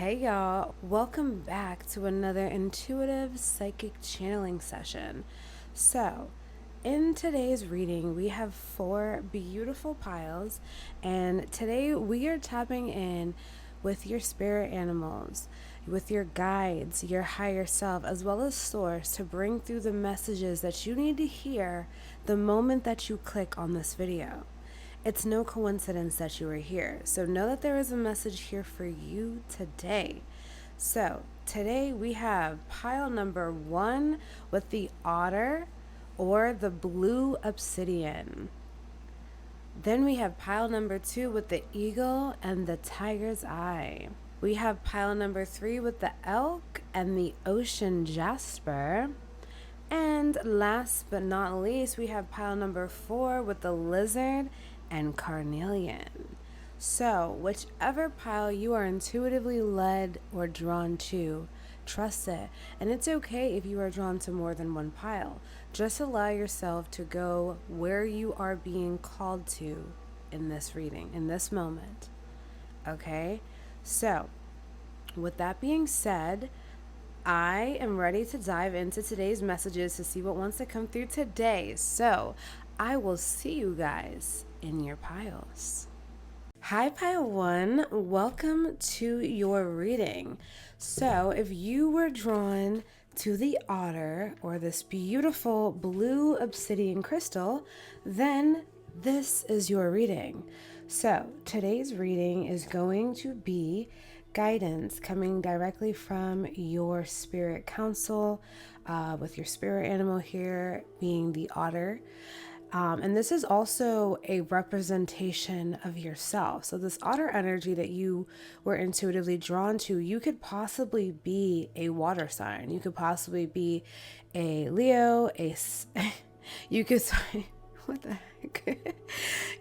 Hey y'all, welcome back to another intuitive psychic channeling session. So, in today's reading, we have 4 beautiful piles, and today we are tapping in with your spirit animals, with your guides, your higher self, as well as source to bring through the messages that you need to hear the moment that you click on this video. It's no coincidence that you are here. So know that there is a message here for you today. So today we have pile number 1 with the Otter or the blue Obsidian. Then we have pile number 2 with the Eagle and the Tiger's Eye. We have pile number 3 with the Elk and the Ocean Jasper. And last but not least, we have pile number 4 with the Lizard and Carnelian. So, whichever pile you are intuitively led or drawn to, trust it. And it's okay if you are drawn to more than one pile. Just allow yourself to go where you are being called to in this reading, in this moment. Okay? So, with that being said, I am ready to dive into today's messages to see what wants to come through today. So, I will see you guys in your piles. Hi, pile 1. Welcome to your reading. So, if you were drawn to the Otter or this beautiful blue obsidian crystal, then this is your reading. So, today's reading is going to be guidance coming directly from your spirit council, with your spirit animal here being the Otter. And this is also a representation of yourself. So this Otter energy that you were intuitively drawn to, you could possibly be a water sign. You could possibly be a Leo, you could, what the heck?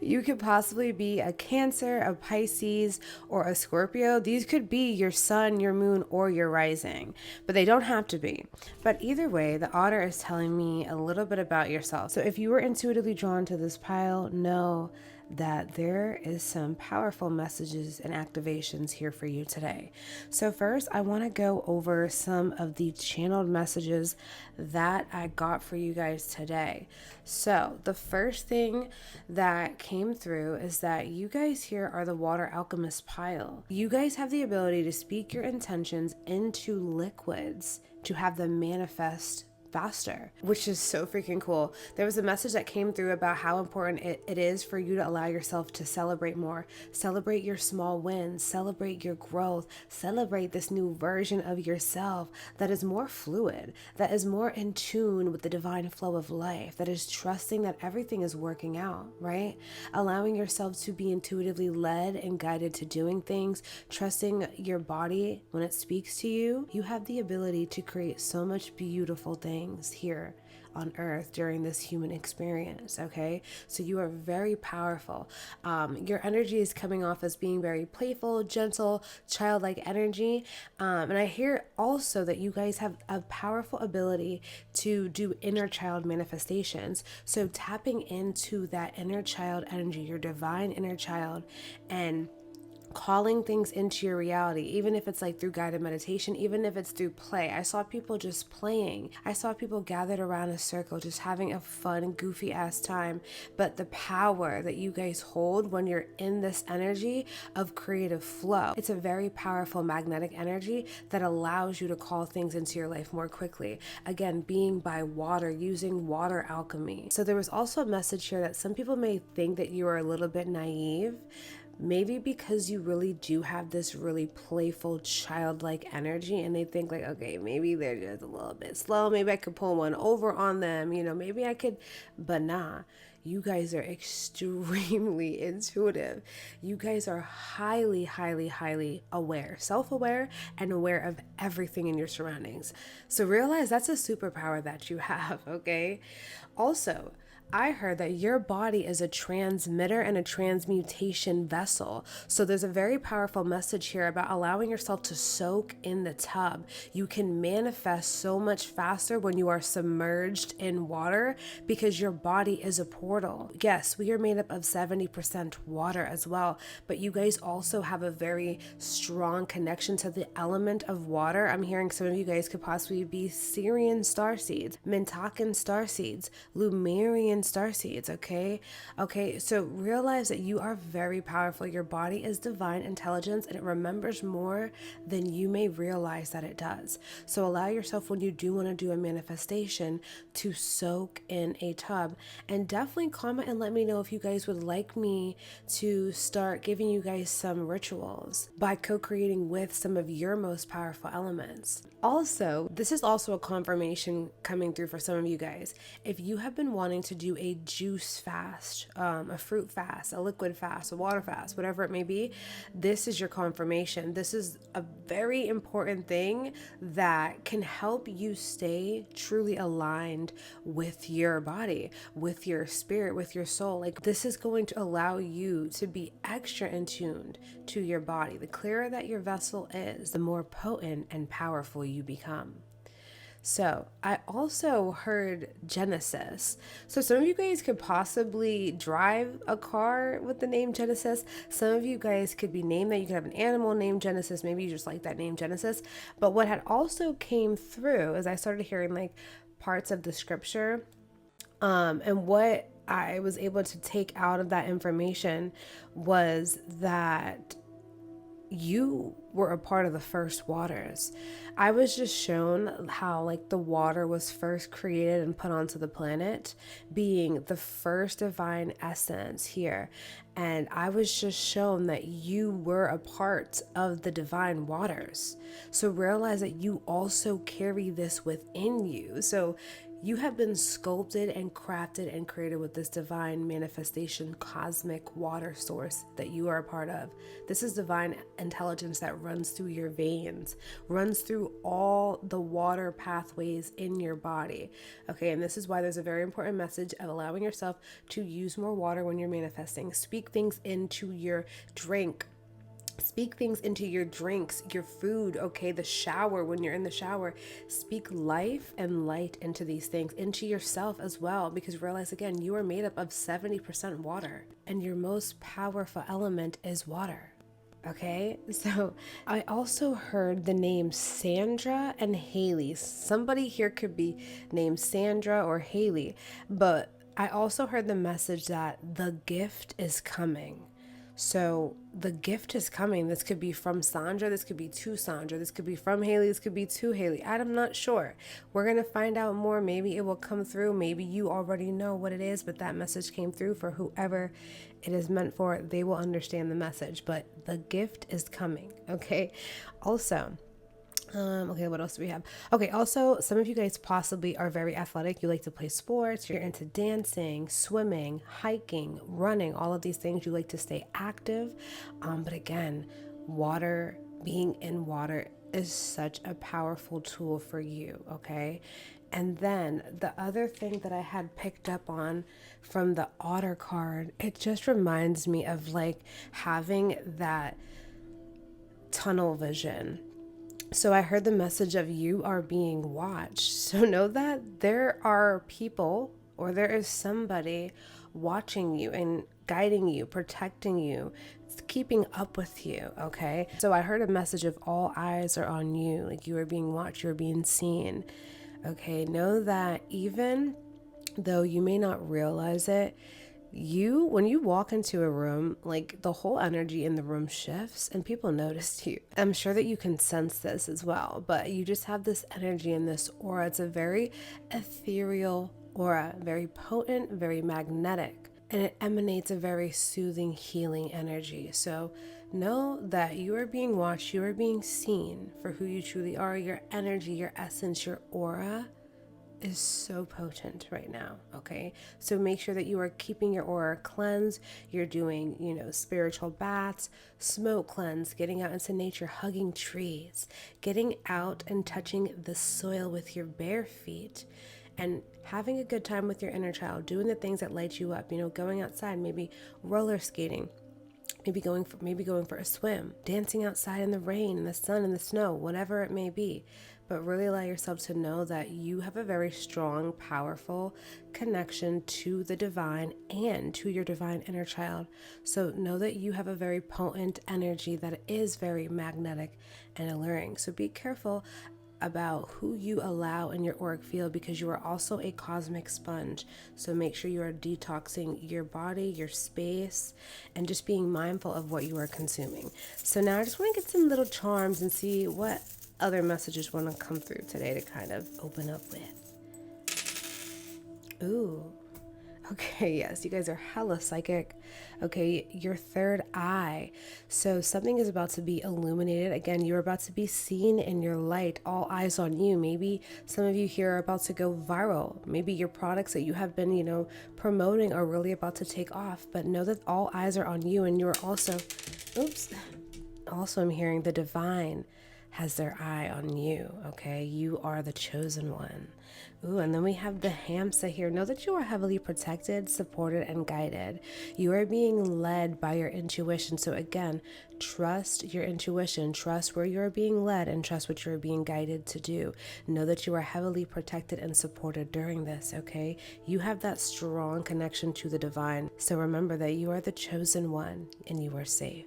You could possibly be a Cancer, a Pisces, or a Scorpio. These could be your sun, your moon, or your rising, but they don't have to be. But either way, the Otter is telling me a little bit about yourself. So if you were intuitively drawn to this pile, know that there is some powerful messages and activations here for you today. So first, I want to go over some of the channeled messages that I got for you guys today. So the first thing that came through is that you guys here are the water alchemist pile. You guys have the ability to speak your intentions into liquids to have them manifest faster, which is so freaking cool. There was a message that came through about how important it is for you to allow yourself to celebrate more, celebrate your small wins, celebrate your growth, celebrate this new version of yourself that is more fluid, that is more in tune with the divine flow of life, that is trusting that everything is working out, right? Allowing yourself to be intuitively led and guided to doing things, trusting your body when it speaks to you. You have the ability to create so much beautiful things here on earth during this human experience. Okay, so you are very powerful. Your energy is coming off as being very playful, gentle, childlike energy, and I hear also that you guys have a powerful ability to do inner child manifestations. So tapping into that inner child energy, your divine inner child, and calling things into your reality, even if it's like through guided meditation, even if it's through play. I saw people just playing. I saw people gathered around a circle, just having a fun, goofy ass time. But the power that you guys hold when you're in this energy of creative flow, it's a very powerful magnetic energy that allows you to call things into your life more quickly. Again, being by water, using water alchemy. So there was also a message here that some people may think that you are a little bit naive, maybe because you really do have this really playful, childlike energy, and they think like, okay, maybe they're just a little bit slow. Maybe I could pull one over on them, maybe I could, but nah. You guys are extremely intuitive. You guys are highly, highly, highly aware, self-aware, and aware of everything in your surroundings. So realize that's a superpower that you have, okay? Also, I heard that your body is a transmitter and a transmutation vessel. So there's a very powerful message here about allowing yourself to soak in the tub. You can manifest so much faster when you are submerged in water because your body is a portal. Yes, we are made up of 70% water as well, but you guys also have a very strong connection to the element of water. I'm hearing some of you guys could possibly be Syrian starseeds, Mintakan starseeds, Lumerian starseeds, okay, so realize that you are very powerful. Your body is divine intelligence, and it remembers more than you may realize that it does. So allow yourself, when you do want to do a manifestation, to soak in a tub. And definitely comment and let me know if you guys would like me to start giving you guys some rituals by co-creating with some of your most powerful elements. Also, this is also a confirmation coming through for some of you guys. If you have been wanting to do a juice fast, a fruit fast, a liquid fast, a water fast, whatever it may be, this is your confirmation. This is a very important thing that can help you stay truly aligned with your body, with your spirit, with your soul. Like, this is going to allow you to be extra in tuned to your body. The clearer that your vessel is, the more potent and powerful you become. So I also heard Genesis. So some of you guys could possibly drive a car with the name Genesis. Some of you guys could be named that. You could have an animal named Genesis. Maybe you just like that name Genesis. But what had also came through as I started hearing like parts of the scripture, and what I was able to take out of that information was that you were a part of the first waters. I was just shown how like the water was first created and put onto the planet, being the first divine essence here. And I was just shown that you were a part of the divine waters. So realize that you also carry this within you. So you have been sculpted and crafted and created with this divine manifestation, cosmic water source that you are a part of. This is divine intelligence that runs through your veins, runs through all the water pathways in your body. Okay, and this is why there's a very important message of allowing yourself to use more water when you're manifesting. Speak things into your drink. Speak things into your drinks, your food, okay, the shower, when you're in the shower. Speak life and light into these things, into yourself as well, because realize again, you are made up of 70% water, and your most powerful element is water. Okay, so I also heard the name Sandra and Haley. Somebody here could be named Sandra or Haley, but I also heard the message that the gift is coming. So the gift is coming. This could be from Sandra. This could be to Sandra. This could be from Haley. This could be to Haley. I'm not sure. We're going to find out more. Maybe it will come through. Maybe you already know what it is, but that message came through for whoever it is meant for. They will understand the message, but the gift is coming. Okay. Also, okay, what else do we have? Okay, also, some of you guys possibly are very athletic. You like to play sports. You're into dancing, swimming, hiking, running, all of these things. You like to stay active. But again, water, being in water is such a powerful tool for you, okay? And then the other thing that I had picked up on from the Otter card, it just reminds me of like having that tunnel vision. So I heard the message of you are being watched. So know that there are people, or there is somebody watching you and guiding you, protecting you, keeping up with you, okay? So I heard a message of all eyes are on you, like you are being watched, you're being seen, okay? Know that even though you may not realize it, when you walk into a room, like the whole energy in the room shifts and people notice you. I'm sure that you can sense this as well, but you just have this energy and this aura. It's a very ethereal aura, very potent, very magnetic, and it emanates a very soothing, healing energy. So know that you are being watched, you are being seen for who you truly are. Your energy, your essence, your aura is so potent right now, okay? So make sure that you are keeping your aura cleansed. You're doing, spiritual baths, smoke cleanse, getting out into nature, hugging trees, getting out and touching the soil with your bare feet, and having a good time with your inner child, doing the things that light you up, going outside, maybe roller skating, maybe going for a swim, dancing outside in the rain, in the sun, in the snow, whatever it may be. But really allow yourself to know that you have a very strong, powerful connection to the divine and to your divine inner child. So know that you have a very potent energy that is very magnetic and alluring. So be careful about who you allow in your auric field, because you are also a cosmic sponge. So make sure you are detoxing your body, your space, and just being mindful of what you are consuming. So now I just want to get some little charms and see what other messages want to come through today to kind of open up with. Ooh. Okay, yes, you guys are hella psychic. Okay, your third eye. So something is about to be illuminated. Again, you're about to be seen in your light. All eyes on you. Maybe some of you here are about to go viral. Maybe your products that you have been, promoting are really about to take off. But know that all eyes are on you, and you're also, I'm hearing the divine has their eye on you, okay? You are the chosen one. Ooh, and then we have the Hamsa here. Know that you are heavily protected, supported, and guided. You are being led by your intuition. So again, trust your intuition, trust where you are being led, and trust what you are being guided to do. Know that you are heavily protected and supported during this, okay? You have that strong connection to the divine. So remember that you are the chosen one and you are safe.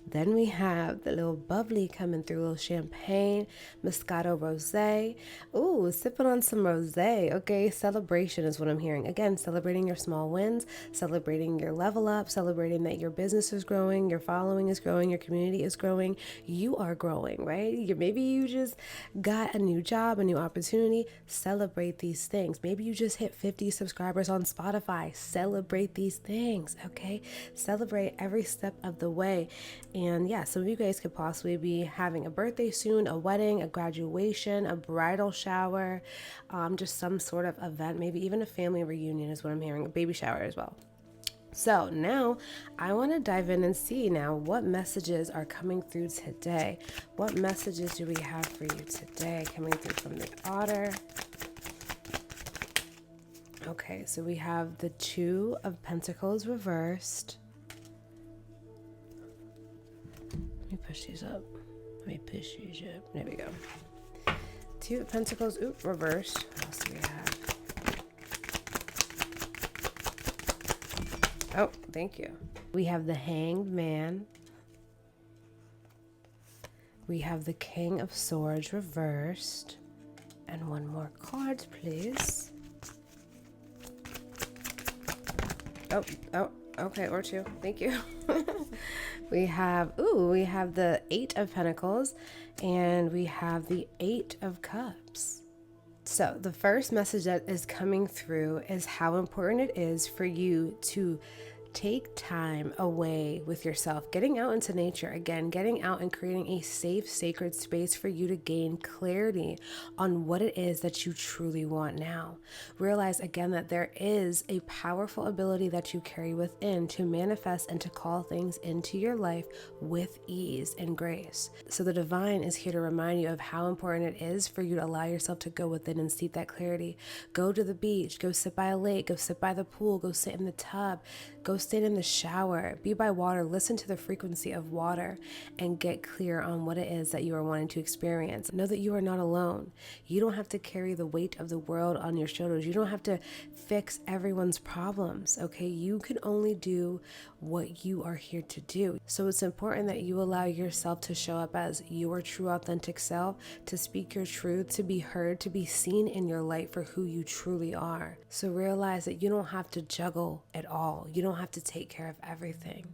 Then we have the little bubbly coming through, a little champagne, Moscato Rosé. Ooh, sipping on some rosé. Okay, celebration is what I'm hearing. Again, celebrating your small wins, celebrating your level up, celebrating that your business is growing, your following is growing, your community is growing. You are growing, right? Maybe you just got a new job, a new opportunity. Celebrate these things. Maybe you just hit 50 subscribers on Spotify. Celebrate these things, okay? Celebrate every step of the way. And yeah, some of you guys could possibly be having a birthday soon, a wedding, a graduation, a bridal shower, just some sort of event, maybe even a family reunion is what I'm hearing, a baby shower as well. So now I want to dive in and see now what messages are coming through today. What messages do we have for you today coming through from the Otter? Okay, so we have the Two of Pentacles reversed. Let me push these up. There we go. Two of Pentacles, reversed. What else do we have? Oh, thank you. We have the Hanged Man. We have the King of Swords reversed. And one more card, please. Oh, okay, or two. Thank you. We have the Eight of Pentacles, and we have the Eight of Cups. So the first message that is coming through is how important it is for you to take time away with yourself, getting out into nature, again, getting out and creating a safe, sacred space for you to gain clarity on what it is that you truly want now. Realize again that there is a powerful ability that you carry within to manifest and to call things into your life with ease and grace. So the divine is here to remind you of how important it is for you to allow yourself to go within and seek that clarity. Go to the beach, go sit by a lake, go sit by the pool, go sit in the tub, go stand in the shower, be by water, listen to the frequency of water, and get clear on what it is that you are wanting to experience. Know that you are not alone. You don't have to carry the weight of the world on your shoulders. You don't have to fix everyone's problems, okay? You can only do what you are here to do. So it's important that you allow yourself to show up as your true authentic self, to speak your truth, to be heard, to be seen in your light for who you truly are. So realize that you don't have to juggle at all. You don't have to take care of everything.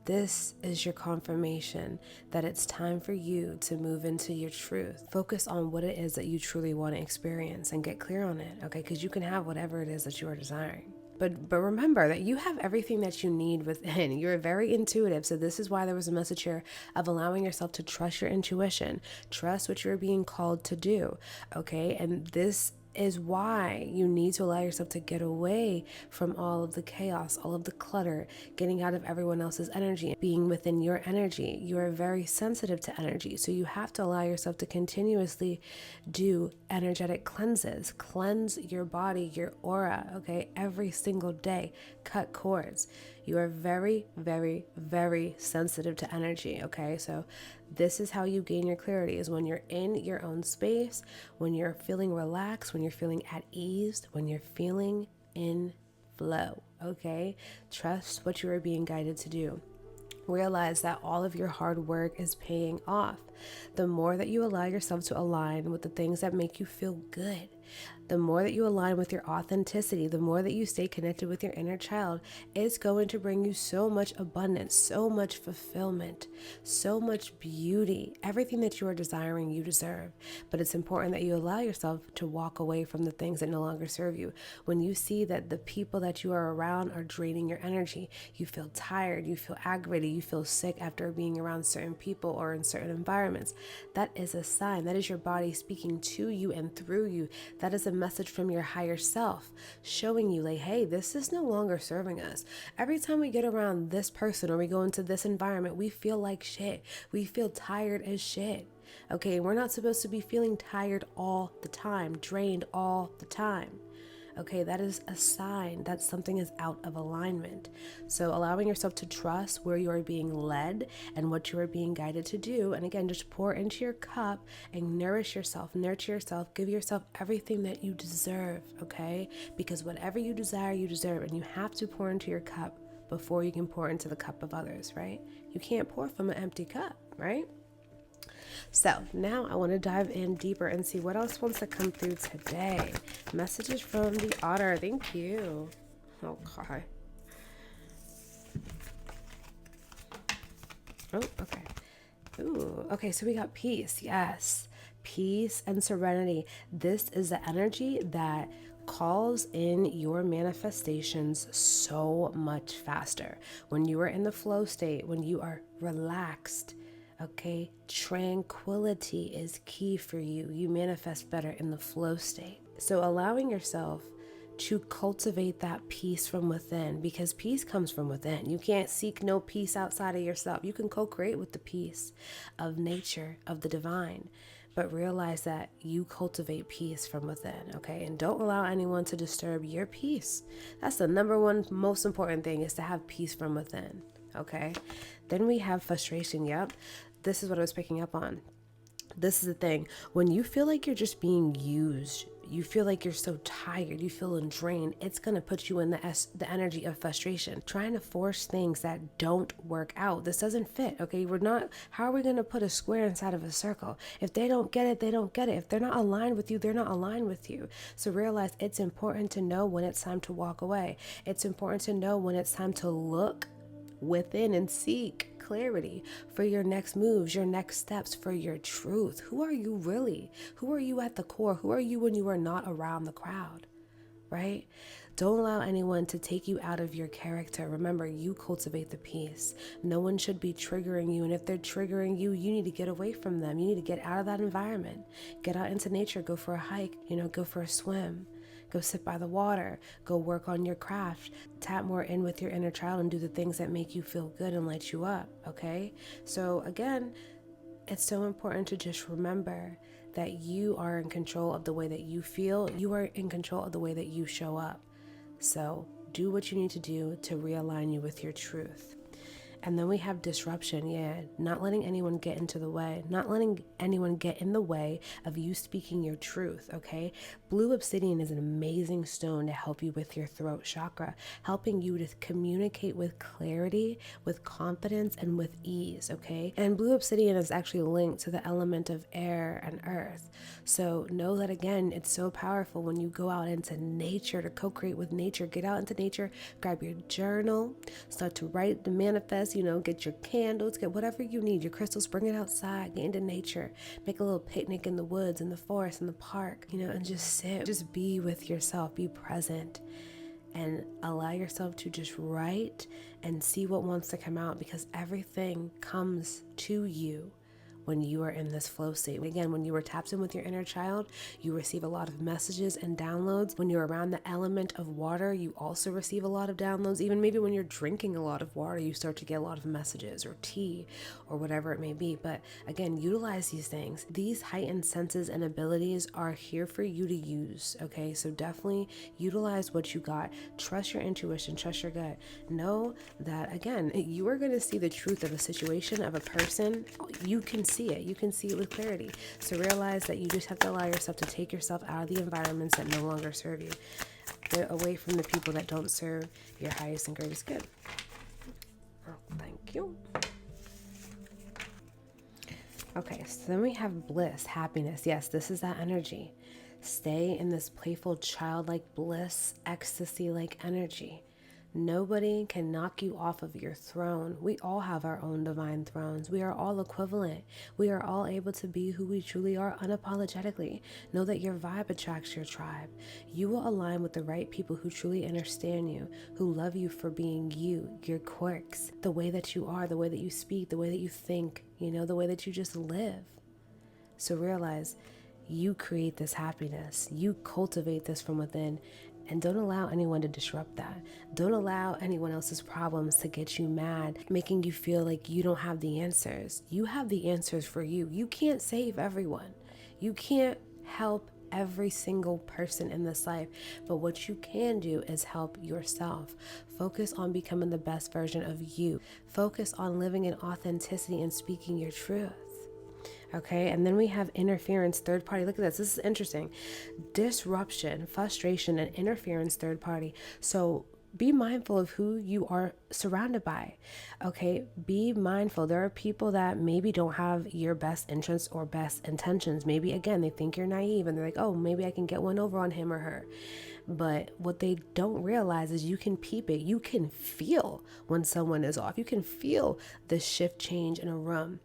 This is your confirmation that it's time for you to move into your truth. Focus on what it is that you truly want to experience and get clear on it, okay? Because you can have whatever it is that you are desiring. But remember that you have everything that you need within. You're very intuitive. So this is why there was a message here of allowing yourself to trust your intuition. Trust what you're being called to do, okay? And this is why you need to allow yourself to get away from all of the chaos, all of the clutter, getting out of everyone else's energy, being within your energy. You are very sensitive to energy, so you have to allow yourself to continuously do energetic cleanses. Cleanse your body, your aura, okay, every single day. Cut cords. You are very, very, very sensitive to energy, okay? So this is how you gain your clarity, is when you're in your own space, when you're feeling relaxed, when you're feeling at ease, when you're feeling in flow, okay? Trust what you are being guided to do. Realize that all of your hard work is paying off. The more that you allow yourself to align with the things that make you feel good, the more that you align with your authenticity, the more that you stay connected with your inner child, it's going to bring you so much abundance, so much fulfillment, so much beauty. Everything that you are desiring, you deserve. But it's important that you allow yourself to walk away from the things that no longer serve you. When you see that the people that you are around are draining your energy, you feel tired, you feel aggravated, you feel sick after being around certain people or in certain environments, that is a sign. That is your body speaking to you and through you. That is a message from your higher self showing you, like, hey, this is no longer serving us. Every time we get around this person or we go into this environment, we feel like shit. We feel tired as shit. Okay, we're not supposed to be feeling tired all the time, drained all the time. Okay, that is a sign that something is out of alignment. So allowing yourself to trust where you are being led and what you are being guided to do. And again, just pour into your cup and nourish yourself, nurture yourself, give yourself everything that you deserve, okay? Because whatever you desire, you deserve. And you have to pour into your cup before you can pour into the cup of others, right? You can't pour from an empty cup, right? So now I want to dive in deeper and see what else wants to come through today. Messages from the Otter. Thank you. Oh, God. Oh, okay. Ooh, okay, so we got peace. Yes. Peace and serenity. This is the energy that calls in your manifestations so much faster. When you are in the flow state, when you are relaxed, okay, tranquility is key for you. You manifest better in the flow state. So allowing yourself to cultivate that peace from within, because peace comes from within. You can't seek no peace outside of yourself. You can co-create with the peace of nature, of the divine, but realize that you cultivate peace from within, okay? And don't allow anyone to disturb your peace. That's the number one most important thing, is to have peace from within, okay? Then we have frustration. Yep. This is what I was picking up on. This is the thing. When you feel like you're just being used, you feel like you're so tired, you feel drained, it's going to put you in the energy of frustration, trying to force things that don't work out. This doesn't fit, okay? How are we going to put a square inside of a circle? If they don't get it, they don't get it. If they're not aligned with you, they're not aligned with you. So realize it's important to know when it's time to walk away. It's important to know when it's time to look within and seek clarity for your next moves, your next steps, for your truth. Who are you really? Who are you at the core? Who are you when you are not around the crowd, right? Don't allow anyone to take you out of your character. Remember, you cultivate the peace. No one should be triggering you. And if they're triggering you, you need to get away from them. You need to get out of that environment. Get out into nature. Go for a hike, go for a swim. Go sit by the water. Go work on your craft. Tap more in with your inner child and do the things that make you feel good and light you up, okay? So again, it's so important to just remember that you are in control of the way that you feel. You are in control of the way that you show up. So do what you need to do to realign you with your truth. And then we have disruption, not letting anyone get into the way, not letting anyone get in the way of you speaking your truth, okay? Blue obsidian is an amazing stone to help you with your throat chakra, helping you to communicate with clarity, with confidence, and with ease, okay? And blue obsidian is actually linked to the element of air and earth. So know that, again, it's so powerful when you go out into nature to co-create with nature. Get out into nature, grab your journal, start to write, to manifest, get your candles, get whatever you need, your crystals, bring it outside, get into nature, make a little picnic in the woods, in the forest, in the park, and just sit, just be with yourself, be present, and allow yourself to just write and see what wants to come out, because everything comes to you when you are in this flow state. Again, when you are tapped in with your inner child, you receive a lot of messages and downloads. When you're around the element of water, you also receive a lot of downloads. Even maybe when you're drinking a lot of water, you start to get a lot of messages, or tea, or whatever it may be. But again, utilize these things. These heightened senses and abilities are here for you to use, okay? So definitely utilize what you got. Trust your intuition, trust your gut. Know that, again, you are going to see the truth of a situation, of a person. You can see it. You can see it with clarity. So realize that you just have to allow yourself to take yourself out of the environments that no longer serve you. Get away from the people that don't serve your highest and greatest good. Oh, thank you. Okay, so then we have bliss, happiness. Yes, this is that energy. Stay in this playful, childlike bliss, ecstasy-like energy. Nobody can knock you off of your throne. We all have our own divine thrones. We are all equivalent. We are all able to be who we truly are unapologetically. Know that your vibe attracts your tribe. You will align with the right people who truly understand you, who love you for being you, your quirks, the way that you are, the way that you speak, the way that you think, the way that you just live. So realize you create this happiness. You cultivate this from within. And don't allow anyone to disrupt that. Don't allow anyone else's problems to get you mad, making you feel like you don't have the answers. You have the answers for you. You can't save everyone. You can't help every single person in this life. But what you can do is help yourself. Focus on becoming the best version of you. Focus on living in authenticity and speaking your truth. Okay, and then we have interference, third party. Look at this. This is interesting. Disruption, frustration, and interference, third party. So be mindful of who you are surrounded by. Okay, be mindful. There are people that maybe don't have your best interests or best intentions. Maybe, again, they think you're naive and they're like, oh, maybe I can get one over on him or her. But what they don't realize is you can peep it. You can feel when someone is off. You can feel the shift change in a room.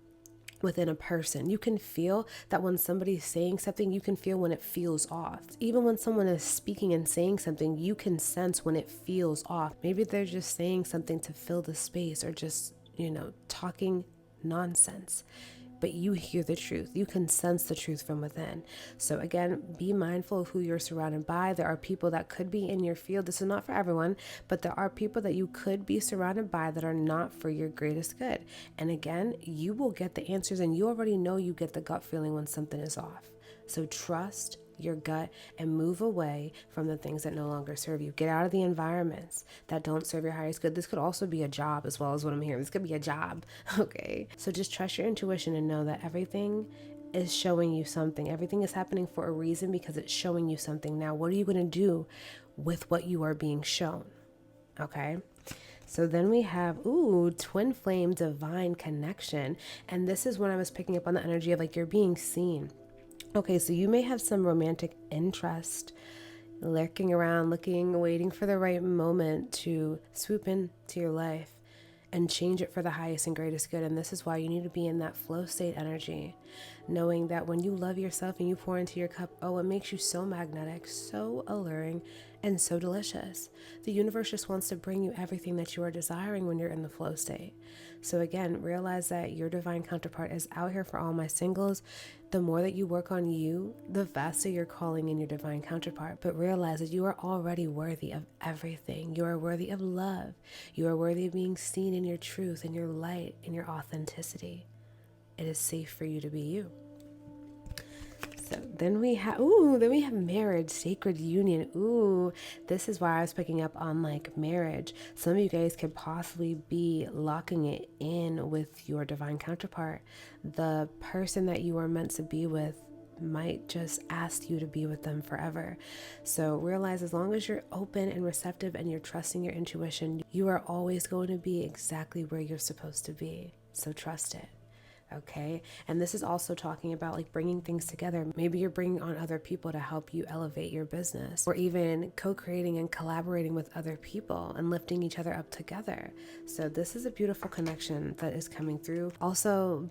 Within a person, you can feel that when somebody's saying something, you can feel when it feels off. Even when someone is speaking and saying something, you can sense when it feels off. Maybe they're just saying something to fill the space, or just, talking nonsense. But you hear the truth. You can sense the truth from within. So again, be mindful of who you're surrounded by. There are people that could be in your field. This is not for everyone, but there are people that you could be surrounded by that are not for your greatest good. And again, you will get the answers, and you already know you get the gut feeling when something is off. So trust your gut and move away from the things that no longer serve you. Get out of the environments that don't serve your highest good. This could also be a job as well as what I'm hearing. This could be a job. Okay. So just trust your intuition and know that everything is showing you something. Everything is happening for a reason, because it's showing you something. Now, what are you going to do with what you are being shown? Okay. So then we have, twin flame, divine connection. And this is when I was picking up on the energy of like you're being seen. Okay, so you may have some romantic interest lurking around, looking, waiting for the right moment to swoop into your life and change it for the highest and greatest good. And this is why you need to be in that flow state energy, knowing that when you love yourself and you pour into your cup, it makes you so magnetic, so alluring, and so delicious. The universe just wants to bring you everything that you are desiring when you're in the flow state. So again, realize that your divine counterpart is out here for all my singles. The more that you work on you, the faster you're calling in your divine counterpart. But realize that you are already worthy of everything. You are worthy of love. You are worthy of being seen in your truth, in your light, in your authenticity. It is safe for you to be you. So then we have marriage, sacred union. This is why I was picking up on like marriage. Some of you guys could possibly be locking it in with your divine counterpart. The person that you are meant to be with might just ask you to be with them forever. So realize, as long as you're open and receptive and you're trusting your intuition, you are always going to be exactly where you're supposed to be. So trust it. Okay. And this is also talking about like bringing things together. Maybe you're bringing on other people to help you elevate your business, or even co-creating and collaborating with other people and lifting each other up together. So this is a beautiful connection that is coming through. Also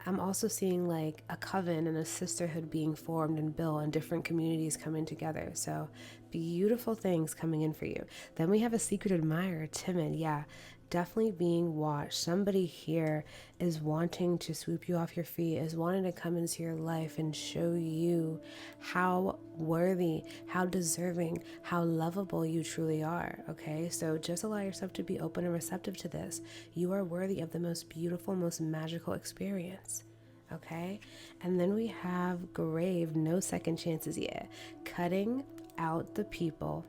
I'm also seeing like a coven and a sisterhood being formed and built, and different communities coming together. So beautiful things coming in for you. Then we have a secret admirer, timid. Yeah. definitely being watched. Somebody here is wanting to swoop you off your feet, is wanting to come into your life and show you how worthy, how deserving, how lovable you truly are. Okay, so just allow yourself to be open and receptive to this. You are worthy of the most beautiful, most magical experience. Okay, and then we have grave, no second chances yet. Cutting out the people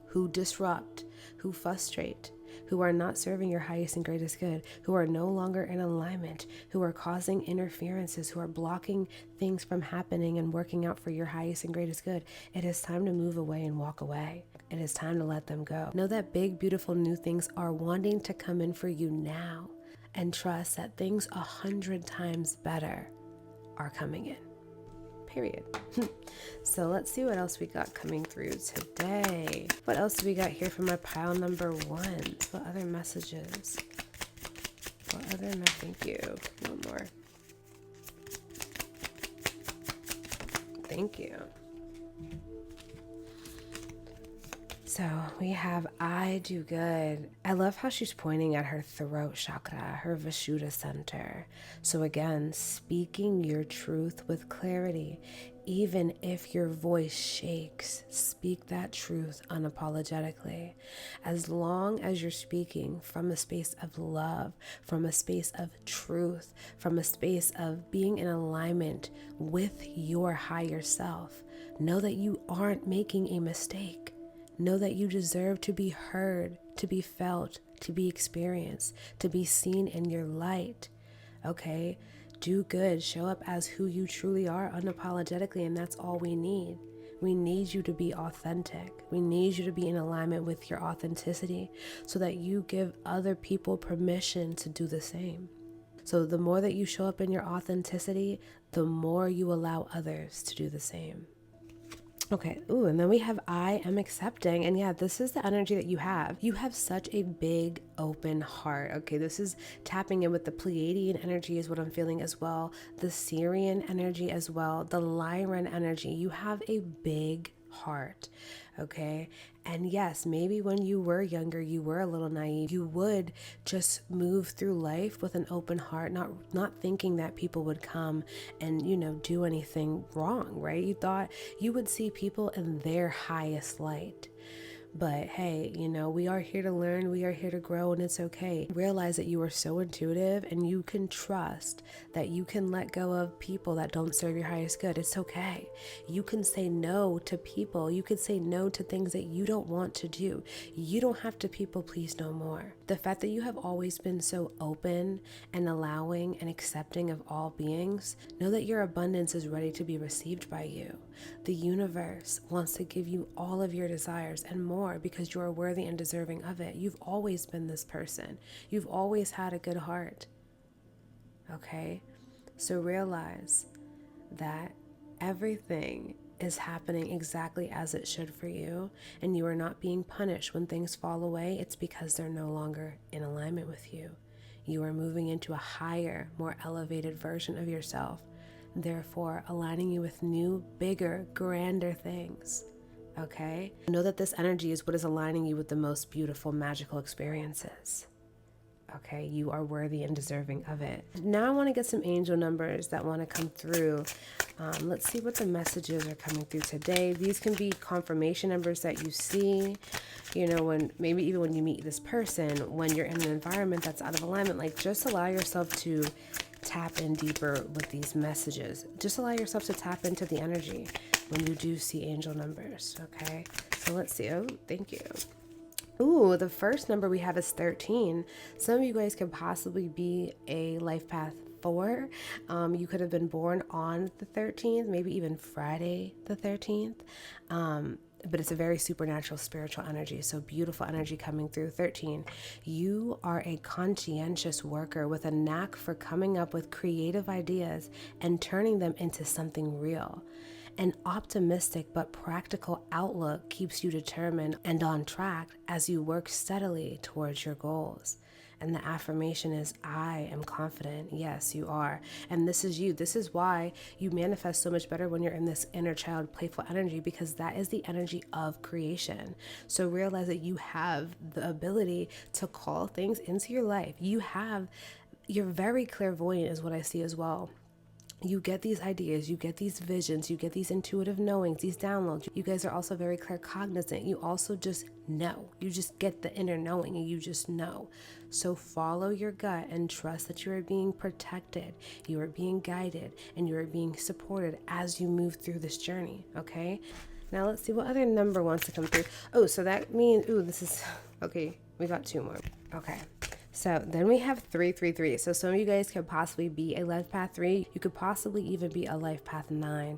who disrupt, who frustrate, who are not serving your highest and greatest good, who are no longer in alignment, who are causing interferences, who are blocking things from happening and working out for your highest and greatest good. It is time to move away and walk away. It is time to let them go. Know that big, beautiful new things are wanting to come in for you now, and trust that things 100 times better are coming in. Period. So let's see what else we got coming through today. What else do we got here from my pile number 1? What other messages? Thank you. One more. Thank you. So we have I do good. I love how she's pointing at her throat chakra, her Vishuddha center. So again, speaking your truth with clarity. Even if your voice shakes, speak that truth unapologetically. As long as you're speaking from a space of love, from a space of truth, from a space of being in alignment with your higher self, know that you aren't making a mistake. Know that you deserve to be heard, to be felt, to be experienced, to be seen in your light. Okay? Do good. Show up as who you truly are unapologetically, and that's all we need. We need you to be authentic. We need you to be in alignment with your authenticity so that you give other people permission to do the same. So the more that you show up in your authenticity, the more you allow others to do the same. Okay, ooh, and then we have I am accepting. And yeah, this is the energy that you have. You have such a big open heart. Okay, this is tapping in with the Pleiadian energy is what I'm feeling as well. The Syrian energy as well. The Lyran energy. You have a big heart. Okay, and yes, maybe when you were younger, you were a little naive. You would just move through life with an open heart, not thinking that people would come and, do anything wrong, right? You thought you would see people in their highest light. But hey, we are here to learn, we are here to grow, and it's okay. Realize that you are so intuitive and you can trust that you can let go of people that don't serve your highest good. It's okay. You can say no to people. You can say no to things that you don't want to do. You don't have to people please no more. The fact that you have always been so open and allowing and accepting of all beings, know that your abundance is ready to be received by you. The universe wants to give you all of your desires and more because you are worthy and deserving of it. You've always been this person. You've always had a good heart. Okay? So realize that everything is happening exactly as it should for you, and you are not being punished when things fall away. It's because they're no longer in alignment with you. You are moving into a higher, more elevated version of yourself, therefore aligning you with new, bigger, grander things. Okay? Know that this energy is what is aligning you with the most beautiful, magical experiences. Okay, you are worthy and deserving of it. Now I want to get some angel numbers that want to come through. Let's see what the messages are coming through today. These can be confirmation numbers that you see, when maybe even when you meet this person, when you're in an environment that's out of alignment. Like, just allow yourself to tap in deeper with these messages. Just allow yourself to tap into the energy when you do see angel numbers. Okay, so let's see. Oh, thank you. Ooh, the first number we have is 13. Some of you guys could possibly be a life path 4. You could have been born on the 13th, maybe even Friday the 13th. But it's a very supernatural, spiritual energy. So beautiful energy coming through. 13. You are a conscientious worker with a knack for coming up with creative ideas and turning them into something real. An optimistic but practical outlook keeps you determined and on track as you work steadily towards your goals. And the affirmation is, I am confident. Yes, you are. And this is you. This is why you manifest so much better when you're in this inner child playful energy, because that is the energy of creation. So realize that you have the ability to call things into your life. You're very clairvoyant is what I see as well. You get these ideas, you get these visions, you get these intuitive knowings, these downloads. You guys are also very claircognizant. You also just know. You just get the inner knowing and you just know. So follow your gut and trust that you are being protected, you are being guided, and you are being supported as you move through this journey, okay? Now let's see what other number wants to come through. Oh, so that means, this is, okay, we got 2 more. Okay. So then we have 333. So some of you guys could possibly be a life path 3. You could possibly even be a life path 9,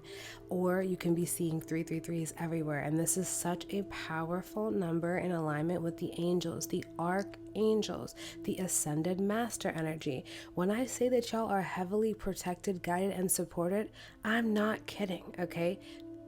or you can be seeing 333s everywhere. And this is such a powerful number in alignment with the angels, the archangels, the ascended master energy. When I say that y'all are heavily protected, guided, and supported, I'm not kidding, okay?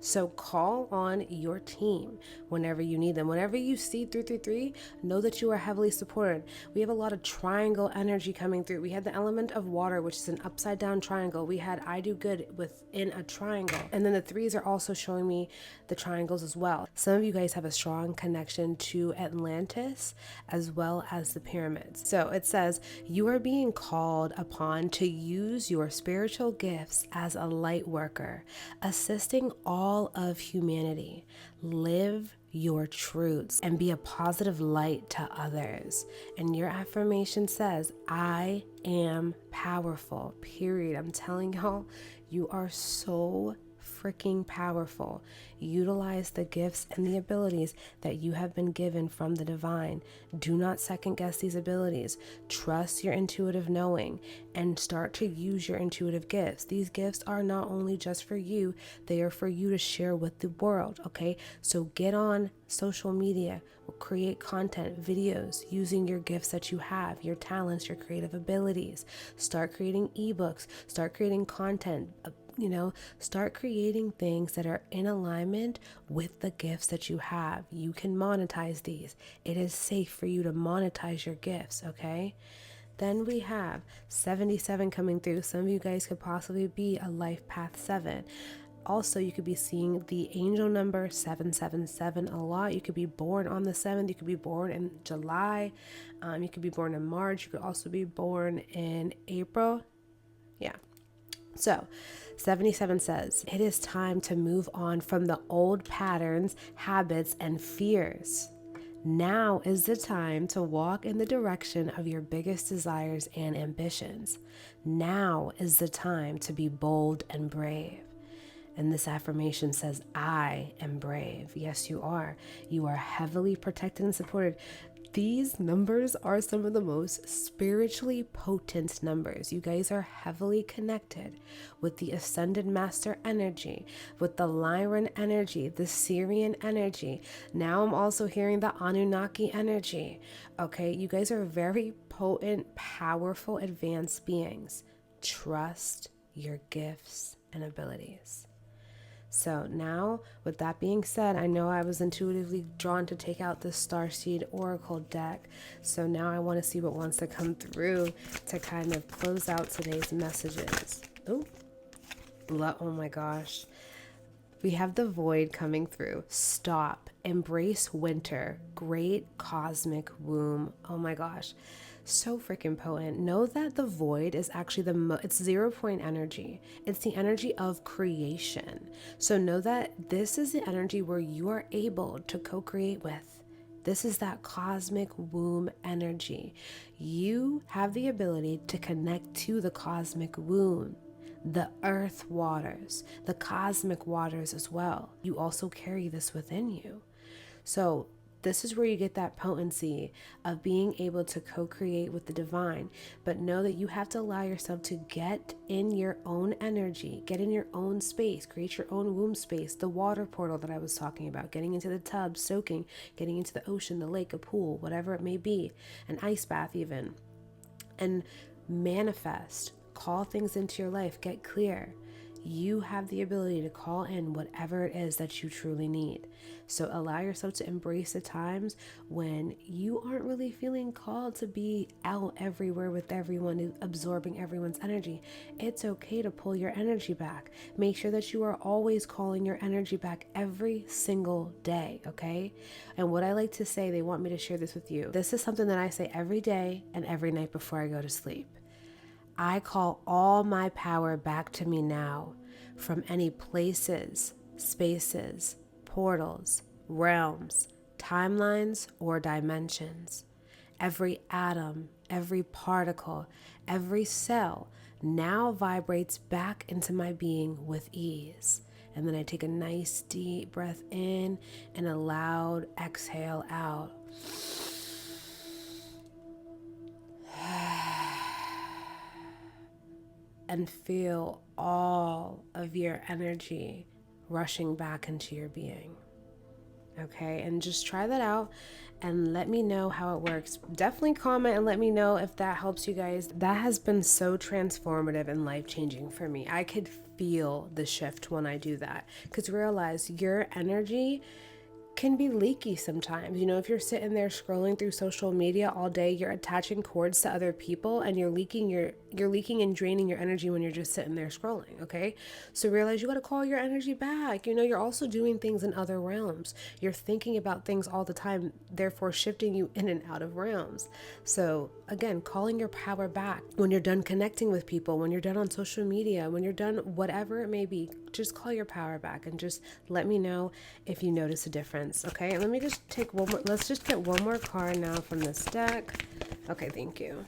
So call on your team whenever you need them. Whenever you see 333, know that you are heavily supported. We have a lot of triangle energy coming through. We had the element of water, which is an upside down triangle. We had I do good within a triangle. And then the 3s are also showing me the triangles as well. Some of you guys have a strong connection to Atlantis as well as the pyramids. So it says, you are being called upon to use your spiritual gifts as a light worker, assisting all of humanity. Live your truths and be a positive light to others. And your affirmation says, I am powerful, period. I'm telling y'all, you are so freaking powerful. Utilize the gifts and the abilities that you have been given from the divine. Do not second guess these abilities. Trust your intuitive knowing and start to use your intuitive gifts. These gifts are not only just for you, they are for you to share with the world, okay? So get on social media, create content, videos using your gifts that you have, your talents, your creative abilities. Start creating ebooks, start creating content, start creating things that are in alignment with the gifts that you have. You can monetize these. It is safe for you to monetize your gifts, okay? Then we have 77 coming through. Some of you guys could possibly be a life path 7. Also, you could be seeing the angel number 777 a lot. You could be born on the 7th. You could be born in July. You could be born in March. You could also be born in April. Yeah. So 77 says, it is time to move on from the old patterns, habits, and fears. Now is the time to walk in the direction of your biggest desires and ambitions. Now is the time to be bold and brave. And this affirmation says, I am brave. Yes, you are. You are heavily protected and supported. These numbers are some of the most spiritually potent numbers. You guys are heavily connected with the ascended master energy, with the Lyran energy, the Syrian energy. Now I'm also hearing the Anunnaki energy. Okay, you guys are very potent, powerful, advanced beings. Trust your gifts and abilities. So now, with that being said, I know I was intuitively drawn to take out the Starseed Oracle deck. So now I want to see what wants to come through to kind of close out today's messages. Oh my gosh. We have the Void coming through. Stop. Embrace winter. Great cosmic womb. Oh my gosh. So freaking potent. Know that the Void is actually it's 0 point energy. It's the energy of creation. So know that this is the energy where you are able to co-create with. This is that cosmic womb energy. You have the ability to connect to the cosmic womb, the earth waters, the cosmic waters as well. You also carry this within you. So this is where you get that potency of being able to co-create with the divine. But know that you have to allow yourself to get in your own energy, get in your own space, create your own womb space, the water portal that I was talking about, getting into the tub, soaking, getting into the ocean, the lake, a pool, whatever it may be, an ice bath even, and manifest, call things into your life, get clear. you have the ability to call in whatever it is that you truly need. So allow yourself to embrace the times when you aren't really feeling called to be out everywhere with everyone, absorbing everyone's energy. It's okay to pull your energy back. Make sure that you are always calling your energy back every single day, okay? And what I like to say, they want me to share this with you. This is something that I say every day and every night before I go to sleep. I call all my power back to me now from any places, spaces, portals, realms, timelines, or dimensions. Every atom, every particle, every cell now vibrates back into my being with ease. And then I take a nice deep breath in and a loud exhale out. And feel all of your energy rushing back into your being. Okay, and just try that out and let me know how it works. Definitely comment and let me know if that helps you guys. That has been so transformative and life-changing for me. I could feel the shift when I do that, because realize your energy can be leaky sometimes. You know, if you're sitting there scrolling through social media all day, you're attaching cords to other people and you're leaking and draining your energy when you're just sitting there scrolling, okay? So realize you got to call your energy back. You know, you're also doing things in other realms. You're thinking about things all the time, therefore shifting you in and out of realms. So again, calling your power back when you're done connecting with people, when you're done on social media, when you're done whatever it may be, just call your power back and just let me know if you notice a difference. Okay, let me just take one more. Let's just get one more card now from this deck. Okay, thank you.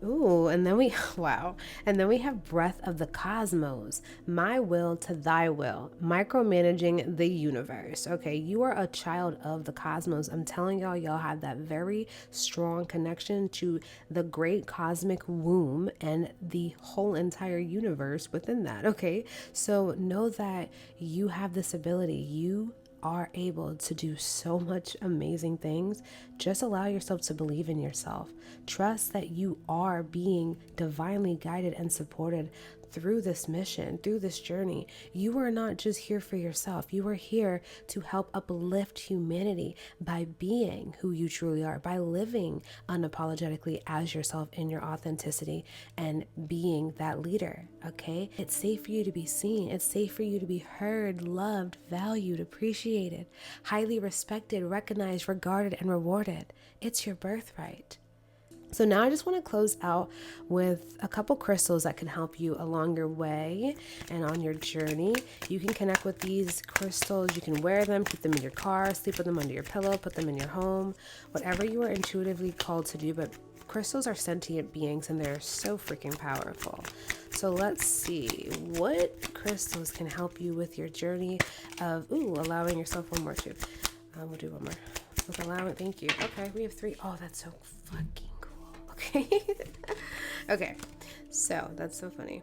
Ooh, and then we, wow. And then we have Breath of the Cosmos, my will to thy will, micromanaging the universe. Okay, you are a child of the cosmos. I'm telling y'all have that very strong connection to the great cosmic womb and the whole entire universe within that. Okay, so know that you have this ability. You are able to do so much amazing things. Just allow yourself to believe in yourself. Trust that you are being divinely guided and supported through this mission, through this journey. You are not just here for yourself. You are here to help uplift humanity by being who you truly are, by living unapologetically as yourself in your authenticity and being that leader, okay? It's safe for you to be seen. It's safe for you to be heard, loved, valued, appreciated, highly respected, recognized, regarded, and rewarded. It's your birthright. So now I just want to close out with a couple crystals that can help you along your way and on your journey. You can connect with these crystals. You can wear them, keep them in your car, sleep with them under your pillow, put them in your home, whatever you are intuitively called to do. But crystals are sentient beings and they're so freaking powerful. So let's see what crystals can help you with your journey of, allowing yourself one more too. We'll do one more. With allowing, thank you. Okay, we have 3. Oh, that's so fucking okay. Okay, so that's so funny.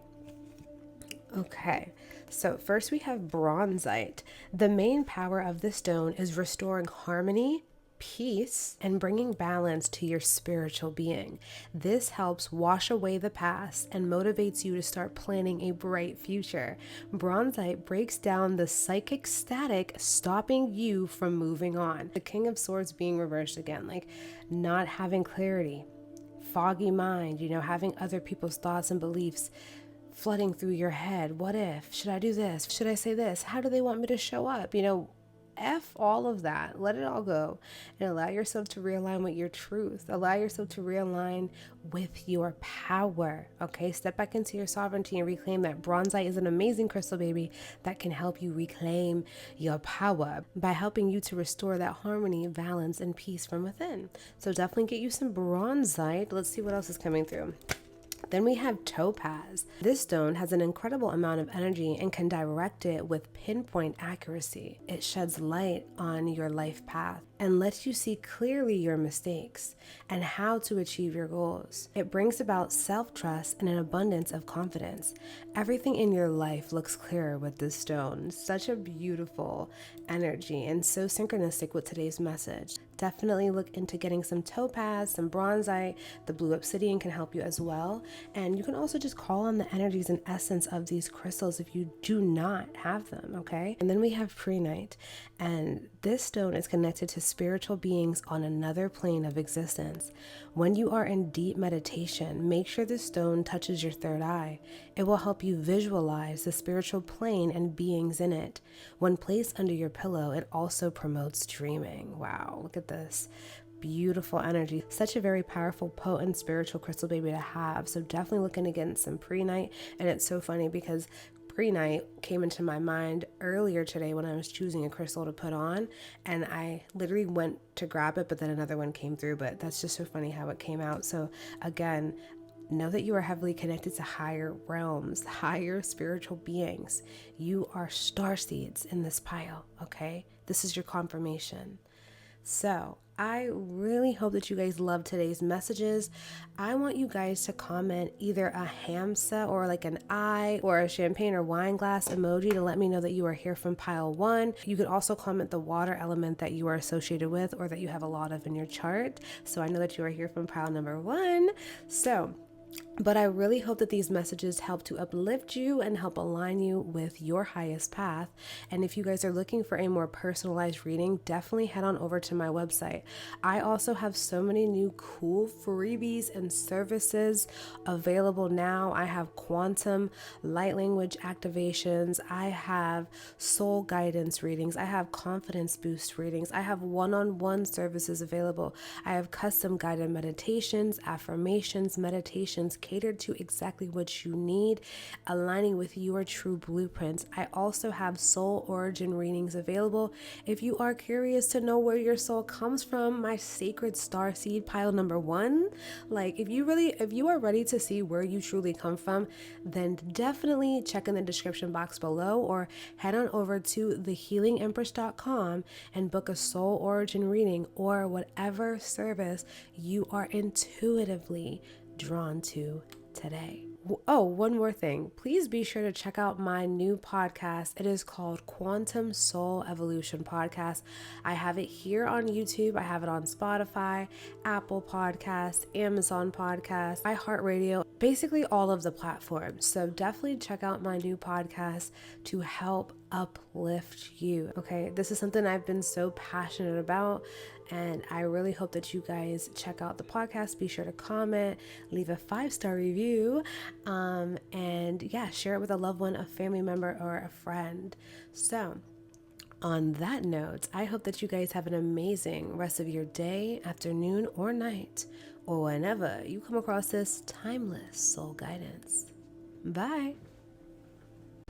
Okay, so first we have bronzite. The main power of this stone is restoring harmony, peace, and bringing balance to your spiritual being. This helps wash away the past and motivates you to start planning a bright future. Bronzite breaks down the psychic static, stopping you from moving on. The King of Swords being reversed again, like not having clarity, foggy mind, having other people's thoughts and beliefs flooding through your head. What if? Should I do this? Should I say this? How do they want me to show up? F all of that. Let it all go and allow yourself to realign with your truth. Allow yourself to realign with your power. Okay, step back into your sovereignty and reclaim that. Bronzite is an amazing crystal, baby, that can help you reclaim your power by helping you to restore that harmony, balance, and peace from within. So definitely get you some bronzite. Let's see what else is coming through. Then we have topaz. This stone has an incredible amount of energy and can direct it with pinpoint accuracy. It sheds light on your life path, and lets you see clearly your mistakes and how to achieve your goals. It brings about self-trust and an abundance of confidence. Everything in your life looks clearer with this stone. Such a beautiful energy and so synchronistic with today's message. Definitely look into getting some topaz, some bronzite. The blue obsidian can help you as well. And you can also just call on the energies and essence of these crystals if you do not have them, okay? And then we have prehnite, and this stone is connected to spiritual beings on another plane of existence. When you are in deep meditation, make sure the stone touches your third eye. It will help you visualize the spiritual plane and beings in it. When placed under your pillow, it also promotes dreaming. Wow, look at this. Beautiful energy. Such a very powerful, potent spiritual crystal baby to have. So definitely looking to get some prehnite. And it's so funny because prehnite came into my mind earlier today when I was choosing a crystal to put on, and I literally went to grab it, but then another one came through. But that's just so funny how it came out. So again, know that you are heavily connected to higher realms, higher spiritual beings. You are star seeds in this pile, okay? This is your confirmation. So I really hope that you guys love today's messages. I want you guys to comment either a hamsa or like an eye or a champagne or wine glass emoji to let me know that you are here from pile 1. You could also comment the water element that you are associated with or that you have a lot of in your chart. So I know that you are here from pile number 1. But I really hope that these messages help to uplift you and help align you with your highest path. And if you guys are looking for a more personalized reading, definitely head on over to my website. I also have so many new cool freebies and services available now. I have quantum light language activations. I have soul guidance readings. I have confidence boost readings. I have one-on-one services available. I have custom guided meditations, affirmations, meditations catered to exactly what you need, aligning with your true blueprints. I also have soul origin readings available. If you are curious to know where your soul comes from, my sacred star seed pile number 1, like if you are ready to see where you truly come from, then definitely check in the description box below or head on over to thehealingempress.com and book a soul origin reading or whatever service you are intuitively drawn to today. Oh, one more thing. Please be sure to check out my new podcast. It is called Quantum Soul Evolution Podcast. I have it here on YouTube. I have it on Spotify, Apple Podcasts, Amazon Podcasts, iHeartRadio, basically all of the platforms. So definitely check out my new podcast to help uplift you. Okay, this is something I've been so passionate about, and I really hope that you guys check out the podcast. Be sure to comment, leave a 5-star review, and yeah, share it with a loved one, a family member, or a friend. So on that note, I hope that you guys have an amazing rest of your day, afternoon, or night, or whenever you come across this timeless soul guidance. Bye.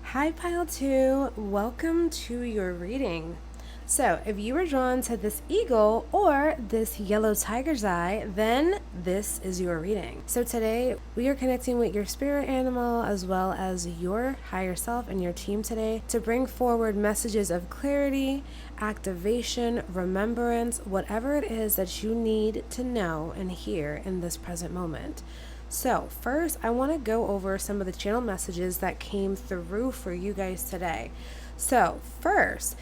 Hi, Pile 2. Welcome to your reading. So if you were drawn to this eagle or this yellow tiger's eye, then this is your reading. So today we are connecting with your spirit animal as well as your higher self and your team today to bring forward messages of clarity, activation, remembrance, whatever it is that you need to know and hear in this present moment. So first, I want to go over some of the channel messages that came through for you guys today. So first,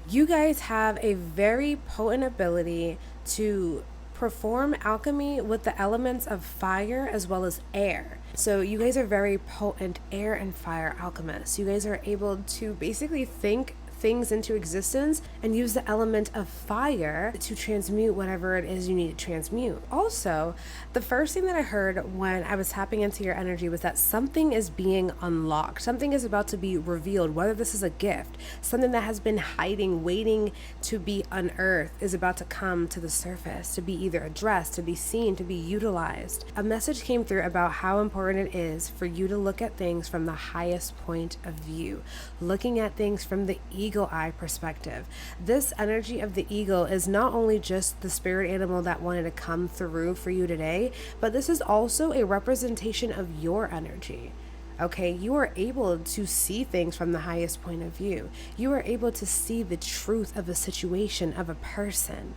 you guys have a very potent ability to perform alchemy with the elements of fire as well as air. So you guys are very potent air and fire alchemists. You guys are able to basically think things into existence and use the element of fire to transmute whatever it is you need to transmute. Also, the first thing that I heard when I was tapping into your energy was that something is being unlocked. Something is about to be revealed, whether this is a gift, something that has been hiding, waiting to be unearthed is about to come to the surface, to be either addressed, to be seen, to be utilized. A message came through about how important it is for you to look at things from the highest point of view, looking at things from the eagle eye perspective. This energy of the eagle is not only just the spirit animal that wanted to come through for you today, but this is also a representation of your energy. Okay, you are able to see things from the highest point of view. You are able to see the truth of a situation, of a person.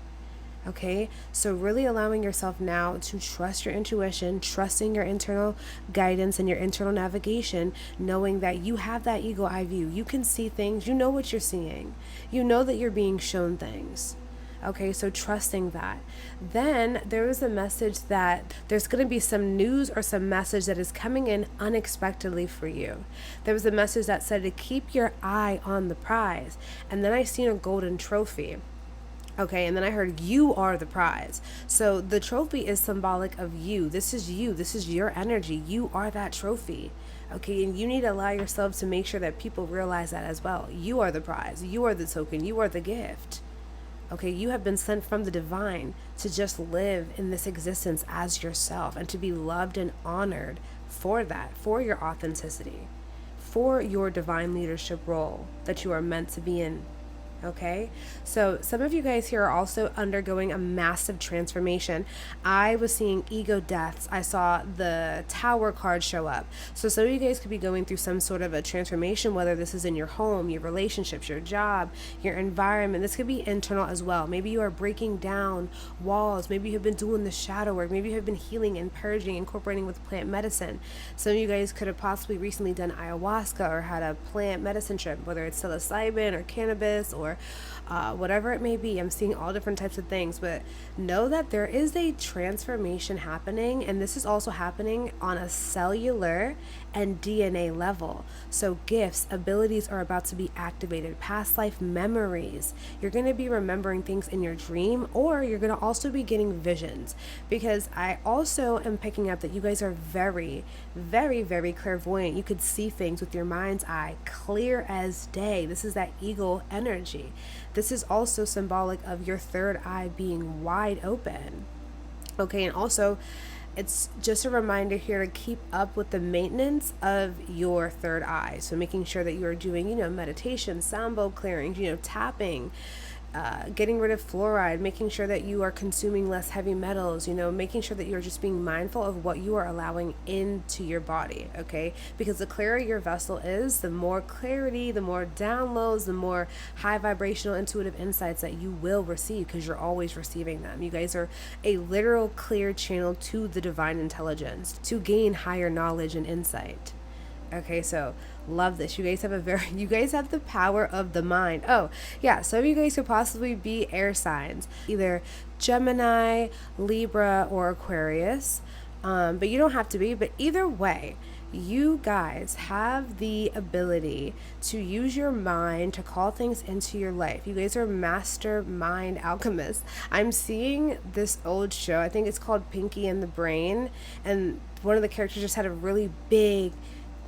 Okay, so really allowing yourself now to trust your intuition, trusting your internal guidance and your internal navigation, knowing that you have that eagle eye view. You can see things, you know what you're seeing, you know that you're being shown things. Okay, so trusting that. Then there is a message that there's going to be some news or some message that is coming in unexpectedly for you. There was a message that said to keep your eye on the prize. And then I seen a golden trophy. Okay, and then I heard you are the prize. So the trophy is symbolic of you. This is you. This is your energy. You are that trophy. Okay, and you need to allow yourself to make sure that people realize that as well. You are the prize. You are the token. You are the gift. Okay, you have been sent from the divine to just live in this existence as yourself and to be loved and honored for that, for your authenticity, for your divine leadership role that you are meant to be in. Okay, so some of you guys here are also undergoing a massive transformation. I was seeing ego deaths. I saw the Tower card show up. So some of you guys could be going through some sort of a transformation, whether this is in your home, your relationships, your job, your environment. This could be internal as well. Maybe you are breaking down walls. Maybe you have been doing the shadow work. Maybe you have been healing and purging, incorporating with plant medicine. Some of you guys could have possibly recently done ayahuasca or had a plant medicine trip, whether it's psilocybin or cannabis or whatever it may be. I'm seeing all different types of things, but know that there is a transformation happening, and this is also happening on a cellular and DNA level. So gifts, abilities are about to be activated, past life memories. You're going to be remembering things in your dream, or you're going to also be getting visions, because I also am picking up that you guys are very, very, very clairvoyant. You could see things with your mind's eye, clear as day. This is that eagle energy. This is also symbolic of your third eye being wide open. Okay, and also it's just a reminder here to keep up with the maintenance of your third eye. So making sure that you are doing, meditation, sound bowl clearings, tapping, getting rid of fluoride, making sure that you are consuming less heavy metals, making sure that you're just being mindful of what you are allowing into your body, okay? Because the clearer your vessel is, the more clarity, the more downloads, the more high vibrational intuitive insights that you will receive, because you're always receiving them. You guys are a literal clear channel to the divine intelligence to gain higher knowledge and insight. Okay, so love this. You guys have the power of the mind. Oh, yeah, some of you guys could possibly be air signs, either Gemini, Libra, or Aquarius. But you don't have to be, but either way, you guys have the ability to use your mind to call things into your life. You guys are master mind alchemists. I'm seeing this old show, I think it's called Pinky and the Brain, and one of the characters just had a really big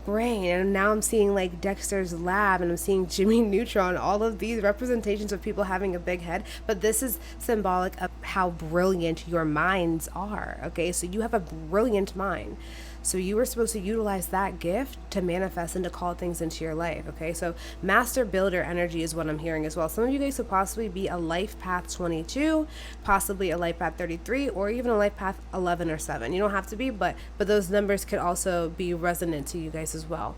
brain, and now I'm seeing like Dexter's Lab, and I'm seeing Jimmy Neutron, all of these representations of people having a big head. But this is symbolic of how brilliant your minds are. Okay, so you have a brilliant mind, so you were supposed to utilize that gift to manifest and to call things into your life. Okay, so master builder energy is what I'm hearing as well. Some of you guys could possibly be a life path 22, possibly a life path 33, or even a life path 11 or 7. You don't have to be, but those numbers could also be resonant to you guys as well.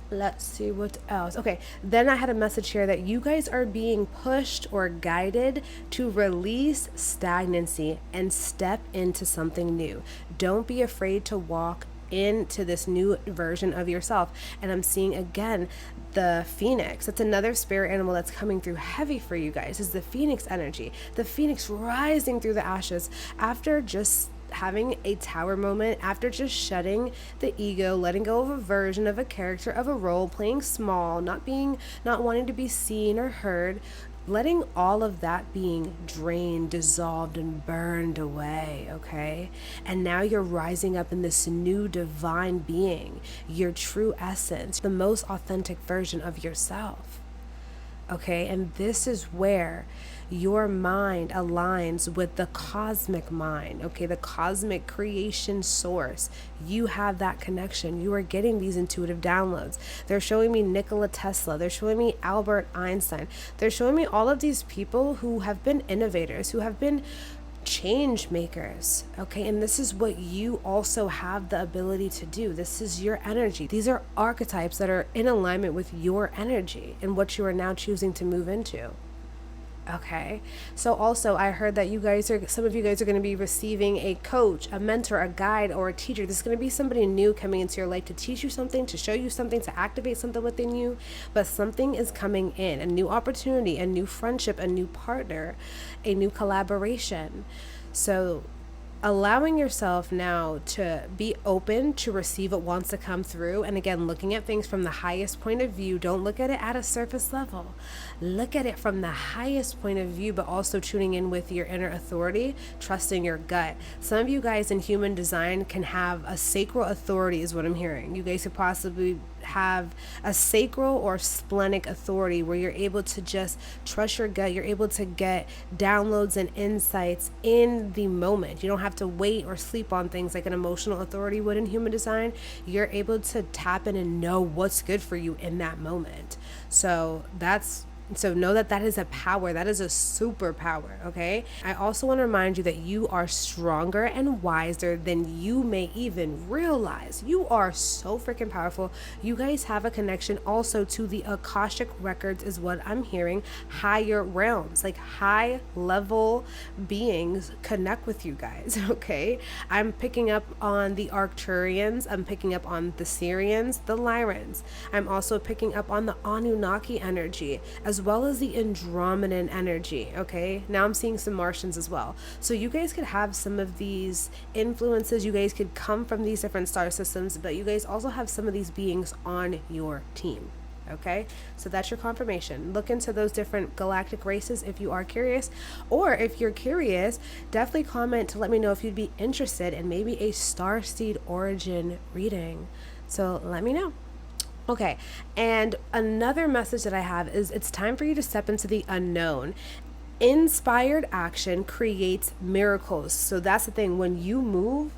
Let's see what else. Okay, then I had a message here that you guys are being pushed or guided to release stagnancy and step into something new. Don't be afraid to walk into this new version of yourself. And I'm seeing again the phoenix. That's another spirit animal that's coming through heavy for you guys, is the phoenix energy. The phoenix rising through the ashes after just having a tower moment, after just shutting the ego, letting go of a version of a character, of a role, playing small, not wanting to be seen or heard, letting all of that being drained, dissolved, and burned away, okay? And now you're rising up in this new divine being, your true essence, the most authentic version of yourself, okay? And this is where your mind aligns with the cosmic mind, okay, the cosmic creation source. You have that connection. You are getting these intuitive downloads. They're showing me Nikola Tesla. They're showing me Albert Einstein. They're showing me all of these people who have been innovators, who have been change makers, okay? And this is what you also have the ability to do. This is your energy. These are archetypes that are in alignment with your energy and what you are now choosing to move into. Okay. So also I heard that some of you guys are going to be receiving a coach, a mentor, a guide, or a teacher. This is going to be somebody new coming into your life to teach you something, to show you something, to activate something within you. But something is coming in, a new opportunity, a new friendship, a new partner, a new collaboration. So allowing yourself now to be open to receive what wants to come through. And again, looking at things from the highest point of view. Don't look at it at a surface level. Look at it from the highest point of view, but also tuning in with your inner authority, trusting your gut. Some of you guys in human design can have a sacral authority, is what I'm hearing. You guys could possibly have a sacral or splenic authority where you're able to just trust your gut. You're able to get downloads and insights in the moment. You don't have to wait or sleep on things like an emotional authority would in human design. You're able to tap in and know what's good for you in that moment. So know that that is a power. That is a superpower, okay? I also want to remind you that you are stronger and wiser than you may even realize. You are so freaking powerful. You guys have a connection also to the Akashic records is what I'm hearing. Higher realms, like high level beings connect with you guys, okay? I'm picking up on the Arcturians. I'm picking up on the Syrians, the Lyrans. I'm also picking up on the Anunnaki energy, as well as the Andromedan energy, okay? Now I'm seeing some Martians as well. So you guys could have some of these influences. You guys could come from these different star systems, but you guys also have some of these beings on your team, okay? So that's your confirmation. Look into those different galactic races if you are curious, or if you're curious, definitely comment to let me know if you'd be interested in maybe a starseed origin reading. So let me know. Okay, and another message that I have is it's time for you to step into the unknown. Inspired action creates miracles. So that's the thing. When you move,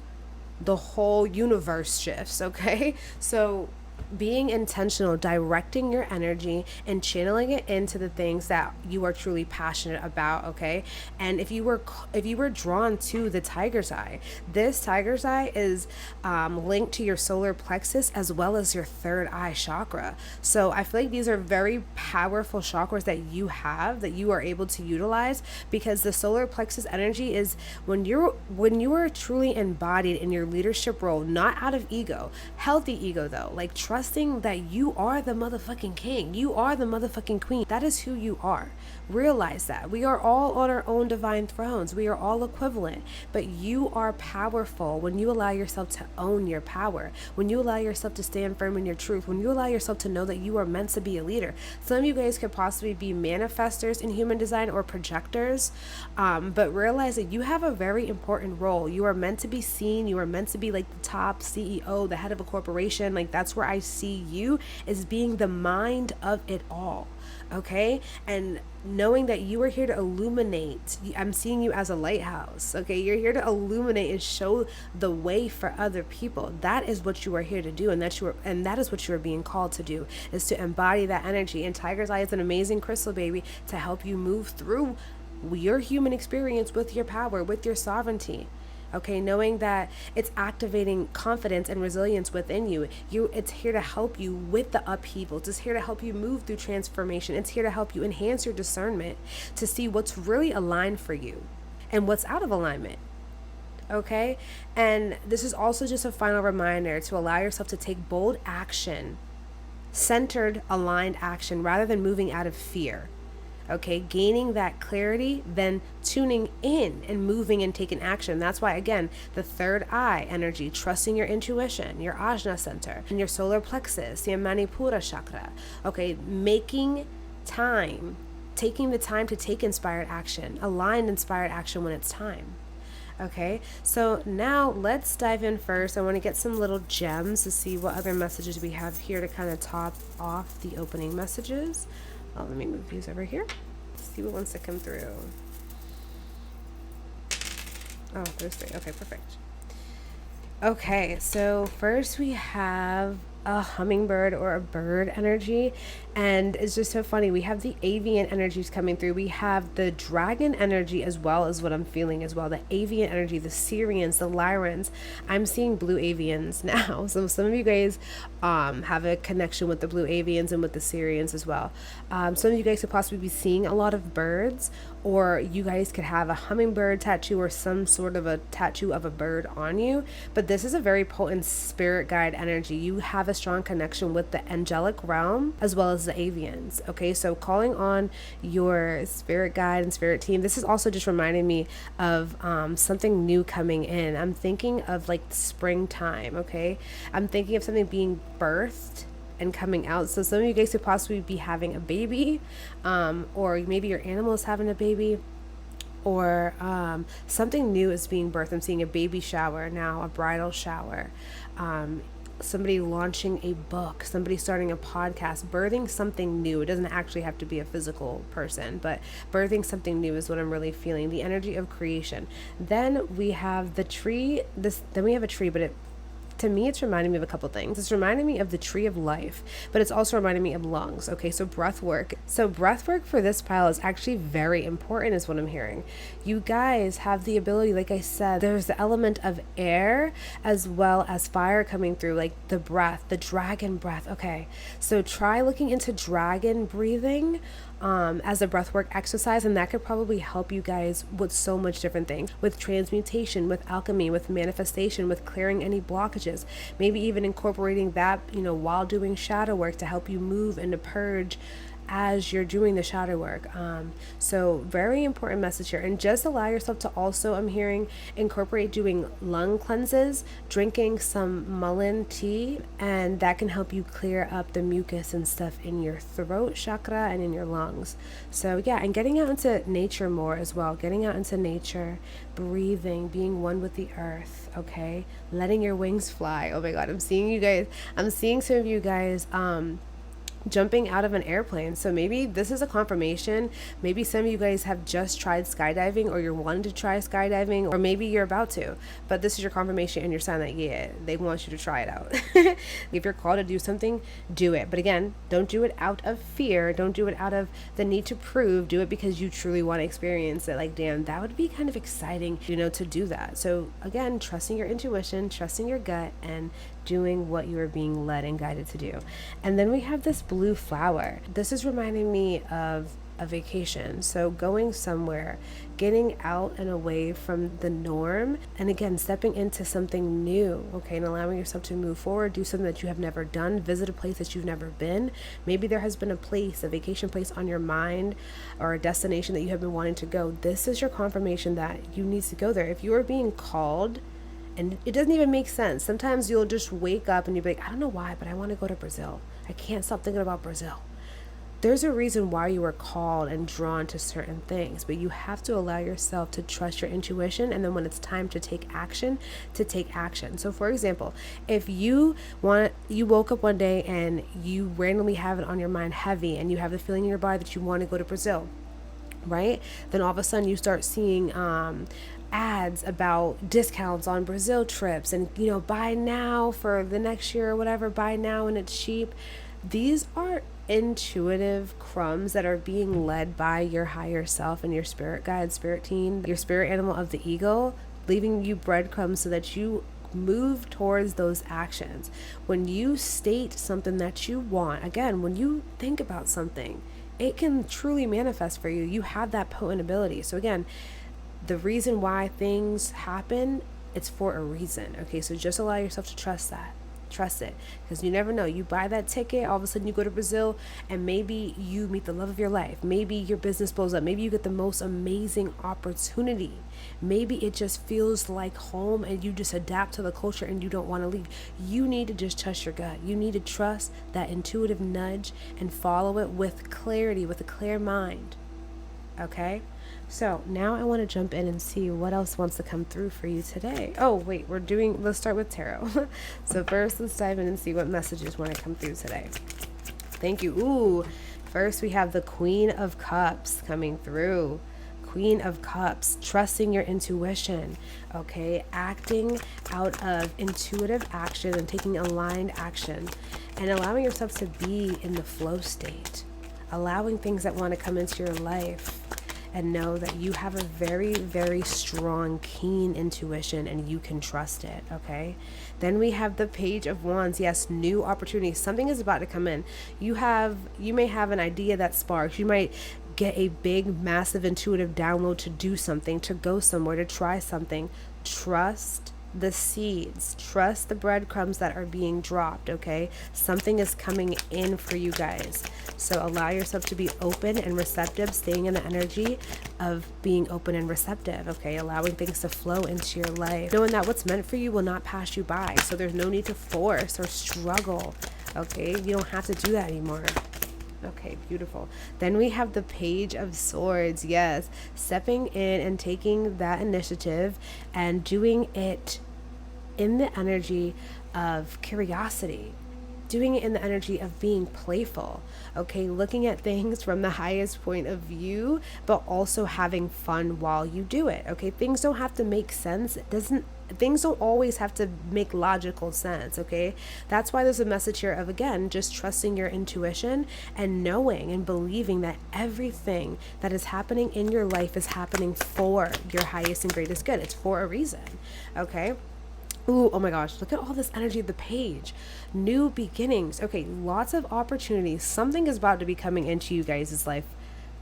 the whole universe shifts, okay? So being intentional, directing your energy and channeling it into the things that you are truly passionate about, okay? And if you were drawn to the tiger's eye, this tiger's eye is linked to your solar plexus as well as your third eye chakra. So I feel like these are very powerful chakras that you have, that you are able to utilize, because the solar plexus energy is when you are truly embodied in your leadership role, not out of ego, healthy ego though, like trusting that you are the motherfucking king. You are the motherfucking queen. That is who you are. Realize that. We are all on our own divine thrones. We are all equivalent. But you are powerful when you allow yourself to own your power. When you allow yourself to stand firm in your truth. When you allow yourself to know that you are meant to be a leader. Some of you guys could possibly be manifestors in human design or projectors. But realize that you have a very important role. You are meant to be seen. You are meant to be like the top CEO, the head of a corporation. Like that's where I see you, as being the mind of it all. Okay, and knowing that you are here to illuminate. I'm seeing you as a lighthouse. Okay, you're here to illuminate and show the way for other people. That is what you are here to do, and that is what you are being called to do, is to embody that energy. And tiger's eye is an amazing crystal, baby, to help you move through your human experience with your power, with your sovereignty. Okay, knowing that it's activating confidence and resilience within you. It's here to help you with the upheavals. It's here to help you move through transformation. It's here to help you enhance your discernment to see what's really aligned for you and what's out of alignment. Okay, and this is also just a final reminder to allow yourself to take bold action, centered, aligned action, rather than moving out of fear. Okay, gaining that clarity, then tuning in and moving and taking action. That's why, again, the third eye energy, trusting your intuition, your ajna center, and your solar plexus, your manipura chakra. Okay, making time, taking the time to take inspired action, aligned inspired action when it's time. Okay, so now let's dive in first. I want to get some little gems to see what other messages we have here to kind of top off the opening messages. Let me move these over here. See what wants to come through. Oh, there's three. Okay, perfect. Okay, so first we have a hummingbird or a bird energy. And it's just so funny. We have the avian energies coming through. We have the dragon energy as well, as what I'm feeling as well. The avian energy, the Syrians, the Lyrans. I'm seeing blue avians now. So some of you guys have a connection with the blue avians and with the Syrians as well. Some of you guys could possibly be seeing a lot of birds, or you guys could have a hummingbird tattoo or some sort of a tattoo of a bird on you. But this is a very potent spirit guide energy. You have a strong connection with the angelic realm as well as the avians. Okay, so calling on your spirit guide and spirit team. This is also just reminding me of something new coming in. I'm thinking of like springtime. Okay, I'm thinking of something being birthed and coming out. So some of you guys could possibly be having a baby, or maybe your animal is having a baby, or something new is being birthed. I'm seeing a baby shower now, a bridal shower, somebody launching a book, somebody starting a podcast, birthing something new. It doesn't actually have to be a physical person, but birthing something new is what I'm really feeling, the energy of creation. Then we have the tree, then we have a tree, but to me, it's reminding me of a couple things. It's reminding me of the tree of life, but it's also reminding me of lungs. Okay, so breath work. So breath work for this pile is actually very important, is what I'm hearing. You guys have the ability, like I said, there's the element of air as well as fire coming through, like the breath, the dragon breath. Okay, so try looking into dragon breathing as a breathwork exercise, and that could probably help you guys with so much different things, with transmutation, with alchemy, with manifestation, with clearing any blockages, maybe even incorporating that, while doing shadow work to help you move and to purge as you're doing the shadow work. So very important message here. And just allow yourself to also, I'm hearing, incorporate doing lung cleanses, drinking some mullein tea, and that can help you clear up the mucus and stuff in your throat chakra and in your lungs. So yeah, and getting out into nature more as well, getting out into nature, breathing, being one with the earth. Okay, letting your wings fly. Oh my God, I'm seeing some of you guys jumping out of an airplane. So maybe this is a confirmation. Maybe some of you guys have just tried skydiving, or you're wanting to try skydiving, or maybe you're about to, but this is your confirmation and your sign that, yeah, they want you to try it out. If you're called to do something, do it. But again, don't do it out of fear. Don't do it out of the need to prove. Do it because you truly want to experience it. Like, damn, that would be kind of exciting, to do that. So again, trusting your intuition, trusting your gut, and doing what you are being led and guided to do. And then we have this blue flower. This is reminding me of a vacation. So going somewhere, getting out and away from the norm, and again, stepping into something new, okay, and allowing yourself to move forward, do something that you have never done, visit a place that you've never been. Maybe there has been a vacation place on your mind, or a destination that you have been wanting to go. This is your confirmation that you need to go there. If you are being called, and it doesn't even make sense. Sometimes you'll just wake up and you'll be like, I don't know why, but I want to go to Brazil. I can't stop thinking about Brazil. There's a reason why you were called and drawn to certain things, but you have to allow yourself to trust your intuition, and then when it's time to take action, to take action. So for example, if you woke up one day and you randomly have it on your mind heavy, and you have the feeling in your body that you want to go to Brazil, right? Then all of a sudden you start seeing ads about discounts on Brazil trips, and buy now for the next year or whatever, buy now and it's cheap. These are intuitive crumbs that are being led by your higher self and your spirit guide, spirit team, your spirit animal of the ego, leaving you breadcrumbs so that you move towards those actions. When you state something that you want, again, when you think about something, it can truly manifest for you. You have that potent ability. So again, the reason why things happen, it's for a reason. Okay, so just allow yourself to trust that. Trust it, because you never know. You buy that ticket, all of a sudden you go to Brazil, and maybe you meet the love of your life. Maybe your business blows up. Maybe you get the most amazing opportunity. Maybe it just feels like home, and you just adapt to the culture and you don't want to leave. You need to just trust your gut. You need to trust that intuitive nudge and follow it with clarity, with a clear mind. Okay? So now I want to jump in and see what else wants to come through for you today. Oh, wait, let's start with tarot. So first, let's dive in and see what messages want to come through today. Thank you. Ooh, first we have the Queen of Cups coming through. Queen of Cups, trusting your intuition, okay? Acting out of intuitive action and taking aligned action and allowing yourself to be in the flow state, allowing things that want to come into your life, and know that you have a very, very strong, keen intuition and you can trust it, okay? Then we have the Page of Wands. Yes, new opportunities. Something is about to come in. You may have an idea that sparks. You might get a big, massive intuitive download to do something, to go somewhere, to try something. Trust the seeds, trust the breadcrumbs that are being dropped, okay? Something is coming in for you guys. So allow yourself to be open and receptive, staying in the energy of being open and receptive, okay? Allowing things to flow into your life, knowing that what's meant for you will not pass you by. So there's no need to force or struggle, okay? You don't have to do that anymore. Okay, beautiful. Then we have the Page of Swords. Yes, stepping in and taking that initiative and doing it in the energy of curiosity, doing it in the energy of being playful, okay? Looking at things from the highest point of view, but also having fun while you do it, okay? Things don't have to make sense. Things don't always have to make logical sense, okay? That's why there's a message here of, again, just trusting your intuition and knowing and believing that everything that is happening in your life is happening for your highest and greatest good. It's for a reason, okay? Ooh, oh my gosh, look at all this energy of the Page. New beginnings. Okay, lots of opportunities. Something is about to be coming into you guys' life.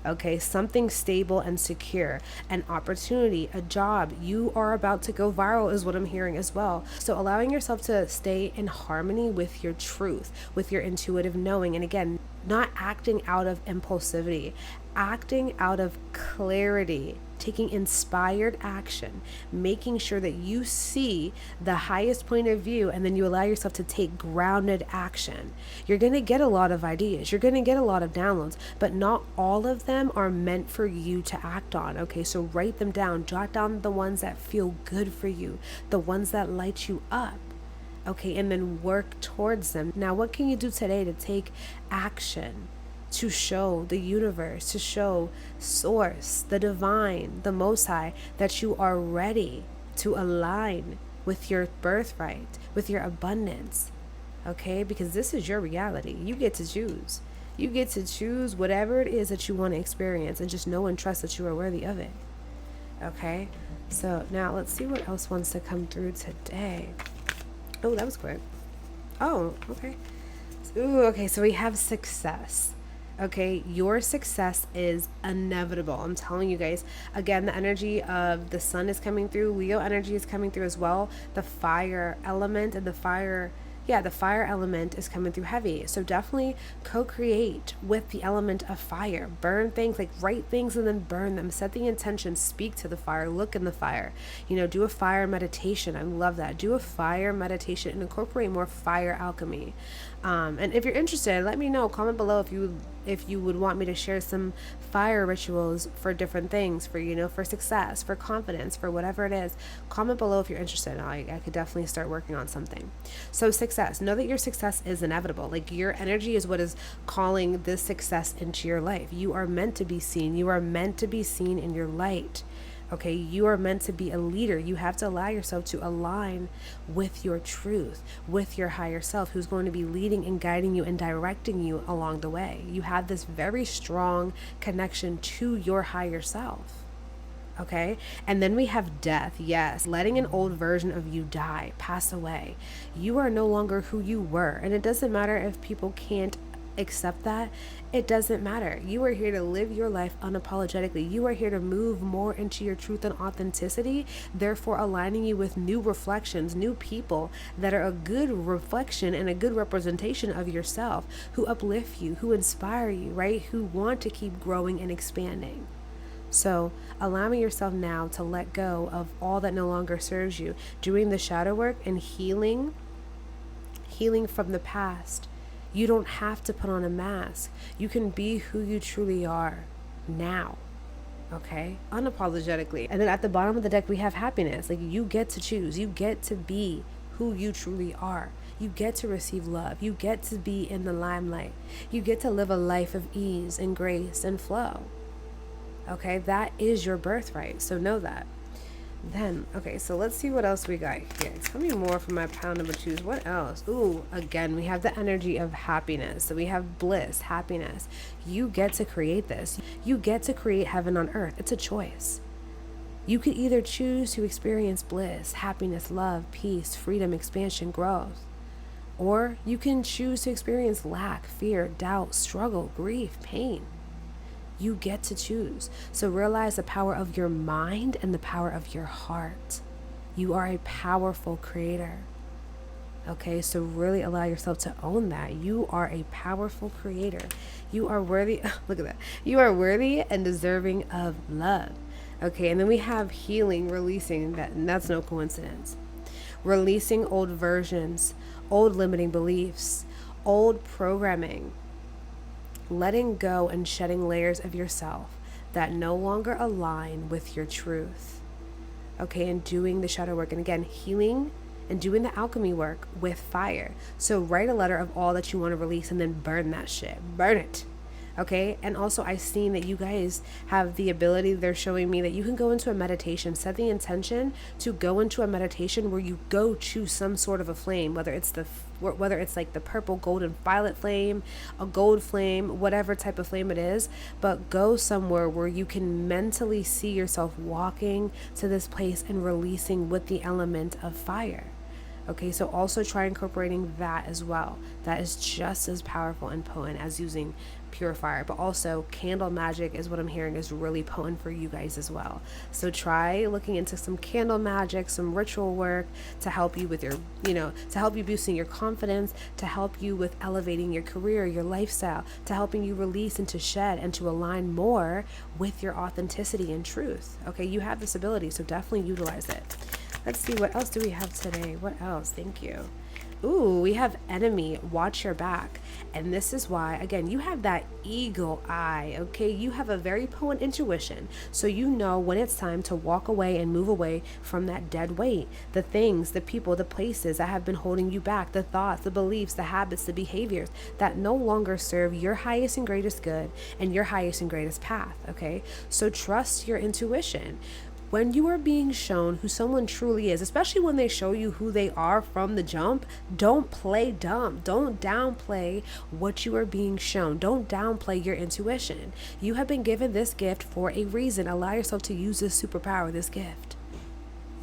Okay, something stable and secure, an opportunity, a job. You are about to go viral is what I'm hearing as well. So allowing yourself to stay in harmony with your truth, with your intuitive knowing. And again, not acting out of impulsivity, acting out of clarity, taking inspired action, making sure that you see the highest point of view, and then you allow yourself to take grounded action. You're going to get a lot of ideas. You're going to get a lot of downloads, but not all of them are meant for you to act on. Okay, so write them down. Jot down the ones that feel good for you, the ones that light you up. Okay, and then work towards them. Now, what can you do today to take action? To show the universe, to show source, the divine, the most high, that you are ready to align with your birthright, with your abundance, okay? Because this is your reality. You get to choose. You get to choose whatever it is that you want to experience, and just know and trust that you are worthy of it, okay? So now let's see what else wants to come through today. Oh, that was quick. Oh, okay. Ooh, okay, so we have success. Okay, your success is inevitable. I'm telling you guys. Again, the energy of the sun is coming through. Leo energy is coming through as well. The fire element and the fire element is coming through heavy. So definitely co-create with the element of fire. Burn things, like write things and then burn them. Set the intention, speak to the fire, look in the fire. Do a fire meditation. I love that. Do a fire meditation and incorporate more fire alchemy. And if you're interested, let me know. Comment below if you would want me to share some fire rituals for different things, for success, for confidence, for whatever it is. Comment below if you're interested. I could definitely start working on something. So success. Know that your success is inevitable. Like, your energy is what is calling this success into your life. You are meant to be seen. You are meant to be seen in your light. Okay, you are meant to be a leader. You have to allow yourself to align with your truth, with your higher self, who's going to be leading and guiding you and directing you along the way. You have this very strong connection to your higher self. Okay, and then we have death. Yes, letting an old version of you die, pass away. You are no longer who you were, and it doesn't matter if people can't accept that. It doesn't matter. You are here to live your life unapologetically. You are here to move more into your truth and authenticity, therefore aligning you with new reflections, new people that are a good reflection and a good representation of yourself, who uplift you, who inspire you, right? Who want to keep growing and expanding. So allowing yourself now to let go of all that no longer serves you, doing the shadow work and healing from the past. You don't have to put on a mask. You can be who you truly are now, okay? Unapologetically. And then at the bottom of the deck, we have happiness. Like, you get to choose. You get to be who you truly are. You get to receive love. You get to be in the limelight. You get to live a life of ease and grace and flow. Okay, that is your birthright. So know that. Then, okay, so let's see what else we got here. Tell me more from my pile number 2s. What else? Ooh, again, we have the energy of happiness. So we have bliss, happiness. You get to create this. You get to create heaven on earth. It's a choice. You could either choose to experience bliss, happiness, love, peace, freedom, expansion, growth. Or you can choose to experience lack, fear, doubt, struggle, grief, pain. You get to choose. So realize the power of your mind and the power of your heart. You are a powerful creator. Okay, so really allow yourself to own that. You are a powerful creator. You are worthy. Look at that. You are worthy and deserving of love. Okay, and then we have healing, releasing that, and that's no coincidence. Releasing old versions, old limiting beliefs, old programming. Letting go and shedding layers of yourself that no longer align with your truth. Okay, and doing the shadow work. And again, healing and doing the alchemy work with fire. So write a letter of all that you want to release and then burn that shit. Burn it. Okay, and also I've seen that you guys have the ability, they're showing me that you can go into a meditation, set the intention to go into a meditation where you go choose some sort of a flame, whether it's like the purple, golden, violet flame, a gold flame, whatever type of flame it is, but go somewhere where you can mentally see yourself walking to this place and releasing with the element of fire. Okay, so also try incorporating that as well. That is just as powerful and potent as using pure fire. But also candle magic is what I'm hearing is really potent for you guys as well. So try looking into some candle magic, some ritual work to help you with your, to help you boosting your confidence, to help you with elevating your career, your lifestyle, to helping you release and to shed and to align more with your authenticity and truth. Okay, you have this ability, so definitely utilize it. Let's see, what else do we have today? What else? Thank you. Ooh, we have enemy, watch your back. And this is why, again, you have that eagle eye, okay? You have a very potent intuition. So you know when it's time to walk away and move away from that dead weight. The things, the people, the places that have been holding you back, the thoughts, the beliefs, the habits, the behaviors that no longer serve your highest and greatest good and your highest and greatest path, okay? So trust your intuition. When you are being shown who someone truly is, especially when they show you who they are from the jump, don't play dumb. Don't downplay what you are being shown. Don't downplay your intuition. You have been given this gift for a reason. Allow yourself to use this superpower, this gift.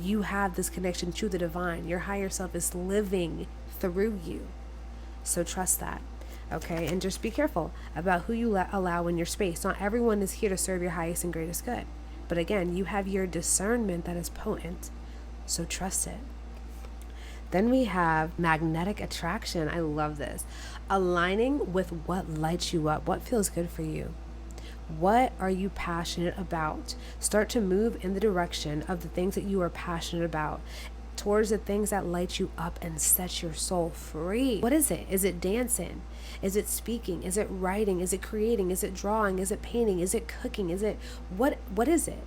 You have this connection to the divine. Your higher self is living through you. So trust that. Okay, and just be careful about who you allow in your space. Not everyone is here to serve your highest and greatest good. But again, you have your discernment that is potent, so trust it. Then we have magnetic attraction. I love this. Aligning with what lights you up, what feels good for you. What are you passionate about? Start to move in the direction of the things that you are passionate about, towards the things that light you up and set your soul free. What is it? Is it dancing? Is it speaking? Is it writing? Is it creating? Is it drawing? Is it painting? Is it cooking? Is it what is it?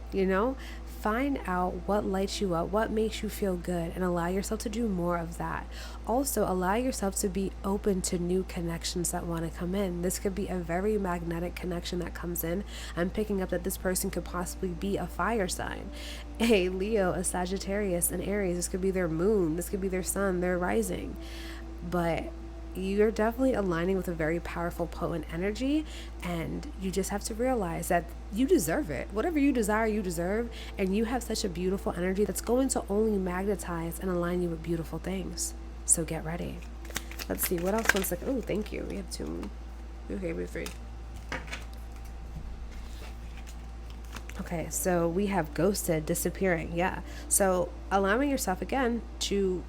Find out what lights you up, what makes you feel good, and allow yourself to do more of that. Also, allow yourself to be open to new connections that want to come in. This could be a very magnetic connection that comes in. I'm picking up that this person could possibly be a fire sign, a Leo, a Sagittarius, an Aries. This could be their moon. This could be their sun, their rising. But you're definitely aligning with a very powerful, potent energy, and you just have to realize that you deserve it. Whatever you desire, you deserve, and you have such a beautiful energy that's going to only magnetize and align you with beautiful things. So get ready. Let's see, what else wants to... Oh, thank you. We have 2. Okay, we have 3. Okay, so we have ghosted, disappearing. Yeah. So allowing yourself, again, to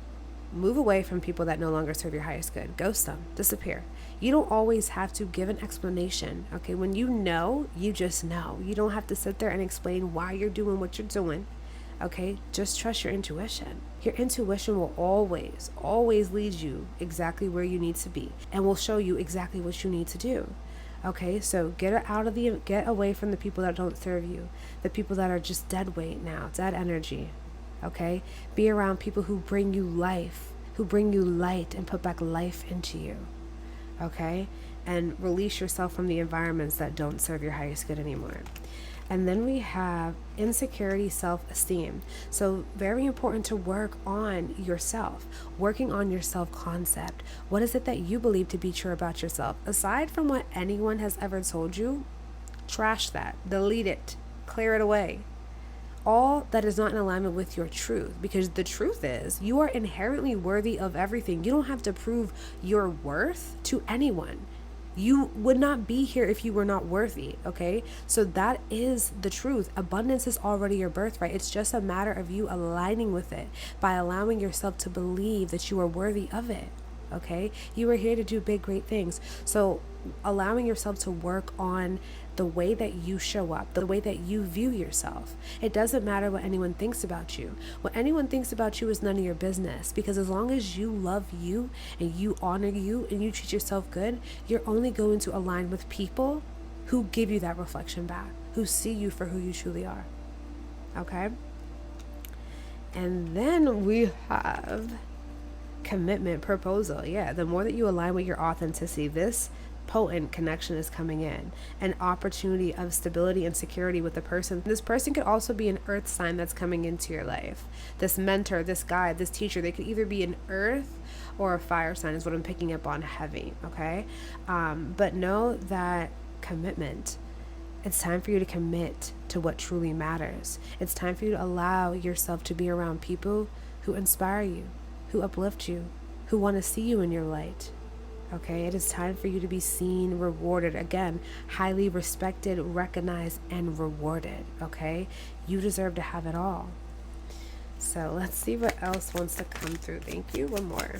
move away from people that no longer serve your highest good. Ghost them. Disappear. You don't always have to give an explanation. Okay, when you know, you just know. You don't have to sit there and explain why you're doing what you're doing. Okay, just trust your intuition. Your intuition will always lead you exactly where you need to be and will show you exactly what you need to do. Okay, so get away from the people that don't serve you, the people that are just dead weight now, dead energy. Okay, be around people who bring you life, who bring you light and put back life into you. Okay, and release yourself from the environments that don't serve your highest good anymore. And then we have insecurity, self-esteem. So very important to work on yourself, working on your self-concept. What is it that you believe to be true about yourself? Aside from what anyone has ever told you, trash that, delete it, clear it away. All that is not in alignment with your truth, because the truth is you are inherently worthy of everything. You don't have to prove your worth to anyone. You would not be here if you were not worthy, okay? So that is the truth. Abundance is already your birthright. It's just a matter of you aligning with it by allowing yourself to believe that you are worthy of it, okay? You are here to do big, great things. So allowing yourself to work on the way that you show up, the way that you view yourself. It doesn't matter what anyone thinks about you. What anyone thinks about you is none of your business, because as long as you love you and you honor you and you treat yourself good, you're only going to align with people who give you that reflection back, who see you for who you truly are. Okay? And then we have commitment, proposal. Yeah, the more that you align with your authenticity, this potent connection is coming in, an opportunity of stability and security with the person. This person could also be an earth sign that's coming into your life. This mentor, this guide, this teacher, they could either be an earth or a fire sign is what I'm picking up on heavy, okay? But know that commitment, it's time for you to commit to what truly matters. It's time for you to allow yourself to be around people who inspire you, who uplift you, who want to see you in your light. Okay, it is time for you to be seen, rewarded. Again, highly respected, recognized, and rewarded. Okay, you deserve to have it all. So let's see what else wants to come through. Thank you. One more.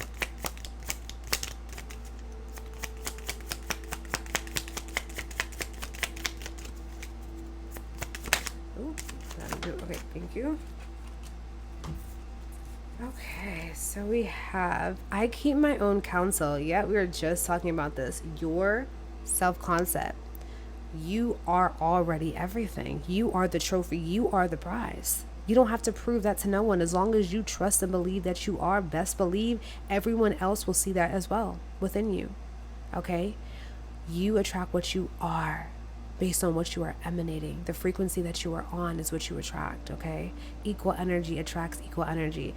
Oh, that'll do. Okay, thank you. Okay, so we have, I keep my own counsel. Yeah, we were just talking about this. Your self-concept. You are already everything. You are the trophy. You are the prize. You don't have to prove that to no one. As long as you trust and believe that you are, best believe everyone else will see that as well within you. Okay? You attract what you are based on what you are emanating. The frequency that you are on is what you attract, okay? Equal energy attracts equal energy.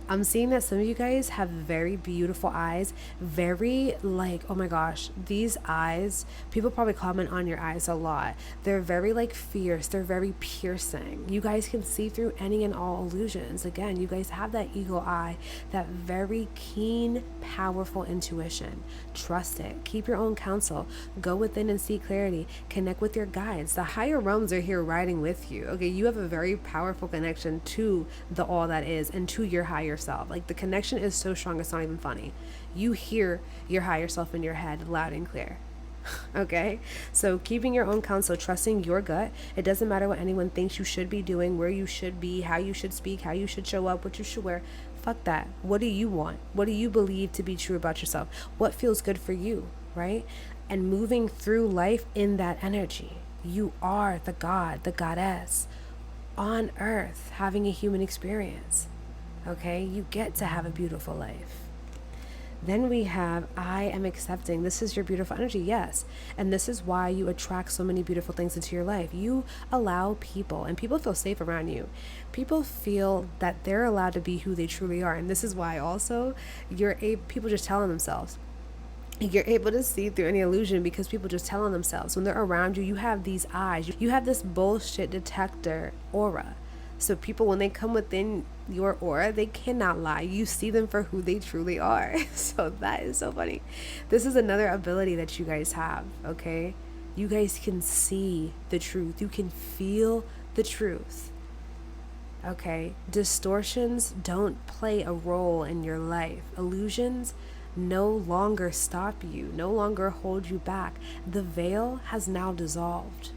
I'm seeing that some of you guys have very beautiful eyes, very like, oh my gosh, these eyes, people probably comment on your eyes a lot. They're very like fierce, they're very piercing. You guys can see through any and all illusions. Again, you guys have that eagle eye, that very keen, powerful intuition. Trust it. Keep your own counsel. Go within and see clarity. Connect with your guides. The higher realms are here riding with you. Okay, you have a very powerful connection to the all that is and to your higher self. Like the connection is so strong, it's not even funny. You hear your higher self in your head loud and clear. Okay, so keeping your own counsel, trusting your gut. It doesn't matter what anyone thinks you should be doing, where you should be, how you should speak, how you should show up, what you should wear. Fuck that. What do you want? What do you believe to be true about yourself? What feels good for you, right? And moving through life in that energy. You are the god, the goddess on earth having a human experience. Okay, you get to have a beautiful life. Then we have, I am accepting. This is your beautiful energy, yes. And this is why you attract so many beautiful things into your life. You allow people, and people feel safe around you. People feel that they're allowed to be who they truly are. And this is why also people just telling themselves. You're able to see through any illusion because people just telling themselves. When they're around you, you have these eyes. You have this bullshit detector aura. So people, when they come within your aura, they cannot lie. You see them for who they truly are. So that is so funny. This is another ability that you guys have, okay? You guys can see the truth. You can feel the truth, okay? Distortions don't play a role in your life. Illusions no longer stop you, no longer hold you back. The veil has now dissolved,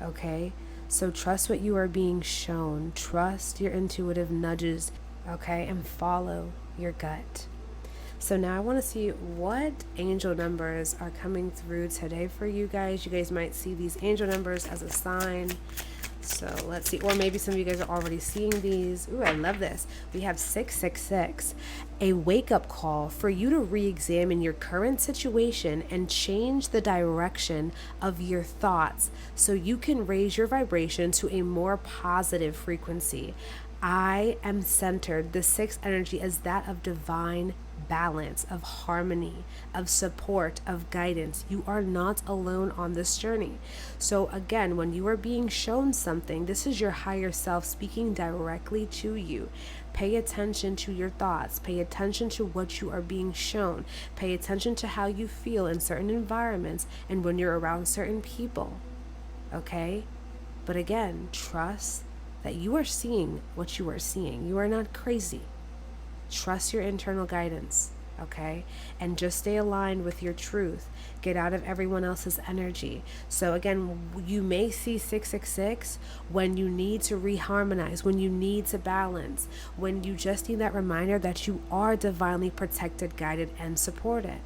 okay? So trust what you are being shown. Trust your intuitive nudges, okay? And follow your gut. So now I want to see what angel numbers are coming through today for you guys. You guys might see these angel numbers as a sign. So let's see, or maybe some of you guys are already seeing these. Ooh, I love this. We have 666, a wake-up call for you to re-examine your current situation and change the direction of your thoughts so you can raise your vibration to a more positive frequency. I am centered. The sixth energy is that of divine balance, of harmony, of support, of guidance. You are not alone on this journey. So again, when you are being shown something, this is your higher self speaking directly to you. Pay attention to your thoughts. Pay attention to what you are being shown. Pay attention to how you feel in certain environments and when you're around certain people. Okay? But again, trust that you are seeing what you are seeing. You are not crazy. Trust your internal guidance, okay? And just stay aligned with your truth. Get out of everyone else's energy. So again, you may see 666 when you need to reharmonize, when you need to balance, when you just need that reminder that you are divinely protected, guided, and supported.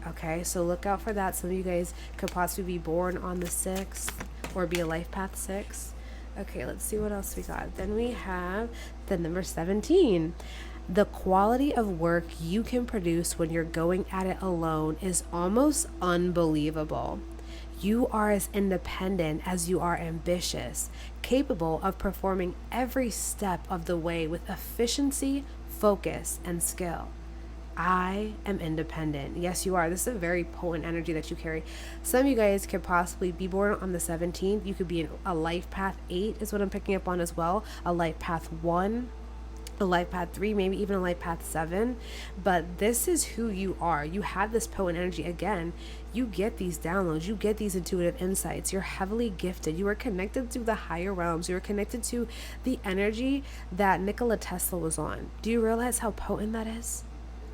Okay, so look out for that. Some of you guys could possibly be born on the 6th or be a life path 6. Okay, let's see what else we got. Then we have the number 17. The quality of work you can produce when you're going at it alone is almost unbelievable. You are as independent as you are ambitious, capable of performing every step of the way with efficiency, focus, and skill. I am independent. Yes, you are. This is a very potent energy that you carry. Some of you guys could possibly be born on the 17th. You could be in a life path 8 is what I'm picking up on as well. A life path 1, a life path 3, maybe even a life path 7. But this is who you are. You have this potent energy. Again, you get these downloads. You get these intuitive insights. You're heavily gifted. You are connected to the higher realms. You are connected to the energy that Nikola Tesla was on. Do you realize how potent that is?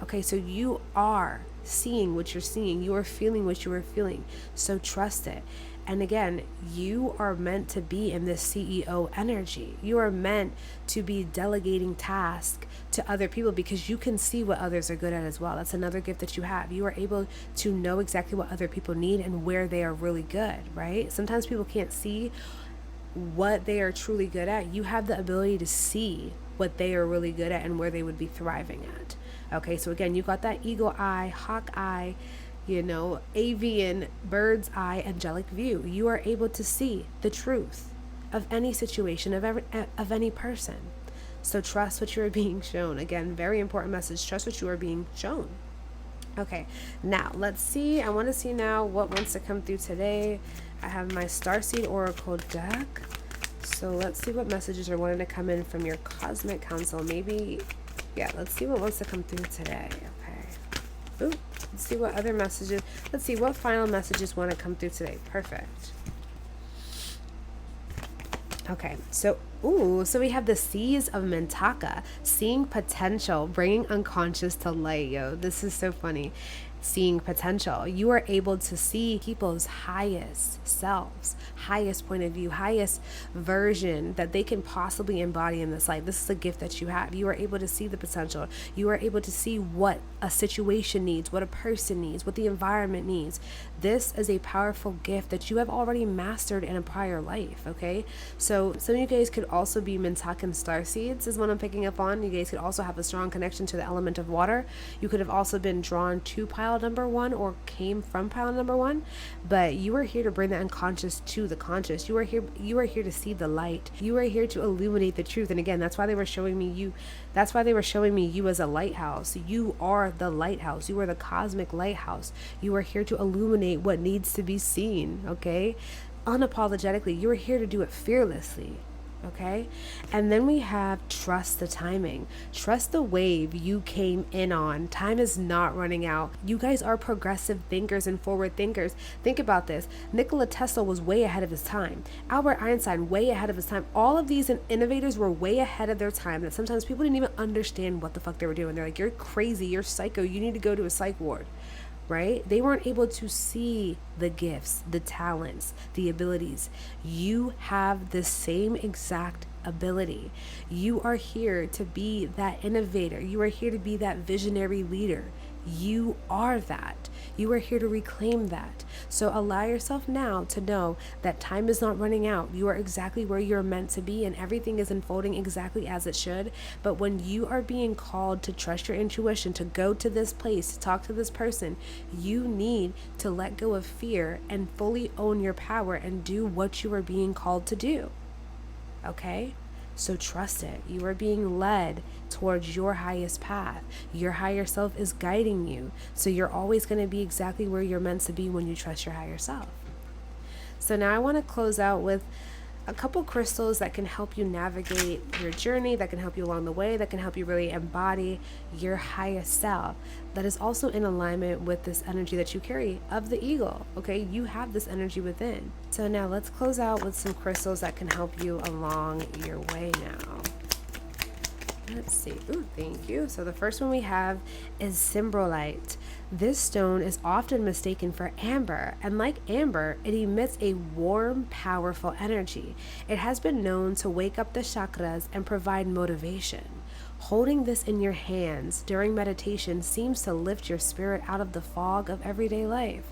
Okay, so you are seeing what you're seeing. You are feeling what you are feeling. So trust it. And again, you are meant to be in this CEO energy. You are meant to be delegating tasks to other people because you can see what others are good at as well. That's another gift that you have. You are able to know exactly what other people need and where they are really good, right? Sometimes people can't see what they are truly good at. You have the ability to see what they are really good at and where they would be thriving at. Okay, so again, you got that eagle eye, hawk eye, avian, bird's eye, angelic view. You are able to see the truth of any situation, of any person. So trust what you are being shown. Again, very important message. Trust what you are being shown. Okay, now let's see. I want to see now what wants to come through today. I have my Starseed Oracle deck. So let's see what messages are wanting to come in from your cosmic council. Maybe, yeah, let's see what wants to come through today. Okay. Ooh, let's see what other messages. Let's see what final messages want to come through today. Perfect. Okay, so we have the Seas of Mintaka, seeing potential, bringing unconscious to light. Yo, this is so funny. Seeing potential. You are able to see people's highest selves, highest point of view, highest version that they can possibly embody in this life. This is a gift that you have. You are able to see the potential. You are able to see what a situation needs, what a person needs, what the environment needs. This is a powerful gift that you have already mastered in a prior life, okay? So some of you guys could also be Mintakan starseeds is what I'm picking up on. You guys could also have a strong connection to the element of water. You could have also been drawn to pile number 1 or came from pile number 1, but you are here to bring the unconscious to the conscious. You are here to see the light. You are here to illuminate the truth. And again, that's why they were showing me you. That's why they were showing me you as a lighthouse. You are the lighthouse. You are the cosmic lighthouse. You are here to illuminate what needs to be seen, okay? Unapologetically. You are here to do it fearlessly. Okay, and then we have trust the timing. Trust the wave you came in on. Time is not running out. You guys are progressive thinkers and forward thinkers. Think about this. Nikola Tesla was way ahead of his time. Albert Einstein, way ahead of his time. All of these innovators were way ahead of their time that sometimes people didn't even understand what the fuck they were doing. They're like, you're crazy, you're psycho, you need to go to a psych ward. Right? They weren't able to see the gifts, the talents, the abilities. You have the same exact ability. You are here to be that innovator. You are here to be that visionary leader. You are that. You are here to reclaim that. So allow yourself now to know that time is not running out. You are exactly where you're meant to be, and everything is unfolding exactly as it should. But when you are being called to trust your intuition, to go to this place, to talk to this person, you need to let go of fear and fully own your power and do what you are being called to do. Okay? So trust it. You are being led towards your highest path. Your higher self is guiding you. So you're always going to be exactly where you're meant to be when you trust your higher self. So now I want to close out with a couple crystals that can help you navigate your journey, that can help you along the way, that can help you really embody your highest self, that is also in alignment with this energy that you carry of the eagle. Okay, you have this energy within. So now let's close out with some crystals that can help you along your way now. Let's see. Ooh, thank you. So the first one we have is 𝐓𝐢𝐦𝐬𝐬. This stone is often mistaken for amber, and like amber, it emits a warm, powerful energy. It has been known to wake up the chakras and provide motivation. Holding this in your hands during meditation seems to lift your spirit out of the fog of everyday life.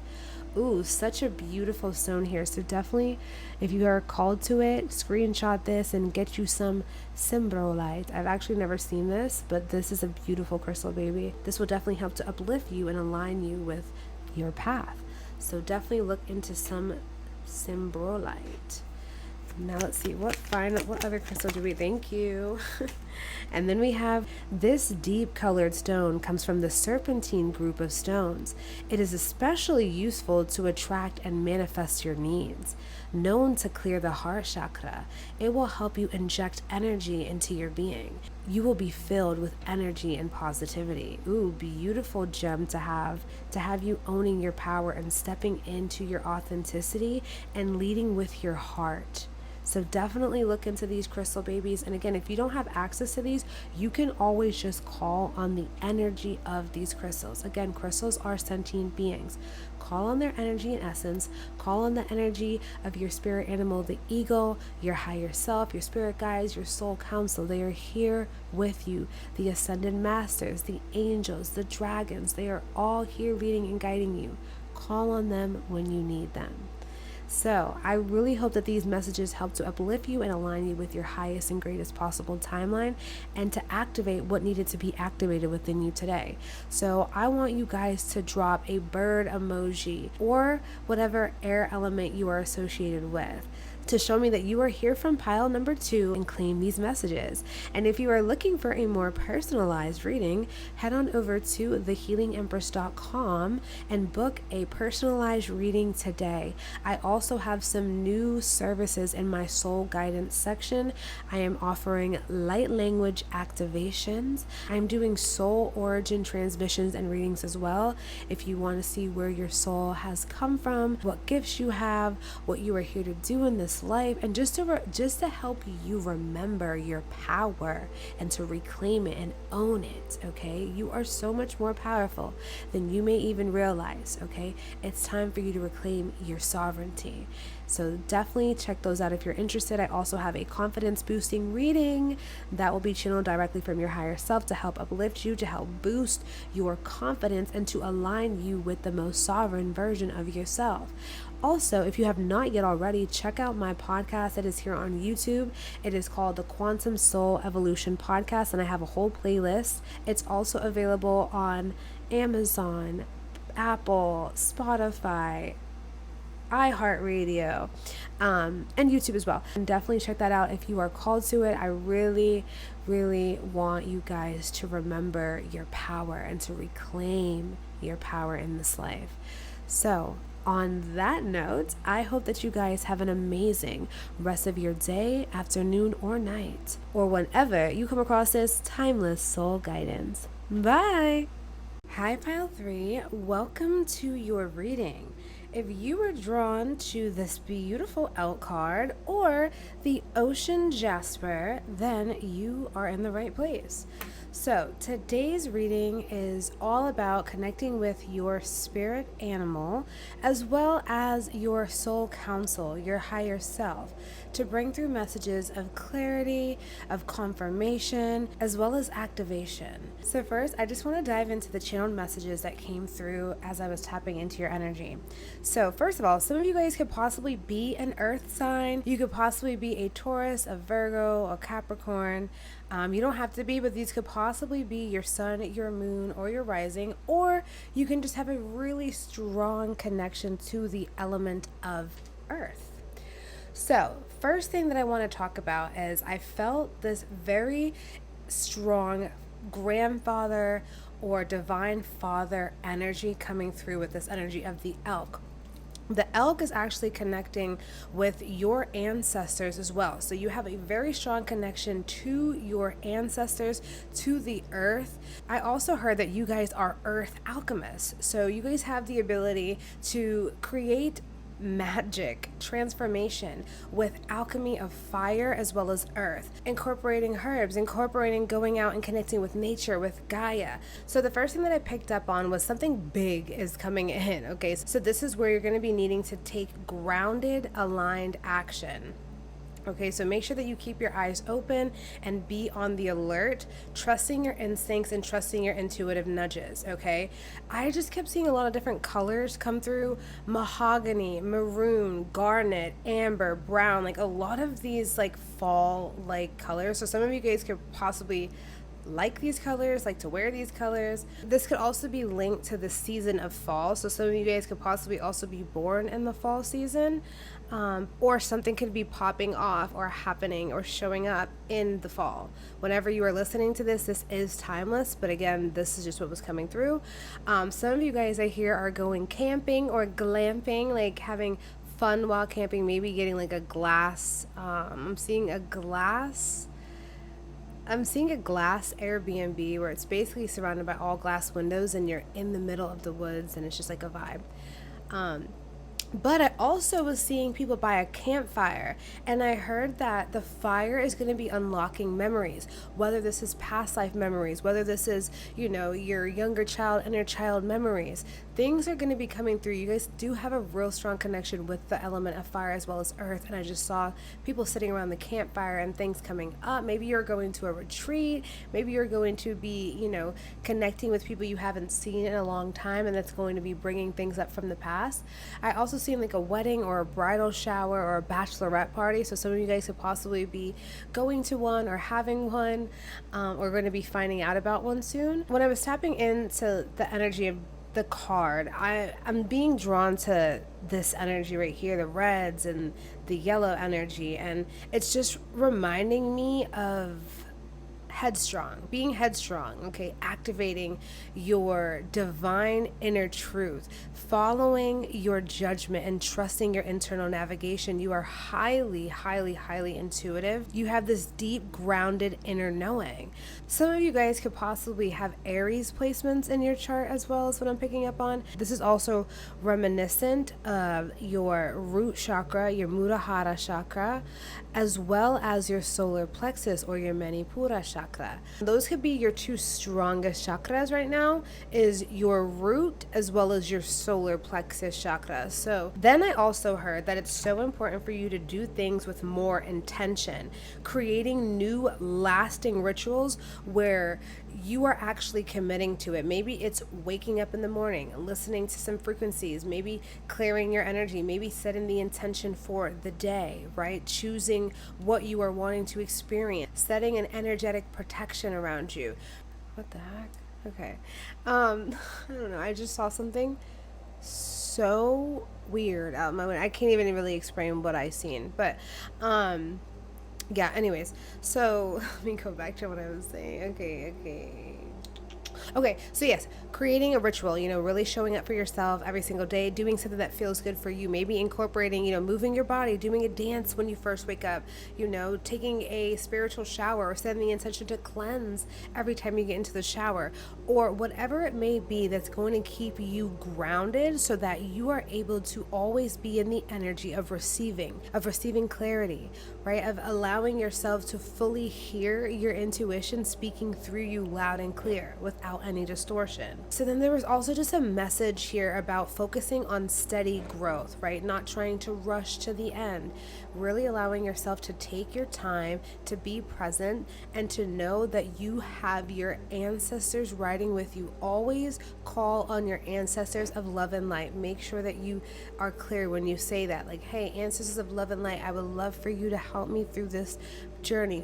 Ooh, such a beautiful stone here. So definitely, if you are called to it, screenshot this and get you some 𝐓𝐢𝐦𝐬𝐬. I've actually never seen this, but this is a beautiful crystal, baby. This will definitely help to uplift you and align you with your path. So definitely look into some 𝐓𝐢𝐦𝐬𝐬. Now let's see, what other crystal do we, thank you. And then we have this deep colored stone comes from the serpentine group of stones. It is especially useful to attract and manifest your needs. Known to clear the heart chakra, it will help you inject energy into your being. You will be filled with energy and positivity. Ooh, beautiful gem to have you owning your power and stepping into your authenticity and leading with your heart. So definitely look into these crystal babies. And again, if you don't have access to these, you can always just call on the energy of these crystals. Again, crystals are sentient beings. Call on their energy and essence. Call on the energy of your spirit animal, the eagle, your higher self, your spirit guides, your soul council. They are here with you. The ascended masters, the angels, the dragons, they are all here leading and guiding you. Call on them when you need them. So I really hope that these messages help to uplift you and align you with your highest and greatest possible timeline and to activate what needed to be activated within you today. So I want you guys to drop a bird emoji or whatever air element you are associated with to show me that you are here from pile number 2 and claim these messages. And if you are looking for a more personalized reading, head on over to 𝐓𝐢𝐦𝐬𝐬empress.com and book a personalized reading today. I also have some new services in my soul guidance section. I am offering light language activations. I'm doing soul origin transmissions and readings as well. If you want to see where your soul has come from, what gifts you have, what you are here to do in this life, and just to help you remember your power and to reclaim it and own it. Okay, you are so much more powerful than you may even realize. Okay, it's time for you to reclaim your sovereignty. So definitely check those out if you're interested. I also have a confidence boosting reading that will be channeled directly from your higher self to help uplift you, to help boost your confidence, and to align you with the most sovereign version of yourself. Also, if you have not yet already, check out my podcast that is here on YouTube. It is called the Quantum Soul Evolution Podcast, and I have a whole playlist. It's also available on Amazon, Apple, Spotify, iHeartRadio, and YouTube as well. And definitely check that out if you are called to it. I really want you guys to remember your power and to reclaim your power in this life. So on that note, I hope that you guys have an amazing rest of your day, afternoon, or night, or whenever you come across this timeless soul guidance. Bye! Hi, Pile 3. Welcome to your reading. If you were drawn to this beautiful elk card or the ocean Jasper, then you are in the right place. So, today's reading is all about connecting with your spirit animal as well as your soul counsel, your higher self, to bring through messages of clarity, of confirmation, as well as activation. So, first, I just want to dive into the channeled messages that came through as I was tapping into your energy. So, first of all, some of you guys could possibly be an earth sign, you could possibly be a Taurus, a Virgo, a Capricorn. You don't have to be, but these could possibly be your sun, your moon, or your rising, or you can just have a really strong connection to the element of earth. So, first thing that I want to talk about is I felt this very strong grandfather or divine father energy coming through with this energy of the elk. The elk is actually connecting with your ancestors as well. So you have a very strong connection to your ancestors, to the earth. I also heard that you guys are earth alchemists. So you guys have the ability to create magic transformation with alchemy of fire as well as earth, incorporating herbs, incorporating going out and connecting with nature, with Gaia. So the first thing that I picked up on was something big is coming in. Okay, so this is where you're going to be needing to take grounded, aligned action. Okay, so make sure that you keep your eyes open and be on the alert, trusting your instincts and trusting your intuitive nudges, okay? I just kept seeing a lot of different colors come through: mahogany, maroon, garnet, amber, brown, like a lot of these like fall like colors. So some of you guys could possibly like these colors, like to wear these colors. This could also be linked to the season of fall. So some of you guys could possibly also be born in the fall season, or something could be popping off or happening or showing up in the fall. Whenever you are listening to this, this is timeless, but again, this is just what was coming through. Some of you guys I hear are going camping or glamping, like having fun while camping, maybe getting like a glass. I'm seeing a glass Airbnb where it's basically surrounded by all glass windows and you're in the middle of the woods and it's just like a vibe. But I also was seeing people by a campfire, and I heard that the fire is going to be unlocking memories, whether this is past life memories, whether this is, your younger child, inner child memories. Things are going to be coming through. You guys do have a real strong connection with the element of fire as well as earth, and I just saw people sitting around the campfire and things coming up. Maybe you're going to a retreat, maybe you're going to be, connecting with people you haven't seen in a long time, and that's going to be bringing things up from the past. I also seen like a wedding or a bridal shower or a bachelorette party, so some of you guys could possibly be going to one or having one, or going to be finding out about one soon. When I was tapping into the energy of the card, I'm being drawn to this energy right here, the reds and the yellow energy, and it's just reminding me of being headstrong, okay, activating your divine inner truth, following your judgment and trusting your internal navigation. You are highly, highly, highly intuitive. You have this deep grounded inner knowing. Some of you guys could possibly have Aries placements in your chart as well as what I'm picking up on. This is also reminiscent of your root chakra, your Muladhara chakra, as well as your solar plexus or your Manipura chakra. Those could be your two strongest chakras right now, is your root as well as your solar plexus chakra. So then I also heard that it's so important for you to do things with more intention, creating new lasting rituals where you are actually committing to it. Maybe it's waking up in the morning, listening to some frequencies, maybe clearing your energy, maybe setting the intention for the day, right? Choosing what you are wanting to experience, setting an energetic protection around you. What the heck? Okay. I don't know. I just saw something so weird out in my window. I can't even really explain what I seen, but yeah, anyways, so let me go back to what I was saying. Okay. Okay, so yes, creating a ritual, really showing up for yourself every single day, doing something that feels good for you, maybe incorporating, moving your body, doing a dance when you first wake up, taking a spiritual shower or setting the intention to cleanse every time you get into the shower, or whatever it may be that's going to keep you grounded so that you are able to always be in the energy of receiving clarity, right? Of allowing yourself to fully hear your intuition speaking through you loud and clear without any distortion. So then there was also just a message here about focusing on steady growth, right? Not trying to rush to the end, really allowing yourself to take your time, to be present, and to know that you have your ancestors riding with you. Always call on your ancestors of love and light. Make sure that you are clear when you say that, like, hey, ancestors of love and light, I would love for you to help me through this journey,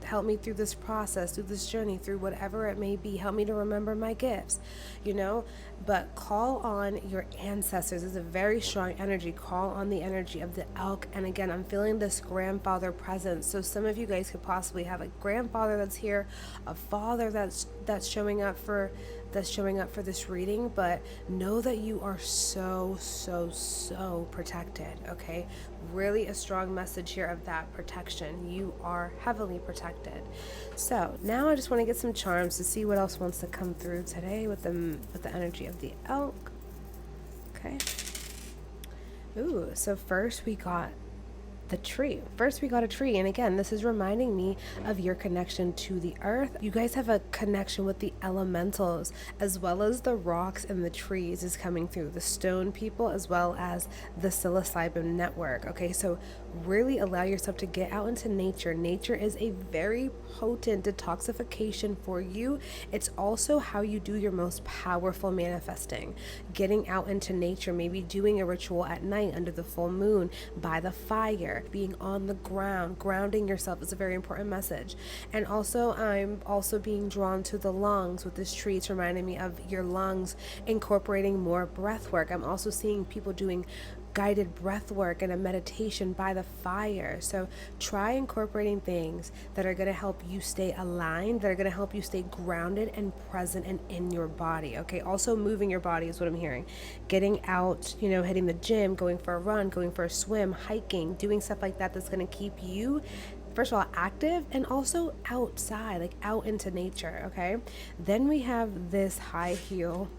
help me through this process, through this journey, through whatever it may be. Help me to remember my gifts, but call on your ancestors. It's a very strong energy. Call on the energy of the elk. And again, I'm feeling this grandfather presence. So some of you guys could possibly have a grandfather that's here, a father that's showing up for this reading, but know that you are so protected. Okay, really a strong message here of that protection. You are heavily protected. So now I just want to get some charms to see what else wants to come through today with the energy of the elk. Okay. Ooh, so first we got the tree. First, we got a tree. And again, this is reminding me of your connection to the earth. You guys have a connection with the elementals, as well as the rocks and the trees is coming through. The stone people, as well as the psilocybin network. Okay, so really allow yourself to get out into nature. Nature is a very potent detoxification for you. It's also how you do your most powerful manifesting. Getting out into nature, maybe doing a ritual at night under the full moon, by the fire, being on the ground, grounding yourself is a very important message. And also, I'm also being drawn to the lungs with this tree. It's reminding me of your lungs, incorporating more breath work. I'm also seeing people doing guided breath work and a meditation by the fire. So try incorporating things that are going to help you stay aligned, that are going to help you stay grounded and present and in your body. Okay, also moving your body is what I'm hearing. Getting out, hitting the gym, going for a run, going for a swim, hiking, doing stuff like that that's going to keep you, first of all, active, and also outside, like out into nature. Okay, then we have this high heel.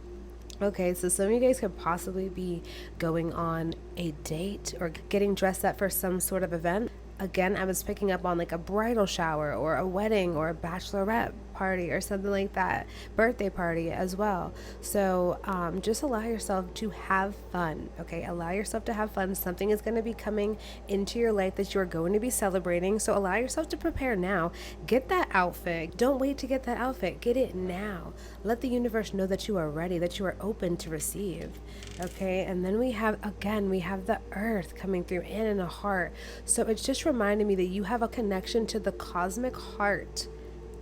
Okay, so some of you guys could possibly be going on a date or getting dressed up for some sort of event. Again, I was picking up on like a bridal shower or a wedding or a bachelorette party or something like that, birthday party as well. So just allow yourself to have fun. Okay, allow yourself to have fun. Something is going to be coming into your life that you're going to be celebrating. So allow yourself to prepare now. Get that outfit. Don't wait to get that outfit. Get it now. Let the universe know that you are ready, that you are open to receive. Okay, and then we have the earth coming through in a heart. So it's just reminding me that you have a connection to the cosmic heart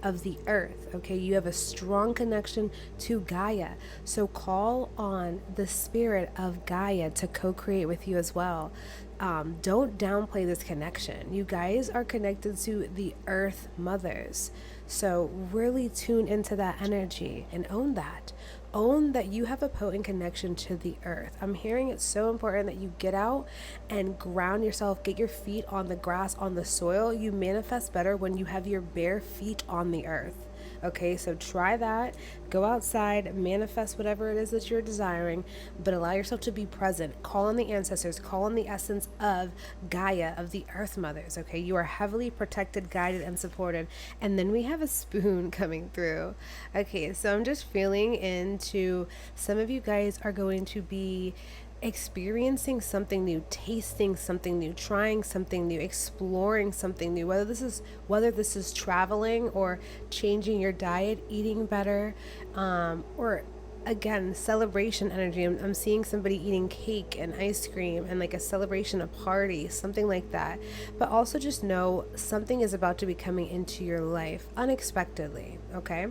of the earth. Okay, you have a strong connection to Gaia. So call on the spirit of Gaia to co-create with you as well. Don't downplay this connection. You guys are connected to the earth mothers. So really tune into that energy and own that. Own that you have a potent connection to the earth. I'm hearing it's so important that you get out and ground yourself, get your feet on the grass, on the soil. You manifest better when you have your bare feet on the earth. Okay, so try that. Go outside, manifest whatever it is that you're desiring, but allow yourself to be present. Call on the ancestors, call on the essence of Gaia, of the earth mothers. Okay, you are heavily protected, guided, and supported. And then we have a spoon coming through. Okay, so I'm just feeling into some of you guys are going to be experiencing something new, tasting something new, trying something new, exploring something new, whether this is traveling or changing your diet, eating better, or again, celebration energy. I'm seeing somebody eating cake and ice cream and like a celebration, a party, something like that. But also just know something is about to be coming into your life unexpectedly. Okay,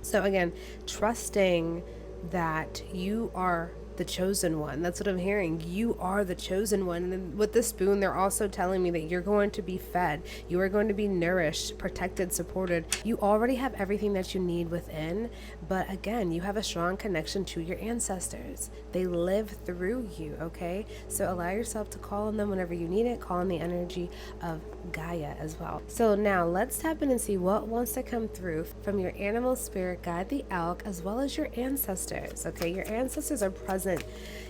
so again, trusting that you are the chosen one. That's what I'm hearing. You are the chosen one. And then with the spoon, they're also telling me that you're going to be fed. You are going to be nourished, protected, supported. You already have everything that you need within. But again, you have a strong connection to your ancestors. They live through you, okay? So allow yourself to call on them whenever you need it. Call on the energy of Gaia as well. So now let's tap in and see what wants to come through from your animal spirit guide, the elk, as well as your ancestors. Okay, your ancestors are present.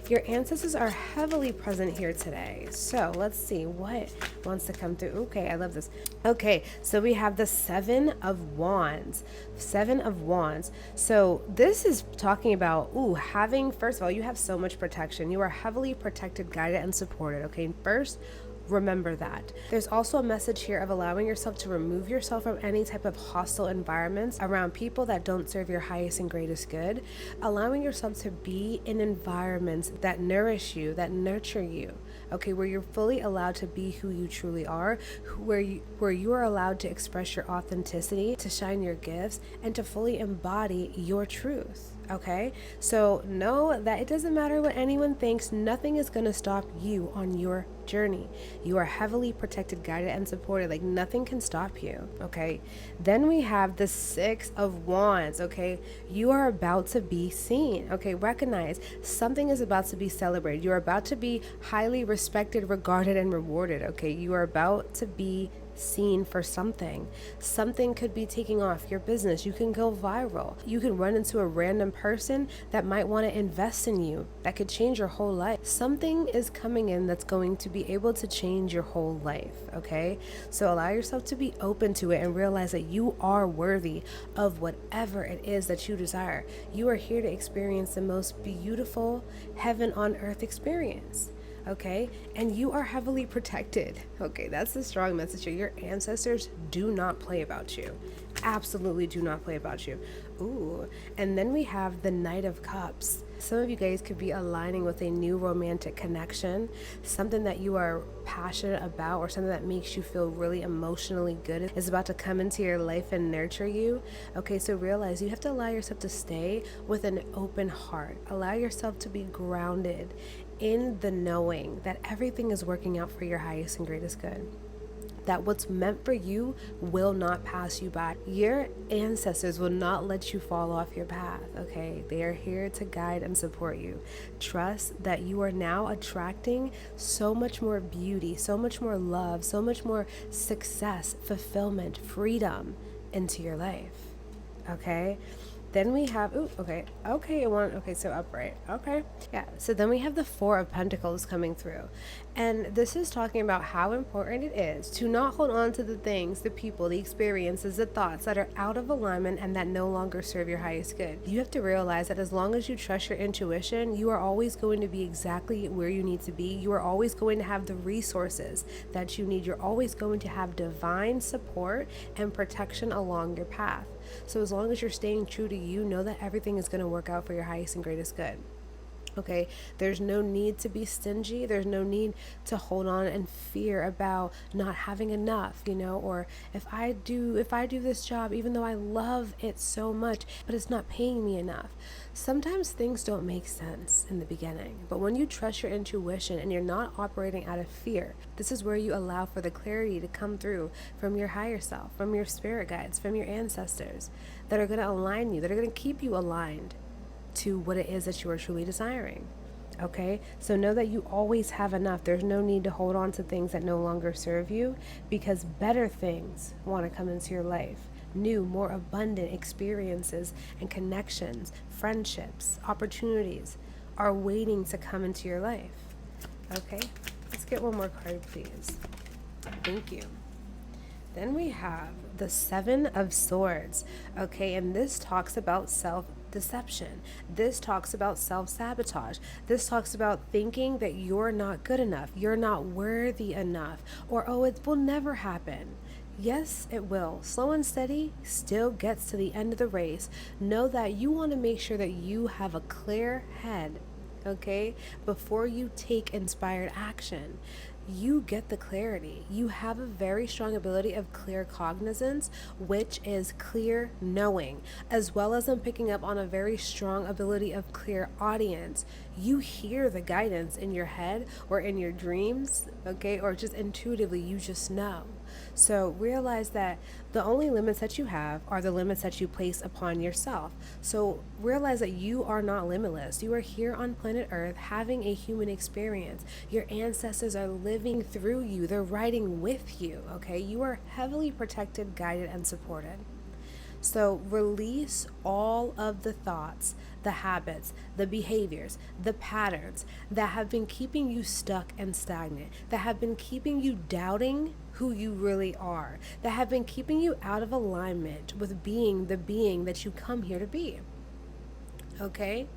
Your ancestors are heavily present here today. So let's see what wants to come through. Okay, I love this. Okay, so we have the Seven of Wands. Seven of Wands. So this is talking about, having, first of all, you have so much protection. You are heavily protected, guided, and supported. Okay, first, remember that. There's also a message here of allowing yourself to remove yourself from any type of hostile environments around people that don't serve your highest and greatest good. Allowing yourself to be in environments that nourish you, that nurture you. Okay, where you're fully allowed to be who you truly are, where you are allowed to express your authenticity, to shine your gifts, and to fully embody your truth. Okay, so know that it doesn't matter what anyone thinks. Nothing is going to stop you on your journey. You are heavily protected, guided, and supported. Like nothing can stop you. Okay, then we have the Six of Wands. Okay, you are about to be seen. Okay, recognize something is about to be celebrated. You are about to be highly respected, regarded, and rewarded. Okay, you are about to be seen for something. Something could be taking off your business. You can go viral. You can run into a random person that might want to invest in you. That could change your whole life. Something is coming in that's going to be able to change your whole life. Okay, so allow yourself to be open to it and realize that you are worthy of whatever it is that you desire. You are here to experience the most beautiful heaven on earth experience. Okay, and you are heavily protected. Okay, that's the strong message here. Your ancestors do not play about you. Absolutely do not play about you. And then we have the Knight of Cups. Some of you guys could be aligning with a new romantic connection, something that you are passionate about, or something that makes you feel really emotionally good is about to come into your life and nurture you. Okay, so realize you have to allow yourself to stay with an open heart. Allow yourself to be grounded in the knowing that everything is working out for your highest and greatest good. That what's meant for you will not pass you by. Your ancestors will not let you fall off your path, okay? They are here to guide and support you. Trust that you are now attracting so much more beauty, so much more love, so much more success, fulfillment, freedom into your life, okay? Then we have, so upright, okay. Yeah, so then we have the Four of Pentacles coming through. And this is talking about how important it is to not hold on to the things, the people, the experiences, the thoughts that are out of alignment and that no longer serve your highest good. You have to realize that as long as you trust your intuition, you are always going to be exactly where you need to be. You are always going to have the resources that you need. You're always going to have divine support and protection along your path. So as long as you're staying true to you, know that everything is going to work out for your highest and greatest good. Okay, there's no need to be stingy. There's no need to hold on and fear about not having enough, or if I do this job, even though I love it so much, but it's not paying me enough. Sometimes things don't make sense in the beginning, but when you trust your intuition and you're not operating out of fear, this is where you allow for the clarity to come through from your higher self, from your spirit guides, from your ancestors that are going to align you, that are going to keep you aligned to what it is that you are truly desiring. Okay, so know that you always have enough. There's no need to hold on to things that no longer serve you, because better things want to come into your life. New, more abundant experiences and connections, friendships, opportunities are waiting to come into your life. Okay, let's get one more card, please. Thank you. Then we have the Seven of Swords. Okay, and this talks about self-deception. This talks about self-sabotage. This talks about thinking that you're not good enough, you're not worthy enough, or it will never happen. Yes, it will. Slow and steady still gets to the end of the race. Know that you want to make sure that you have a clear head okay? Before you take inspired action, you get the clarity. You have a very strong ability of clear cognizance, which is clear knowing, as well as I'm picking up on a very strong ability of clear audience. You hear the guidance in your head or in your dreams, okay, or just intuitively, you just know. So realize that the only limits that you have are the limits that you place upon yourself. So realize that you are not limitless. You are here on planet Earth having a human experience. Your ancestors are living through you, they're riding with you, okay? You are heavily protected, guided, and supported. So release all of the thoughts, the habits, the behaviors, the patterns that have been keeping you stuck and stagnant, that have been keeping you doubting who you really are, that have been keeping you out of alignment with being the being that you come here to be. Okay?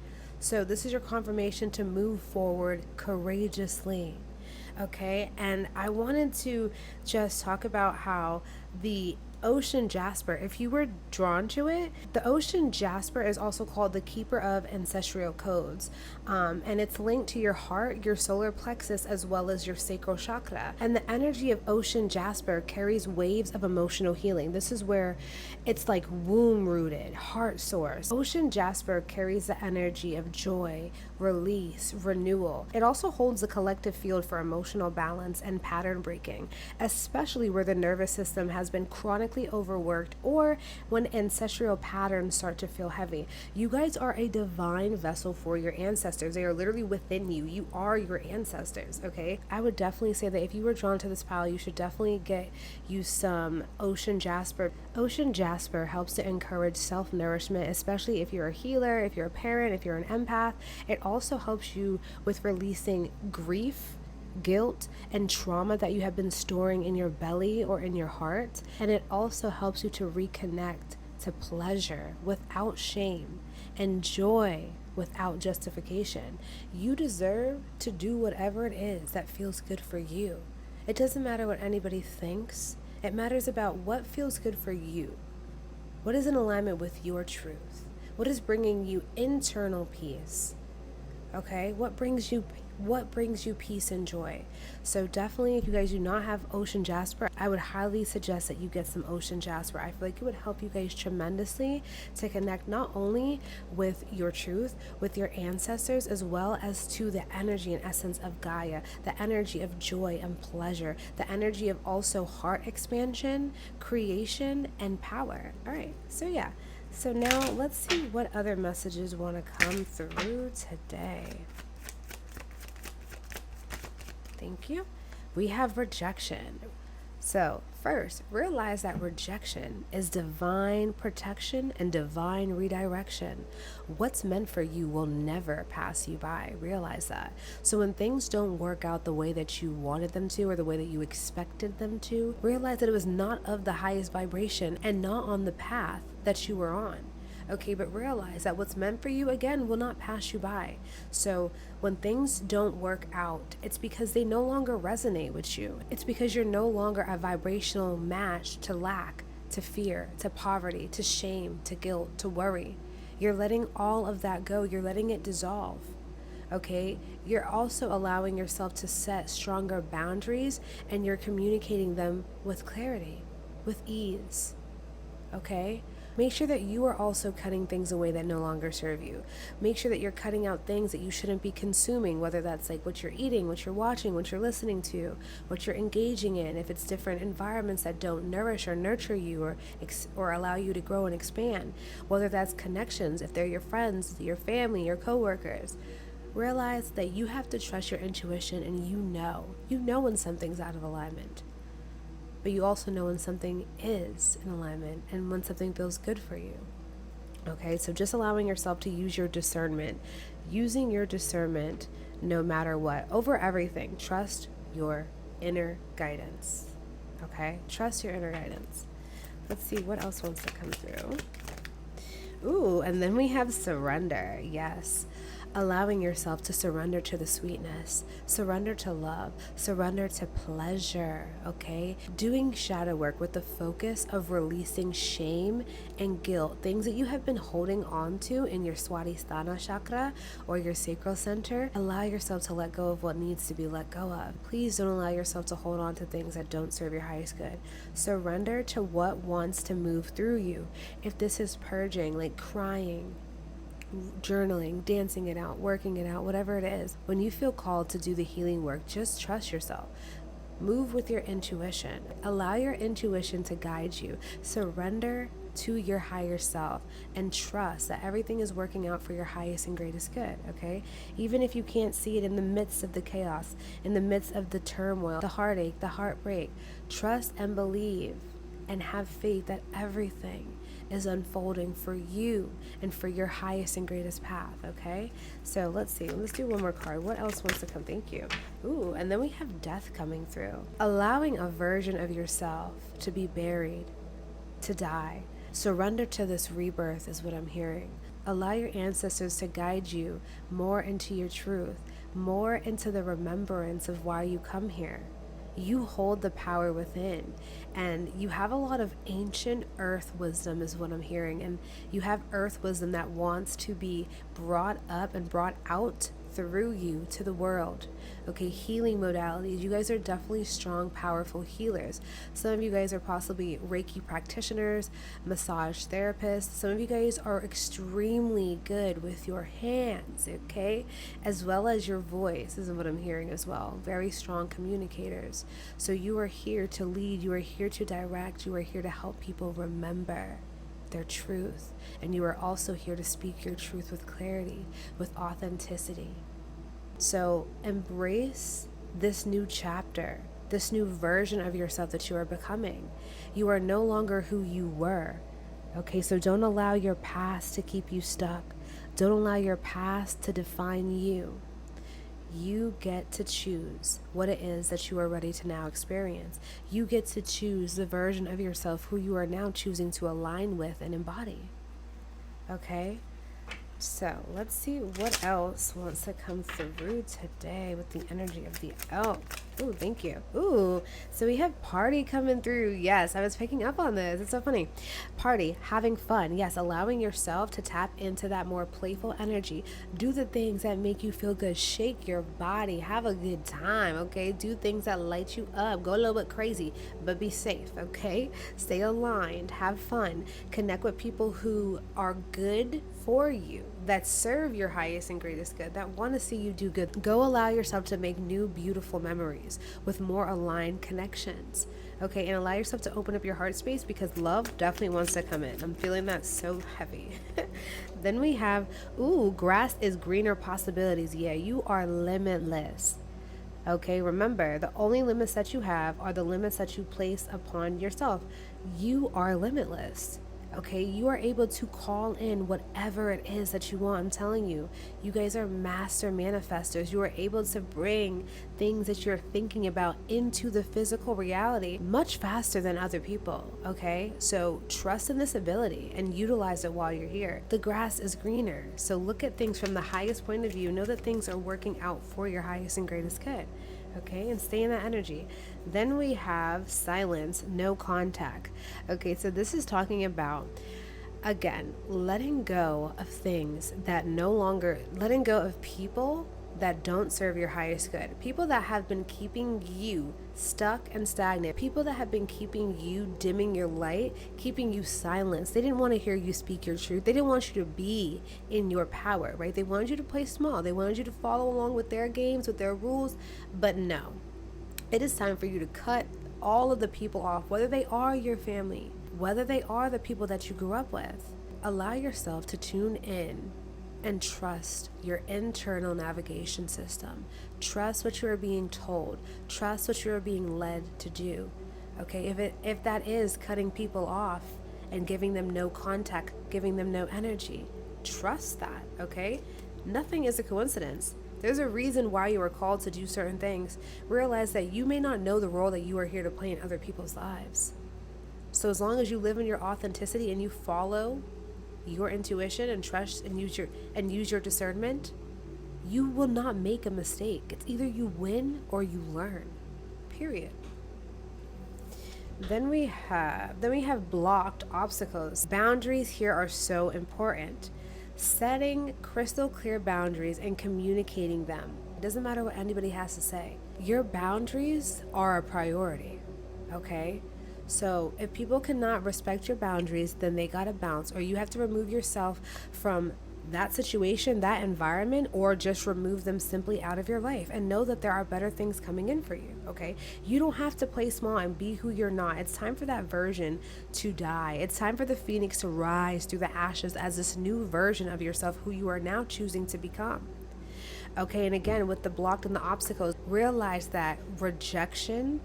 So this is your confirmation to move forward courageously. Okay? And I wanted to just talk about how the ocean jasper, if you were drawn to it, the ocean jasper is also called the keeper of ancestral codes, and it's linked to your heart, your solar plexus, as well as your sacral chakra. And the energy of ocean jasper carries waves of emotional healing. This is where it's like womb rooted, heart source. Ocean jasper carries the energy of joy, release, renewal. It also holds the collective field for emotional balance and pattern breaking, especially where the nervous system has been chronically overworked or when ancestral patterns start to feel heavy. You guys are a divine vessel for your ancestors. They are literally within you. You are your ancestors, okay? I would definitely say that if you were drawn to this pile, you should definitely get you some ocean jasper. Ocean jasper helps to encourage self-nourishment, especially if you're a healer, if you're a parent, if you're an empath. It also helps you with releasing grief, guilt, and trauma that you have been storing in your belly or in your heart. And it also helps you to reconnect to pleasure without shame and joy without justification. You deserve to do whatever it is that feels good for you. It doesn't matter what anybody thinks. It matters about what feels good for you. What is in alignment with your truth? What is bringing you internal peace? Okay, what brings you peace and joy? So definitely, if you guys do not have ocean jasper, I would highly suggest that you get some ocean jasper. I feel like it would help you guys tremendously to connect not only with your truth, with your ancestors, as well as to the energy and essence of Gaia, the energy of joy and pleasure, the energy of also heart expansion, creation, and power. All right, so yeah. So now let's see what other messages want to come through today. Thank you. We have rejection. So first, realize that rejection is divine protection and divine redirection. What's meant for you will never pass you by. Realize that. So when things don't work out the way that you wanted them to or the way that you expected them to, realize that it was not of the highest vibration and not on the path that you were on. Okay, but realize that what's meant for you, again, will not pass you by. So when things don't work out, it's because they no longer resonate with you. It's because you're no longer a vibrational match to lack, to fear, to poverty, to shame, to guilt, to worry. You're letting all of that go. You're letting it dissolve. Okay, you're also allowing yourself to set stronger boundaries, and you're communicating them with clarity, with ease. Okay? Make sure that you are also cutting things away that no longer serve you. Make sure that you're cutting out things that you shouldn't be consuming, whether that's like what you're eating, what you're watching, what you're listening to, what you're engaging in, if it's different environments that don't nourish or nurture you or allow you to grow and expand, whether that's connections, if they're your friends, your family, your coworkers. Realize that you have to trust your intuition, and you know when something's out of alignment. But you also know when something is in alignment and when something feels good for you. Okay, so just allowing yourself to use your discernment, using your discernment no matter what, over everything. Trust your inner guidance. Okay, trust your inner guidance. Let's see what else wants to come through. Ooh, and then we have surrender. Yes. allowing yourself to surrender to the sweetness, surrender to love, surrender to pleasure, okay? Doing shadow work with the focus of releasing shame and guilt, things that you have been holding on to in your Swadhisthana chakra or your sacral center. Allow yourself to let go of what needs to be let go of. Please don't allow yourself to hold on to things that don't serve your highest good. Surrender to what wants to move through you. If this is purging, like crying, journaling, dancing it out, working it out, whatever it is, when you feel called to do the healing work, just trust yourself. Move with your intuition. Allow your intuition to guide you. Surrender to your higher self and trust that everything is working out for your highest and greatest good, okay? Even if you can't see it in the midst of the chaos, in the midst of the turmoil, the heartache, the heartbreak, trust and believe and have faith that everything is unfolding for you and for your highest and greatest path, okay? So let's see. Let's do one more card. What else wants to come? Thank you. Ooh, and then we have death coming through. Allowing a version of yourself to be buried, to die. Surrender to this rebirth is what I'm hearing. Allow your ancestors to guide you more into your truth, more into the remembrance of why you come here. You hold the power within, and you have a lot of ancient earth wisdom is what I'm hearing, and you have earth wisdom that wants to be brought up and brought out through you to the world. Okay, healing modalities. You guys are definitely strong, powerful healers. Some of you guys are possibly Reiki practitioners, massage therapists. Some of you guys are extremely good with your hands, okay? As well as your voice is what I'm hearing as well. Very strong communicators. So you are here to lead, you are here to direct, you are here to help people remember their truth. And you are also here to speak your truth with clarity, with authenticity. So embrace this new chapter, this new version of yourself that you are becoming. You are no longer who you were. Okay, so don't allow your past to keep you stuck. Don't allow your past to define you. You get to choose what it is that you are ready to now experience. You get to choose the version of yourself who you are now choosing to align with and embody. Okay? So let's see what else wants to come through today with the energy of the elk. Ooh, thank you. Ooh, so we have party coming through. Yes, I was picking up on this. It's so funny. Party, having fun. Yes, allowing yourself to tap into that more playful energy. Do the things that make you feel good. Shake your body. Have a good time, okay? Do things that light you up. Go a little bit crazy, but be safe, okay? Stay aligned. Have fun. Connect with people who are good for you, that serve your highest and greatest good, that want to see you do good. Go allow yourself to make new, beautiful memories with more aligned connections. Okay, and allow yourself to open up your heart space because love definitely wants to come in. I'm feeling that so heavy. Then we have, ooh, grass is greener possibilities. Yeah, you are limitless. Okay, remember, the only limits that you have are the limits that you place upon yourself. You are limitless. Okay, you are able to call in whatever it is that you want. I'm telling you, you guys are master manifestors. You are able to bring things that you're thinking about into the physical reality much faster than other people. Okay, so trust in this ability and utilize it while you're here. The grass is greener. So look at things from the highest point of view. Know that things are working out for your highest and greatest good. Okay, and stay in that energy. Then we have silence, no contact. Okay, so this is talking about, again, letting go of things that no longer, letting go of people that don't serve your highest good. People that have been keeping you stuck and stagnant. People that have been keeping you, dimming your light, keeping you silenced. They didn't want to hear you speak your truth. They didn't want you to be in your power, right? They wanted you to play small. They wanted you to follow along with their games, with their rules. But no, it is time for you to cut all of the people off, whether they are your family, whether they are the people that you grew up with. Allow yourself to tune in and trust your internal navigation system. Trust what you are being told. Trust what you are being led to do. Okay, if that is cutting people off and giving them no contact, giving them no energy, trust that, okay? Nothing is a coincidence. There's a reason why you are called to do certain things. Realize that you may not know the role that you are here to play in other people's lives. So as long as you live in your authenticity and you follow your intuition and trust and use your discernment, You will not make a mistake. It's either you win or you learn. Period. Then we have blocked obstacles. Boundaries here are so important. Setting crystal clear boundaries and communicating them. It doesn't matter what anybody has to say. Your boundaries are a priority, okay? So if people cannot respect your boundaries, then they gotta bounce, or you have to remove yourself from that situation, that environment, or just remove them simply out of your life and know that there are better things coming in for you, okay? You don't have to play small and be who you're not. It's time for that version to die. It's time for the phoenix to rise through the ashes as this new version of yourself who you are now choosing to become. Okay, and again, with the blocked and the obstacles, realize that rejection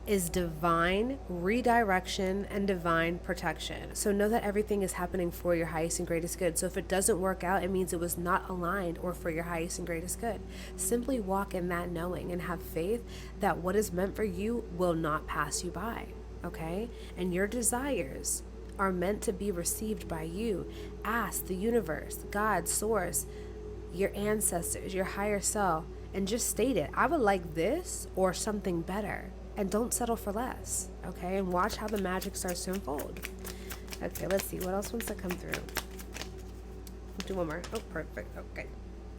is divine redirection and divine protection. So know that everything is happening for your highest and greatest good. So if it doesn't work out, it means it was not aligned or for your highest and greatest good. Simply walk in that knowing and have faith that what is meant for you will not pass you by, okay? And your desires are meant to be received by you. Ask the universe, God, source, your ancestors, your higher self, and just state it. I would like this or something better. And don't settle for less, okay? And watch how the magic starts to unfold. Okay, let's see. What else wants to come through? Do one more. Oh, perfect. Okay.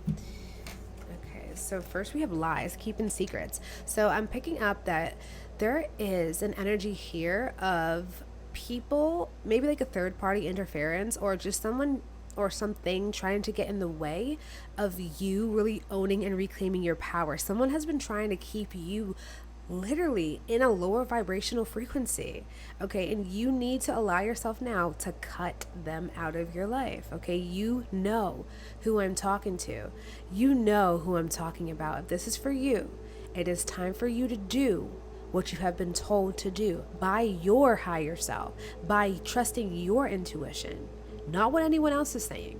Okay, so first we have lies, keeping secrets. So I'm picking up that there is an energy here of people, maybe like a third party interference, or just someone or something trying to get in the way of you really owning and reclaiming your power. Someone has been trying to keep you literally in a lower vibrational frequency, okay? And you need to allow yourself now to cut them out of your life, okay? You know who I'm talking to. You know who I'm talking about. If this is for you, it is time for you to do what you have been told to do by your higher self, by trusting your intuition, not what anyone else is saying.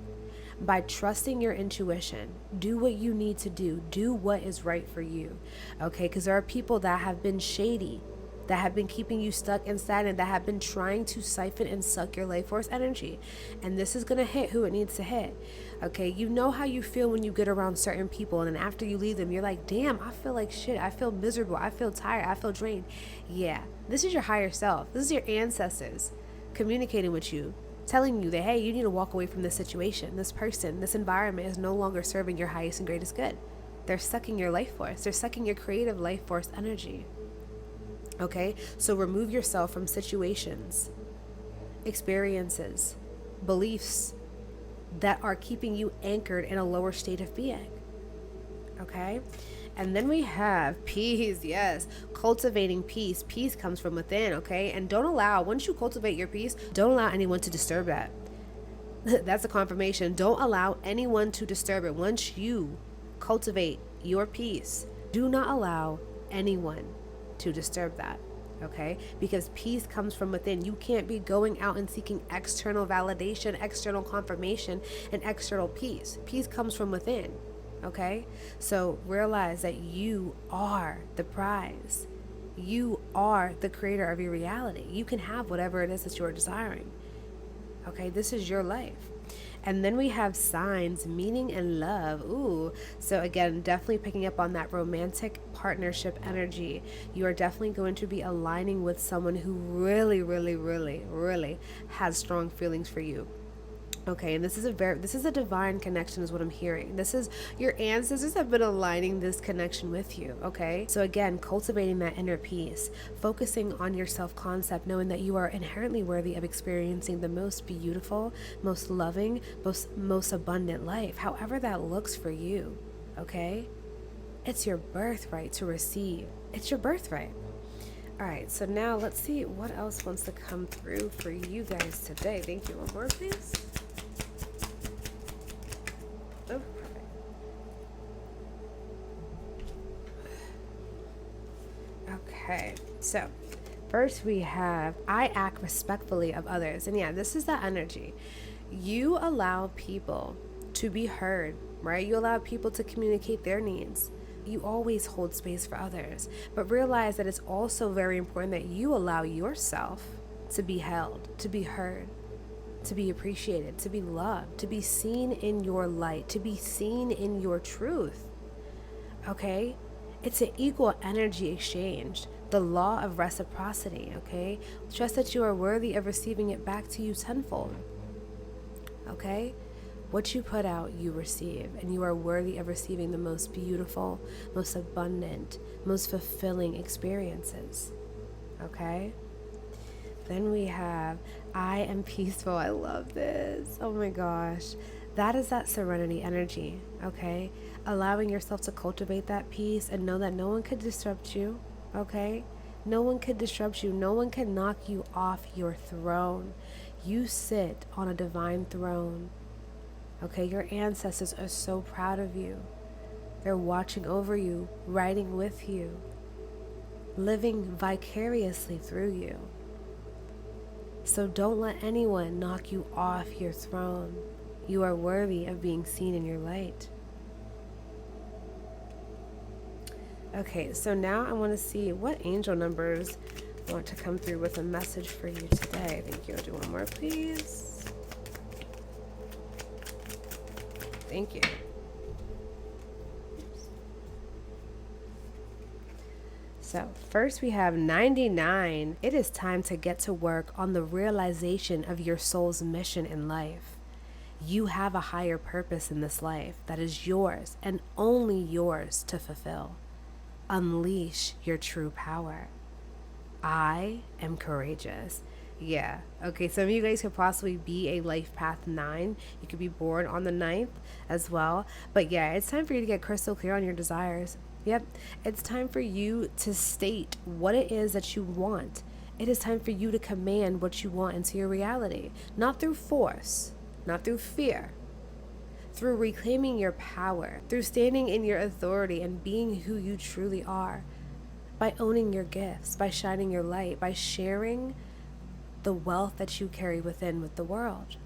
By trusting your intuition, do what you need to do. Do what is right for you, okay? Because there are people that have been shady, that have been keeping you stuck and stagnant, that have been trying to siphon and suck your life force energy. And this is going to hit who it needs to hit, okay? You know how you feel when you get around certain people, and then after you leave them, you're like, damn, I feel like shit. I feel miserable. I feel tired. I feel drained. Yeah, this is your higher self. This is your ancestors communicating with you, telling you that, hey, you need to walk away from this situation. This person, this environment is no longer serving your highest and greatest good. They're sucking your life force. They're sucking your creative life force energy. Okay? So remove yourself from situations, experiences, beliefs that are keeping you anchored in a lower state of being. Okay? And then we have peace. Yes, cultivating peace. Peace comes from within, okay? And don't allow, once you cultivate your peace, don't allow anyone to disturb that. That's a confirmation. Don't allow anyone to disturb it. Once you cultivate your peace, do not allow anyone to disturb that, okay? Because peace comes from within. You can't be going out and seeking external validation, external confirmation, and external peace. Peace comes from within. Okay, so realize that you are the prize. You are the creator of your reality. You can have whatever it is that you're desiring. Okay, this is your life. And then we have signs, meaning, and love. Ooh, so again, definitely picking up on that romantic partnership energy. You are definitely going to be aligning with someone who really, really, really, really has strong feelings for you. Okay, and this is a divine connection is what I'm hearing. This is your ancestors have been aligning this connection with you, okay? So again, cultivating that inner peace, focusing on your self-concept, knowing that you are inherently worthy of experiencing the most beautiful, most loving, most abundant life, however that looks for you, okay? It's your birthright to receive. It's your birthright. All right, so now let's see what else wants to come through for you guys today. Thank you. One more, please. Oh, perfect. Okay, so first we have, I act respectfully of others. And yeah, this is that energy. You allow people to be heard, right? You allow people to communicate their needs. You always hold space for others, but realize that it's also very important that you allow yourself to be held, to be heard. to be appreciated, to be loved, to be seen in your light, to be seen in your truth. Okay? It's an equal energy exchange, the law of reciprocity. Okay? Trust that you are worthy of receiving it back to you tenfold. Okay? What you put out, you receive, and you are worthy of receiving the most beautiful, most abundant, most fulfilling experiences. Okay? Then we have, I am peaceful. I love this. Oh my gosh. That is that serenity energy, okay? Allowing yourself to cultivate that peace and know that no one could disrupt you, okay? No one could disrupt you. No one can knock you off your throne. You sit on a divine throne, okay? Your ancestors are so proud of you. They're watching over you, riding with you, living vicariously through you. So don't let anyone knock you off your throne. You are worthy of being seen in your light. Okay, so now I want to see what angel numbers want to come through with a message for you today. Thank you. I'll do one more, please. Thank you. So first we have 99. It is time to get to work on the realization of your soul's mission in life. You have a higher purpose in this life that is yours and only yours to fulfill. Unleash your true power. I am courageous. Yeah. Okay, some of you guys could possibly be a life path 9. You could be born on the 9th as well. But yeah, it's time for you to get crystal clear on your desires. Yep. It's time for you to state what it is that you want. It is time for you to command what you want into your reality. Not through force, not through fear, through reclaiming your power, through standing in your authority and being who you truly are, by owning your gifts, by shining your light, by sharing the wealth that you carry within with the world.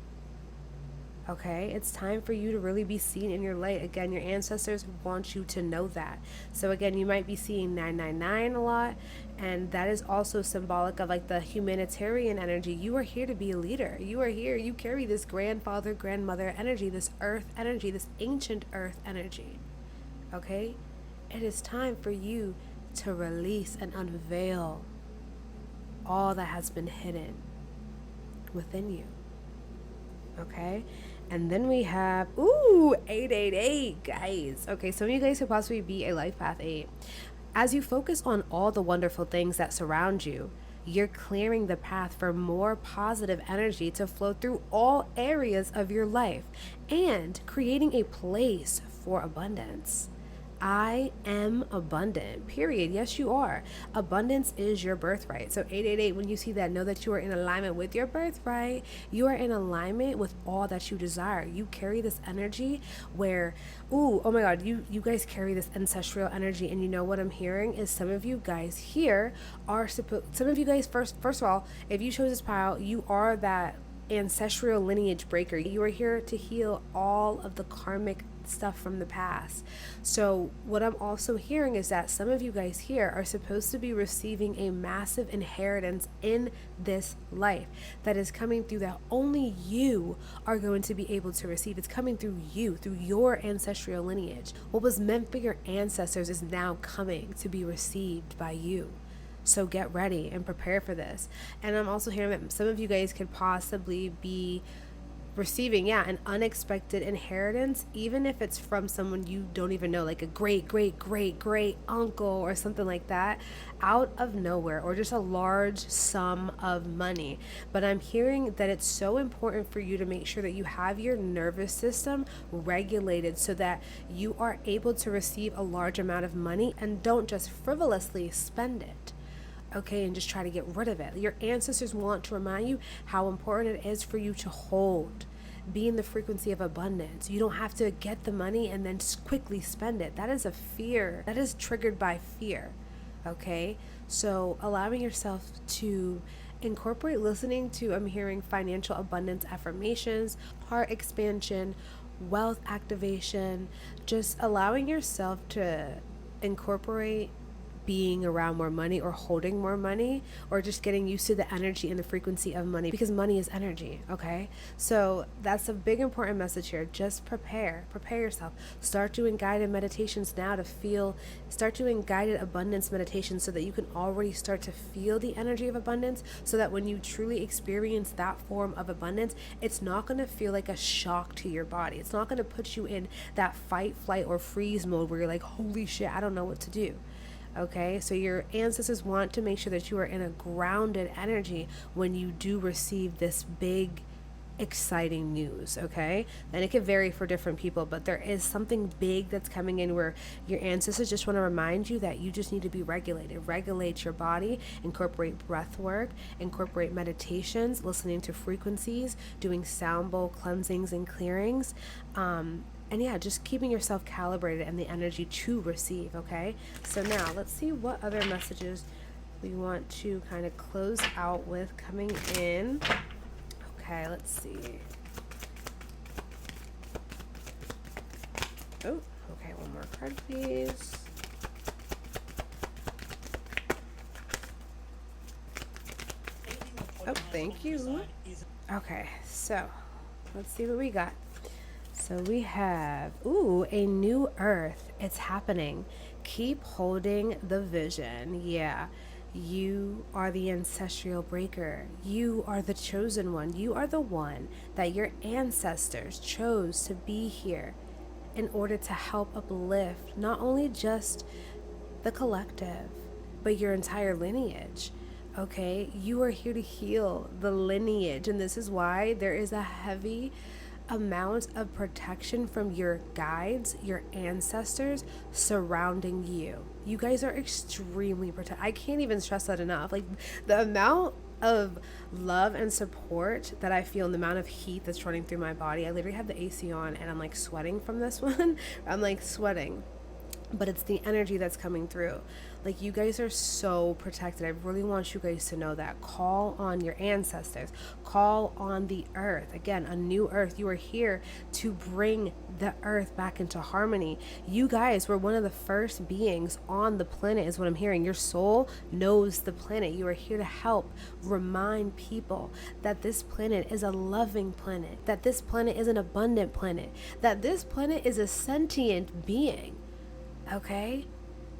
Okay, it's time for you to really be seen in your light. Again, your ancestors want you to know that. So again, you might be seeing 999 a lot, and that is also symbolic of like the humanitarian energy. You are here to be a leader. You are here. You carry this grandfather, grandmother energy, this earth energy, this ancient earth energy. Okay, it is time for you to release and unveil all that has been hidden within you. Okay, and then we have 888, guys. Okay, some of you guys could possibly be a life path 8. As you focus on all the wonderful things that surround you, you're clearing the path for more positive energy to flow through all areas of your life and creating a place for abundance. I am abundant, period. Yes, you are. Abundance is your birthright. So 888, when you see that, know that you are in alignment with your birthright. You are in alignment with all that you desire. You carry this energy where, oh my God, you guys carry this ancestral energy. And you know what I'm hearing is some of you guys here are some of you guys, first of all, if you chose this pile, you are that ancestral lineage breaker. You are here to heal all of the karmic stuff from the past. So what I'm also hearing is that some of you guys here are supposed to be receiving a massive inheritance in this life that is coming through, that only you are going to be able to receive. It's coming through you, through your ancestral lineage. What was meant for your ancestors is now coming to be received by you. So get ready and prepare for this. And I'm also hearing that some of you guys could possibly be receiving, an unexpected inheritance, even if it's from someone you don't even know, like a great uncle or something like that, out of nowhere, or just a large sum of money. But I'm hearing that it's so important for you to make sure that you have your nervous system regulated so that you are able to receive a large amount of money and don't just frivolously spend it. Okay, and just try to get rid of it. Your ancestors want to remind you how important it is for you to hold, be in the frequency of abundance. You don't have to get the money and then quickly spend it. That is a fear. That is triggered by fear. Okay, so allowing yourself to incorporate listening to, I'm hearing financial abundance affirmations, heart expansion, wealth activation, just allowing yourself to incorporate being around more money or holding more money or just getting used to the energy and the frequency of money, because money is energy. Okay, so that's a big important message here. Just prepare yourself. Start doing guided meditations now to start doing guided abundance meditations so that you can already start to feel the energy of abundance, so that when you truly experience that form of abundance, it's not going to feel like a shock to your body. It's not going to put you in that fight, flight, or freeze mode where you're like, holy shit, I don't know what to do. Okay, so your ancestors want to make sure that you are in a grounded energy when you do receive this big, exciting news. Okay, and it can vary for different people, but there is something big that's coming in where your ancestors just want to remind you that you just need to be regulated. Regulate your body, incorporate breath work, incorporate meditations, listening to frequencies, doing sound bowl cleansings and clearings, and yeah, just keeping yourself calibrated and the energy to receive. Okay, so now let's see what other messages we want to kind of close out with coming in. Okay, let's see. Oh, okay, one more card, please. Oh, thank you. Okay, so let's see what we got. So we have, a new earth. It's happening. Keep holding the vision. Yeah. You are the ancestral breaker. You are the chosen one. You are the one that your ancestors chose to be here in order to help uplift not only just the collective, but your entire lineage. Okay? You are here to heal the lineage. And this is why there is a heavy amount of protection from your guides, your ancestors surrounding you. You guys are extremely protected. I can't even stress that enough. Like the amount of love and support that I feel and the amount of heat that's running through my body. I literally have the AC on and I'm like sweating from this one. I'm like sweating. But it's the energy that's coming through. Like, you guys are so protected. I really want you guys to know that. Call on your ancestors. Call on the earth. Again, a new earth. You are here to bring the earth back into harmony. You guys were one of the first beings on the planet, is what I'm hearing. Your soul knows the planet. You are here to help remind people that this planet is a loving planet, that this planet is an abundant planet, that this planet is a sentient being. Okay?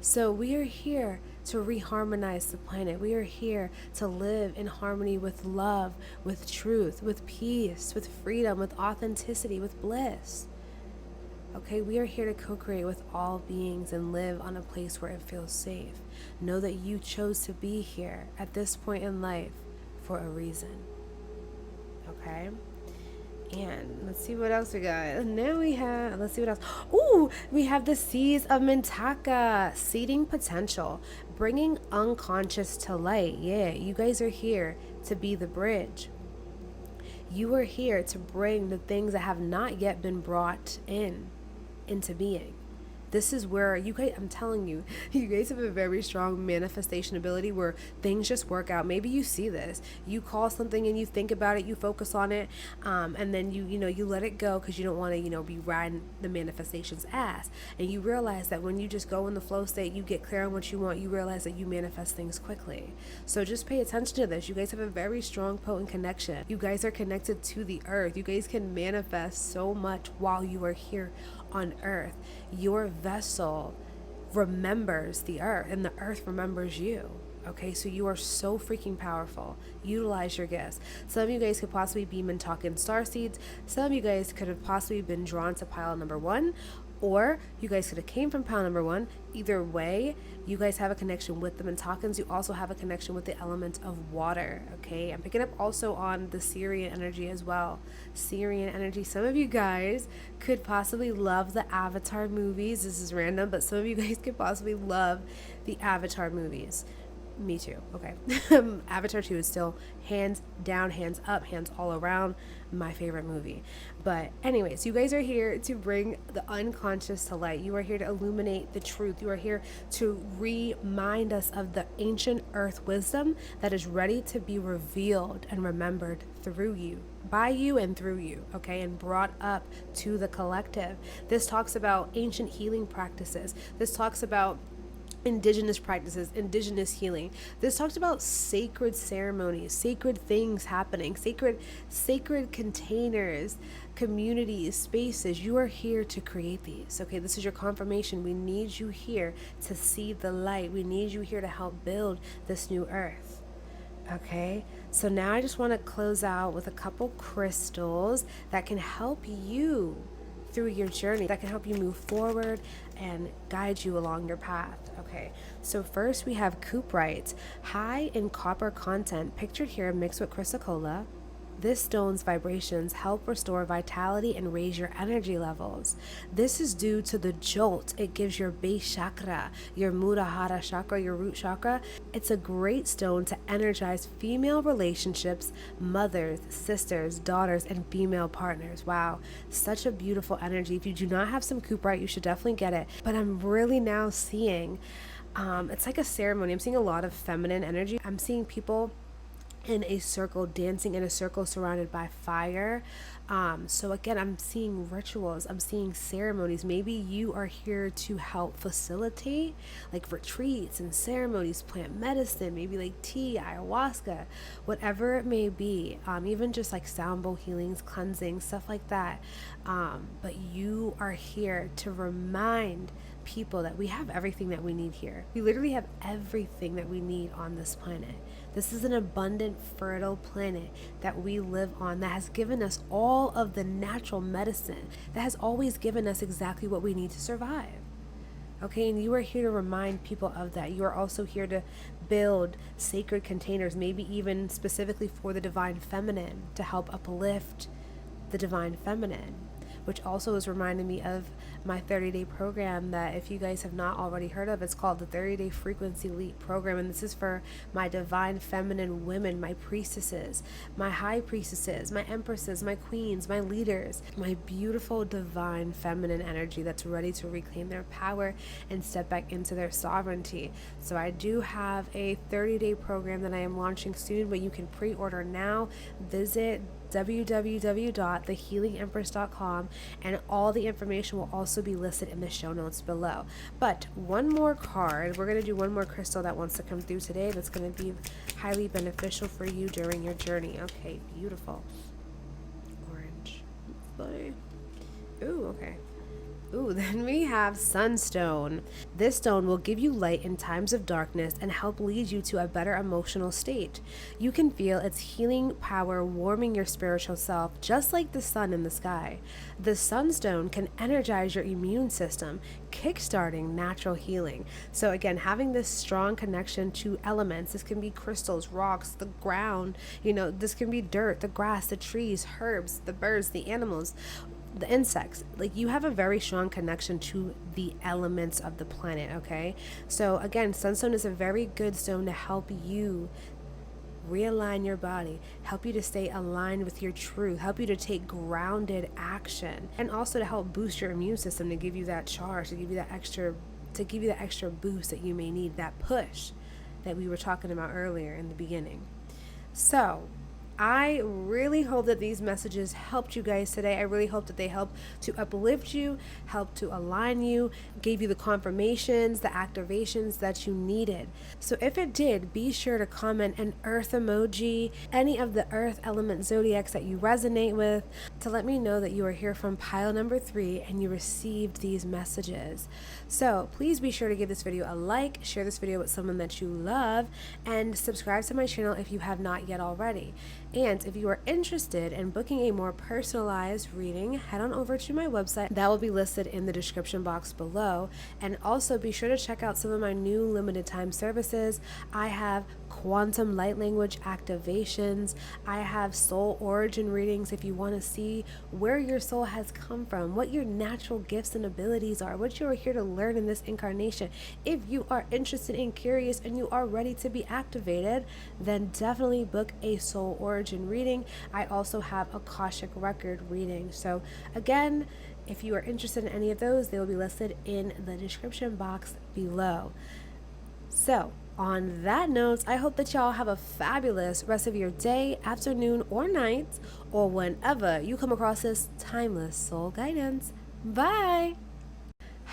So we are here to reharmonize the planet. We are here to live in harmony with love, with truth, with peace, with freedom, with authenticity, with bliss. Okay? We are here to co-create with all beings and live on a place where it feels safe. Know that you chose to be here at this point in life for a reason. Okay? And let's see what else we got. Now we have, let's see what else. Ooh, we have the Seeds of Mintaka, seeding potential, bringing unconscious to light. Yeah, you guys are here to be the bridge. You are here to bring the things that have not yet been brought into being. This is where you guys, I'm telling you, you guys have a very strong manifestation ability where things just work out. Maybe you see this, you call something and you think about it, you focus on it, and then you let it go because you don't want to, be riding the manifestation's ass. And you realize that when you just go in the flow state, you get clear on what you want, you realize that you manifest things quickly. So just pay attention to this. You guys have a very strong, potent connection. You guys are connected to the earth. You guys can manifest so much while you are here on earth. Your vessel remembers the earth and the earth remembers you. Okay, so you are so freaking powerful. Utilize your gifts. Some of you guys could possibly be Mintakan starseeds. Some of you guys could have possibly been drawn to pile number 1, or you guys could have came from pile number 1. Either way, you guys have a connection with the Mintakans. You also have a connection with the element of water. Okay, I'm picking up also on the Syrian energy as well. Syrian energy. Some of you guys could possibly love the Avatar movies. This is random, but some of you guys could possibly love the Avatar movies. Me too. Okay. Avatar 2 is still hands down, hands up, hands all around my favorite movie. But anyways, you guys are here to bring the unconscious to light. You are here to illuminate the truth. You are here to remind us of the ancient earth wisdom that is ready to be revealed and remembered through you, by you and through you, okay, and brought up to the collective. This talks about ancient healing practices. This talks about indigenous practices, indigenous healing. This talks about sacred ceremonies, sacred things happening, sacred containers, communities, spaces. You are here to create these. Okay, this is your confirmation. We need you here to see the light. We need you here to help build this new earth. Okay, so now I just want to close out with a couple crystals that can help you through your journey, that can help you move forward and guide you along your path. Okay, so first we have 𝐓𝐢𝐦𝐞𝐬𝐭𝐚𝐦𝐩𝐬, high in copper content, pictured here mixed with chrysocolla. This stone's vibrations help restore vitality and raise your energy levels. This is due to the jolt it gives your base chakra, your Muladhara chakra, your root chakra. It's a great stone to energize female relationships, mothers, sisters, daughters, and female partners. Wow, such a beautiful energy. If you do not have some 𝐓𝐢𝐦𝐞𝐬𝐭𝐚𝐦𝐩𝐬, you should definitely get it. But I'm really now seeing, it's like a ceremony. I'm seeing a lot of feminine energy. I'm seeing people in a circle, dancing in a circle surrounded by fire. So again, I'm seeing rituals, I'm seeing ceremonies. Maybe you are here to help facilitate like retreats and ceremonies, plant medicine, maybe like tea, ayahuasca, whatever it may be. Even just like sound bowl healings, cleansing, stuff like that. But you are here to remind people that we have everything that we need here. We literally have everything that we need on this planet. This is an abundant, fertile planet that we live on, that has given us all of the natural medicine, that has always given us exactly what we need to survive. Okay, and you are here to remind people of that. You are also here to build sacred containers, maybe even specifically for the divine feminine, to help uplift the divine feminine, which also is reminding me of my 30-day program that if you guys have not already heard of, it's called the 30-day Frequency Leap program. And this is for my divine feminine women, my priestesses, my high priestesses, my empresses, my queens, my leaders, my beautiful divine feminine energy that's ready to reclaim their power and step back into their sovereignty. So I do have a 30-day program that I am launching soon, but you can pre-order now. Visit www.thehealingempress.com, and all the information will also be listed in the show notes below. But one more card, we're going to do one more crystal that wants to come through today that's going to be highly beneficial for you during your journey. Okay, beautiful. Orange. Ooh, okay. Ooh, then we have Sunstone. This stone will give you light in times of darkness and help lead you to a better emotional state. You can feel its healing power warming your spiritual self, just like the sun in the sky. The Sunstone can energize your immune system, kickstarting natural healing. So again, having this strong connection to elements, this can be crystals, rocks, the ground, this can be dirt, the grass, the trees, herbs, the birds, the animals, the insects. Like, you have a very strong connection to the elements of the planet. Okay, so again, Sunstone is a very good stone to help you realign your body, help you to stay aligned with your truth, help you to take grounded action, and also to help boost your immune system, to give you that charge, to give you that extra boost that you may need, that push that we were talking about earlier in the beginning. So I really hope that these messages helped you guys today. I really hope that they help to uplift you, help to align you, gave you the confirmations, the activations that you needed. So if it did, be sure to comment an earth emoji, any of the earth element zodiacs that you resonate with, to let me know that you are here from pile number 3 and you received these messages. So please be sure to give this video a like, share this video with someone that you love, and subscribe to my channel if you have not yet already. And if you are interested in booking a more personalized reading, head on over to my website. That will be listed in the description box below. And also be sure to check out some of my new limited time services. I have quantum light language activations. I have soul origin readings if you want to see where your soul has come from, what your natural gifts and abilities are, what you are here to learn in this incarnation. If you are interested and curious and you are ready to be activated, then definitely book a soul origin reading. I also have a Akashic record reading. So again, if you are interested in any of those, they will be listed in the description box below. So on that note, I hope that y'all have a fabulous rest of your day, afternoon, or night, or whenever you come across this timeless soul guidance. Bye!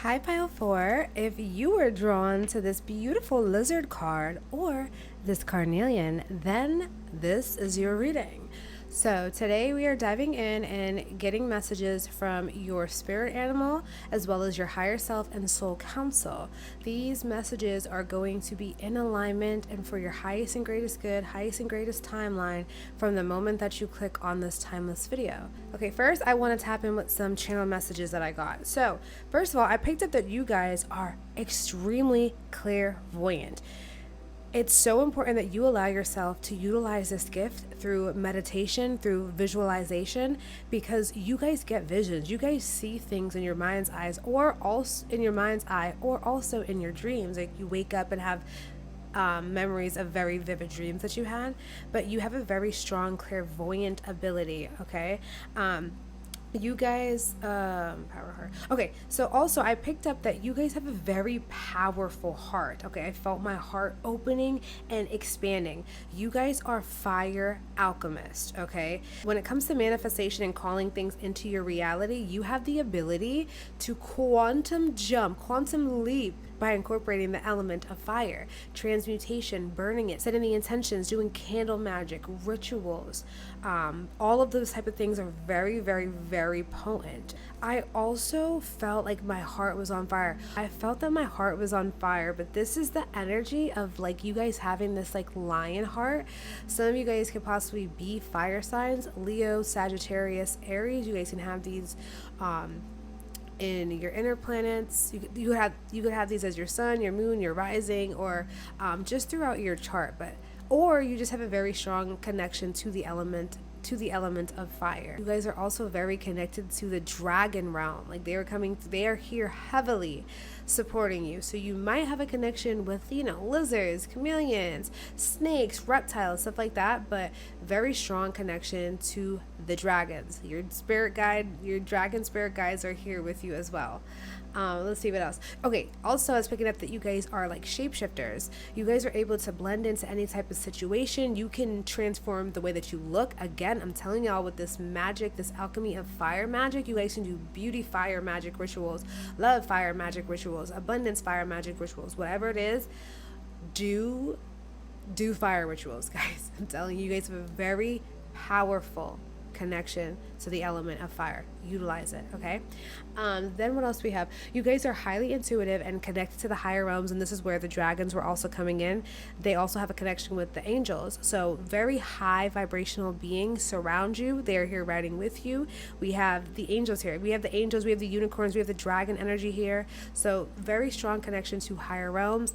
Hi, Pile 4. If you were drawn to this beautiful lizard card or this carnelian, then this is your reading. So, today we are diving in and getting messages from your spirit animal as well as your higher self and soul council. These messages are going to be in alignment and for your highest and greatest good, highest and greatest timeline from the moment that you click on this timeless video. Okay, first I want to tap in with some channel messages that I got. So, first of all, I picked up that you guys are extremely clairvoyant. It's so important that you allow yourself to utilize this gift through meditation, through visualization, because you guys get visions. You guys see things in your mind's eyes, or also in your mind's eye, or also in your dreams. Like you wake up and have memories of very vivid dreams that you had, but you have a very strong clairvoyant ability. Okay. You guys, power heart. Okay, so also I picked up that you guys have a very powerful heart. Okay, I felt my heart opening and expanding. You guys are fire alchemists. Okay, when it comes to manifestation and calling things into your reality, you have the ability to quantum jump, quantum leap by incorporating the element of fire, transmutation, burning it, setting the intentions, doing candle magic, rituals. All of those type of things are very, very, very potent. I also felt like my heart was on fire. I felt that my heart was on fire, but this is the energy of like you guys having this like lion heart. Some of you guys could possibly be fire signs, Leo, Sagittarius, Aries. You guys can have these in your inner planets. You could have these as your sun, your moon, your rising, or just throughout your chart. Or you just have a very strong connection to the element of fire. You guys are also very connected to the dragon realm. Like they are here heavily supporting you. So you might have a connection with, lizards, chameleons, snakes, reptiles, stuff like that, but very strong connection to the dragons. Your dragon spirit guides are here with you as well. Let's see what else. Okay, also I was picking up that you guys are like shapeshifters. You guys are able to blend into any type of situation. You can transform the way that you look. Again, I'm telling y'all with this magic, this alchemy of fire magic, you guys can do beauty fire magic rituals, love fire magic rituals, abundance fire magic rituals, whatever it is, do fire rituals, guys. I'm telling you, you guys have a very powerful connection to the element of fire. Utilize it. Okay. Then what else do we have? You guys are highly intuitive and connected to the higher realms, and this is where the dragons were also coming in. They also have a connection with the angels, so very high vibrational beings surround you. They're here riding with you. We have the angels here. We have the angels, we have the unicorns, we have the dragon energy here. So very strong connection to higher realms.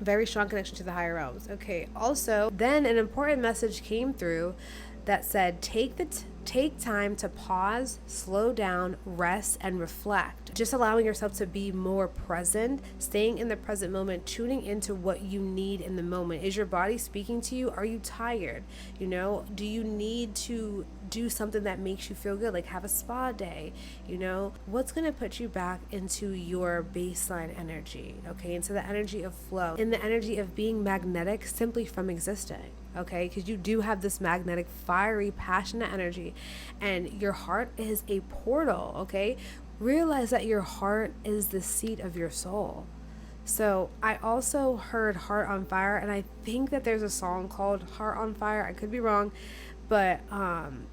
Very strong connection to the higher realms. Okay. Also, then an important message came through that said, take time to pause, slow down, rest, and reflect. Just allowing yourself to be more present, staying in the present moment, tuning into what you need in the moment. Is your body speaking to you? Are you tired? Do you need to do something that makes you feel good, like have a spa day? What's going to put you back into your baseline energy, okay, into the energy of flow, in the energy of being magnetic simply from existing. Okay, because you do have this magnetic, fiery, passionate energy, and your heart is a portal. Okay, realize that your heart is the seat of your soul. So I also heard Heart on Fire, and I think that there's a song called Heart on Fire. I could be wrong, but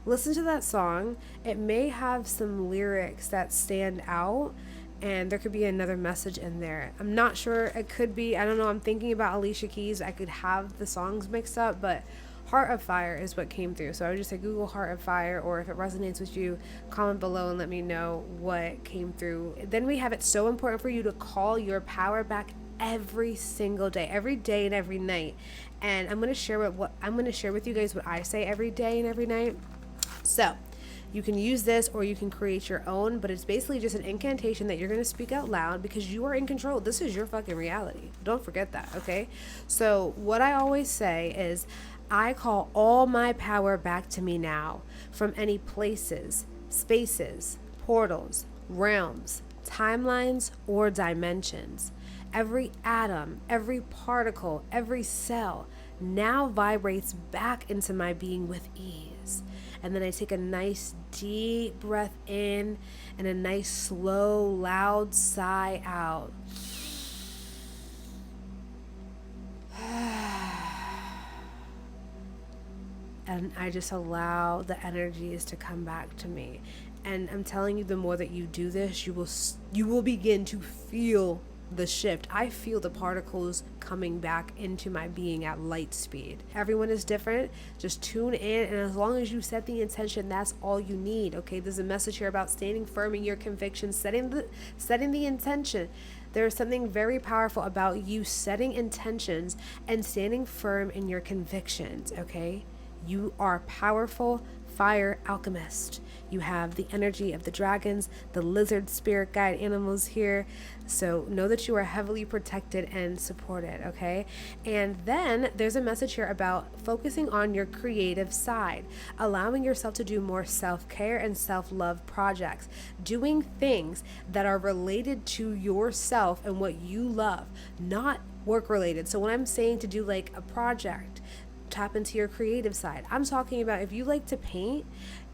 listen to that song. It may have some lyrics that stand out, and there could be another message in there. I'm not sure. It could be, I don't know. I'm thinking about Alicia Keys. I could have the songs mixed up, but Heart of Fire is what came through. So I would just say Google Heart of Fire, or if it resonates with you, comment below and let me know what came through. Then we have, it's so important for you to call your power back every single day, every day and every night. And I'm going to share with you guys what I say every day and every night. So you can use this or you can create your own, but it's basically just an incantation that you're going to speak out loud because you are in control. This is your fucking reality. Don't forget that, okay? So what I always say is, I call all my power back to me now from any places, spaces, portals, realms, timelines, or dimensions. Every atom, every particle, every cell, now vibrates back into my being with ease. And then I take a nice deep breath in and a nice slow, loud sigh out. And I just allow the energies to come back to me. And I'm telling you, the more that you do this, you will begin to feel the shift. I feel the particles coming back into my being at light speed. Everyone is different. Just tune in, and as long as you set the intention, that's all you need. Okay, there's a message here about standing firm in your convictions, setting the intention. There's something very powerful about you setting intentions and standing firm in your convictions. Okay, you are powerful fire alchemist. You have the energy of the dragons, the lizard spirit guide animals here. So know that you are heavily protected and supported, okay? And then there's a message here about focusing on your creative side, allowing yourself to do more self-care and self-love projects, doing things that are related to yourself and what you love, not work related. So when I'm saying to do like a project, tap into your creative side. I'm talking about if you like to paint,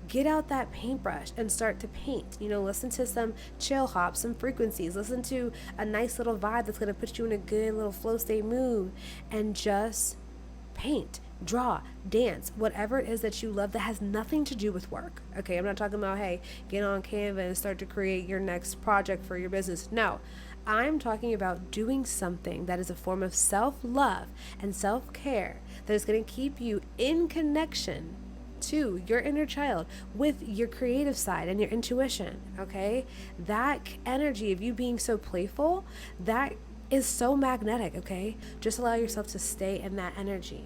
get out that paintbrush and start to paint. You know, listen to some chill hops, some frequencies, listen to a nice little vibe that's going to put you in a good little flow state mood, and just paint, draw, dance, whatever it is that you love that has nothing to do with work. Okay, I'm not talking about, hey, get on Canva and start to create your next project for your business. No, I'm talking about doing something that is a form of self-love and self-care that is going to keep you in connection to your inner child with your creative side and your intuition, okay? That energy of you being so playful, that is so magnetic, okay? Just allow yourself to stay in that energy.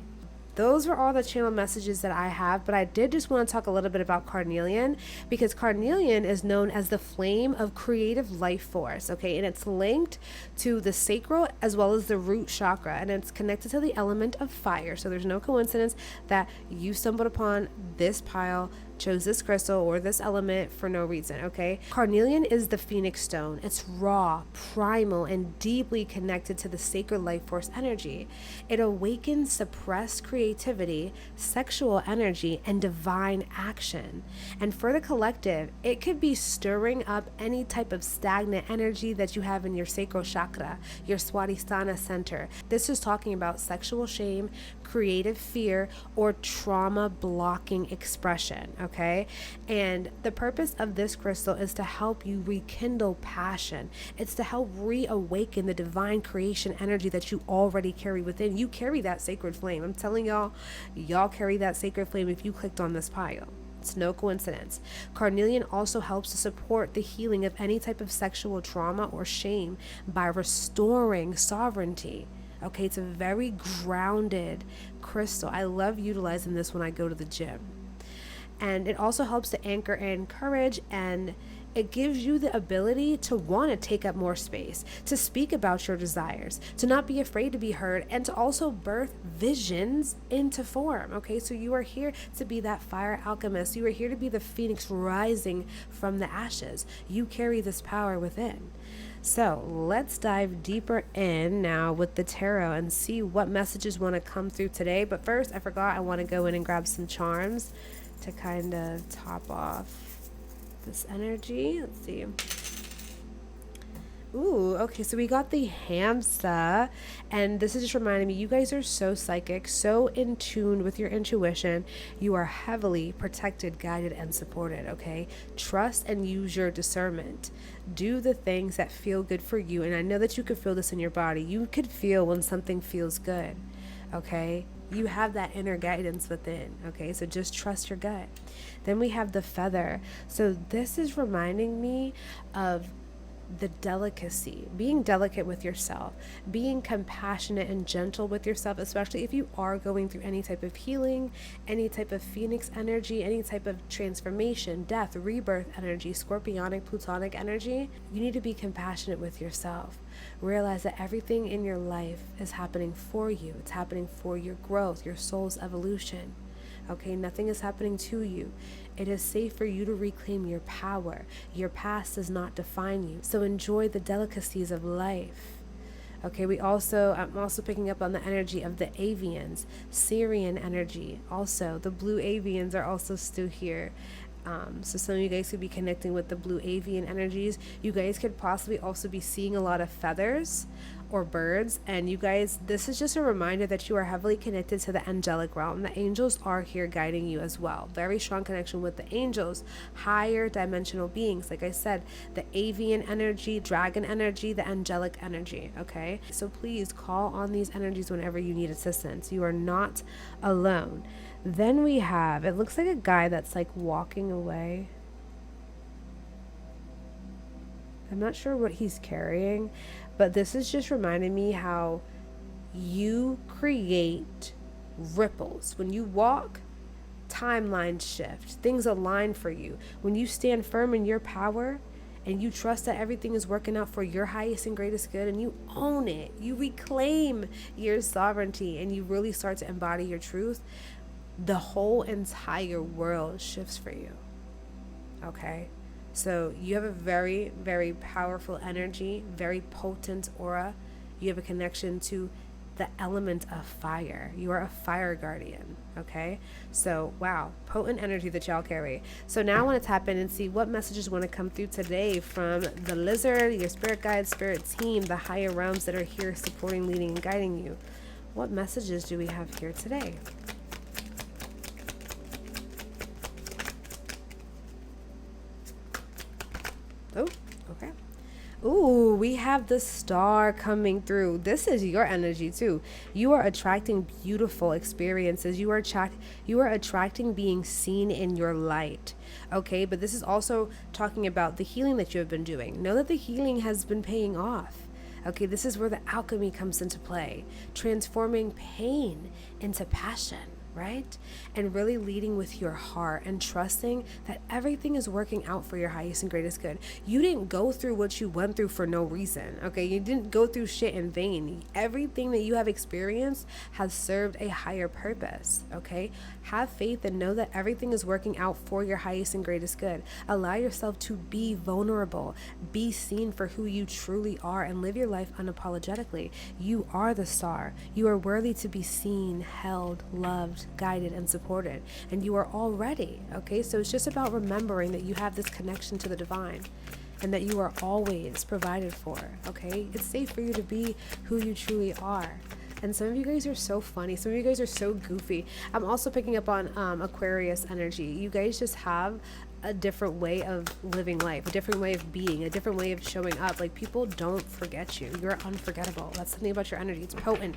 Those were all the channel messages that I have, but I did just want to talk a little bit about Carnelian, because Carnelian is known as the flame of creative life force, okay? And it's linked to the sacral as well as the root chakra, and it's connected to the element of fire. So there's no coincidence that you stumbled upon this pile, chose this crystal or this element for no reason, okay? Carnelian is the phoenix stone. It's raw, primal, and deeply connected to the sacred life force energy. It awakens suppressed creativity, sexual energy, and divine action. And for the collective, it could be stirring up any type of stagnant energy that you have in your sacral chakra, your Swadhisthana center. This is talking about sexual shame, creative fear, or trauma blocking expression, okay? And the purpose of this crystal is to help you rekindle passion. It's to help reawaken the divine creation energy that you already carry within. You carry that sacred flame. I'm telling y'all carry that sacred flame if you clicked on this pile. It's no coincidence. Carnelian also helps to support the healing of any type of sexual trauma or shame by restoring sovereignty. Okay, it's a very grounded crystal. I love utilizing this when I go to the gym. And it also helps to anchor in courage, and it gives you the ability to want to take up more space, to speak about your desires, to not be afraid to be heard, and to also birth visions into form. Okay, so you are here to be that fire alchemist. You are here to be the phoenix rising from the ashes. You carry this power within. So let's dive deeper in now with the tarot and see what messages want to come through today. But first, I forgot, I want to go in and grab some charms to kind of top off this energy. Let's see. Ooh, okay, so we got the hamster, and this is just reminding me, you guys are so psychic, so in tune with your intuition. You are heavily protected, guided, and supported, okay? Trust and use your discernment. Do the things that feel good for you, and I know that you could feel this in your body. You could feel when something feels good, okay? You have that inner guidance within, okay? So just trust your gut. Then we have the feather. So this is reminding me of the delicacy, being delicate with yourself, being compassionate and gentle with yourself, especially if you are going through any type of healing, any type of phoenix energy, any type of transformation, death, rebirth energy, scorpionic, plutonic energy. You need to be compassionate with yourself. Realize that everything in your life is happening for you. It's happening for your growth, your soul's evolution. Okay, nothing is happening to you. It is safe for you to reclaim your power. Your past does not define you. So enjoy the delicacies of life. Okay, I'm also picking up on the energy of the avians, Syrian energy. Also, the blue avians are also still here. So some of you guys could be connecting with the blue avian energies. You guys could possibly also be seeing a lot of feathers or birds. And you guys, this is just a reminder that you are heavily connected to the angelic realm. The angels are here guiding you as well. Very strong connection with the angels, higher dimensional beings. Like I said, the avian energy, dragon energy, the angelic energy. Okay, so please call on these energies whenever you need assistance. You are not alone. Then we have, it looks like a guy that's like walking away. I'm not sure what he's carrying, but this is just reminding me how you create ripples. When you walk, timelines shift, things align for you. When you stand firm in your power and you trust that everything is working out for your highest and greatest good, and you own it, you reclaim your sovereignty, and you really start to embody your truth, the whole entire world shifts for you. Okay? So you have a very, very powerful energy, very potent aura. You have a connection to the element of fire. You are a fire guardian. Okay? So, wow, potent energy that y'all carry. So now I want to tap in and see what messages want to come through today from the lizard, your spirit guide, spirit team, the higher realms that are here supporting, leading, and guiding you. What messages do we have here today? Oh, okay. Ooh, we have the star coming through. This is your energy too. You are attracting beautiful experiences. You are attracting being seen in your light. Okay, but this is also talking about the healing that you have been doing. Know that the healing has been paying off. Okay, this is where the alchemy comes into play, transforming pain into passion. Right? And really leading with your heart and trusting that everything is working out for your highest and greatest good. You didn't go through what you went through for no reason. Okay? You didn't go through shit in vain. Everything that you have experienced has served a higher purpose. Okay? Have faith and know that everything is working out for your highest and greatest good. Allow yourself to be vulnerable. Be seen for who you truly are and live your life unapologetically. You are the star. You are worthy to be seen, held, loved, guided, and supported, and you are all ready. Okay, so it's just about remembering that you have this connection to the divine and that you are always provided for. Okay, it's safe for you to be who you truly are. And some of you guys are so funny, some of you guys are so goofy. I'm also picking up on Aquarius energy. You guys just have a different way of living life, a different way of being, a different way of showing up. Like, people don't forget you. You're unforgettable. That's something about your energy. It's potent.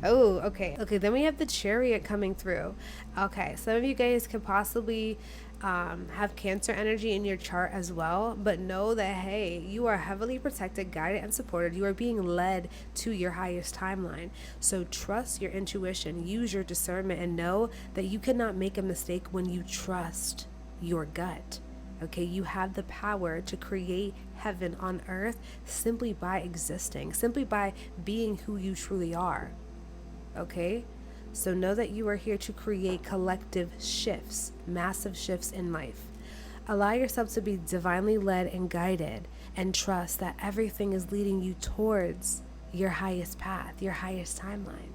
Oh, okay. Okay, then we have the Chariot coming through. Okay, some of you guys could possibly have Cancer energy in your chart as well, but know that, hey, you are heavily protected, guided, and supported. You are being led to your highest timeline. So trust your intuition, use your discernment, and know that you cannot make a mistake when you trust your gut. Okay, you have the power to create heaven on earth simply by existing, simply by being who you truly are. Okay, so know that you are here to create collective shifts, massive shifts in life. Allow yourself to be divinely led and guided, and trust that everything is leading you towards your highest path, your highest timeline.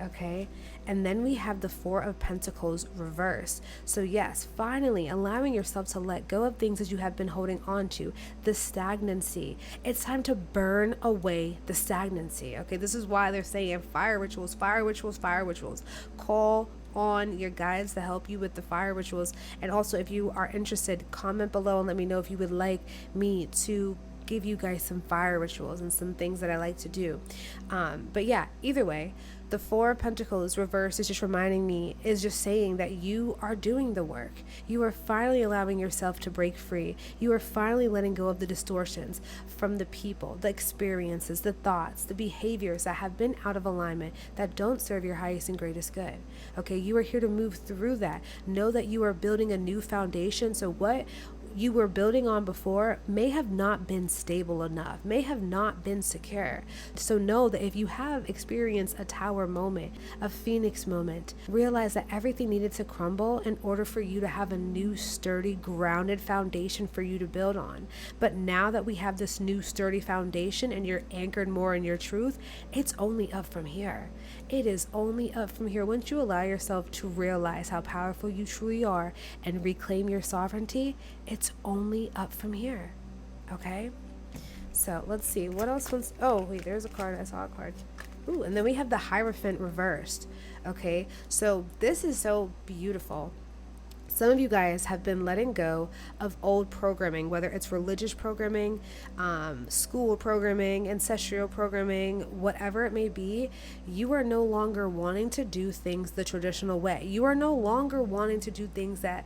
Okay, and then we have the Four of Pentacles reversed. So yes, finally allowing yourself to let go of things that you have been holding on to, the stagnancy. It's time to burn away the stagnancy. Okay, this is why they're saying fire rituals, fire rituals, fire rituals. Call on your guides to help you with the fire rituals. And also, if you are interested, comment below and let me know if you would like me to give you guys some fire rituals and some things that I like to do. But yeah, either way, the Four of Pentacles reverse is just reminding me, is just saying that you are doing the work. You are finally allowing yourself to break free. You are finally letting go of the distortions from the people, the experiences, the thoughts, the behaviors that have been out of alignment, that don't serve your highest and greatest good. Okay, you are here to move through that. Know that you are building a new foundation. So what you were building on before may have not been stable enough, may have not been secure. So know that if you have experienced a tower moment, a phoenix moment, realize that everything needed to crumble in order for you to have a new sturdy, grounded foundation for you to build on. But now that we have this new sturdy foundation and you're anchored more in your truth, it's only up from here. It is only up from here. Once you allow yourself to realize how powerful you truly are and reclaim your sovereignty, it's only up from here. Okay? So let's see. What else was... Oh, wait, there's a card. I saw a card. Ooh, and then we have the Hierophant reversed. Okay? So this is so beautiful. Some of you guys have been letting go of old programming, whether it's religious programming, school programming, ancestral programming, whatever it may be. You are no longer wanting to do things the traditional way. You are no longer wanting to do things that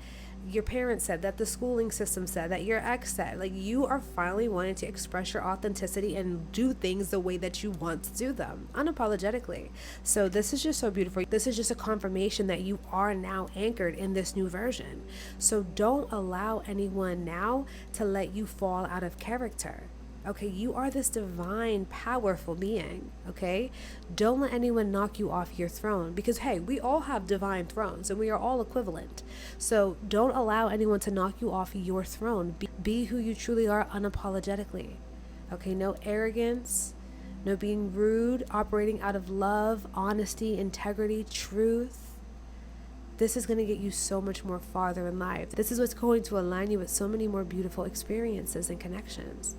your parents said, that the schooling system said, that your ex said. Like, you are finally wanting to express your authenticity and do things the way that you want to do them, unapologetically. So this is just so beautiful. This is just a confirmation that you are now anchored in this new version. So don't allow anyone now to let you fall out of character. Okay, you are this divine, powerful being, okay? Don't let anyone knock you off your throne because, hey, we all have divine thrones and we are all equivalent. So don't allow anyone to knock you off your throne. Be who you truly are unapologetically, okay? No arrogance, no being rude, operating out of love, honesty, integrity, truth. This is going to get you so much more farther in life. This is what's going to align you with so many more beautiful experiences and connections.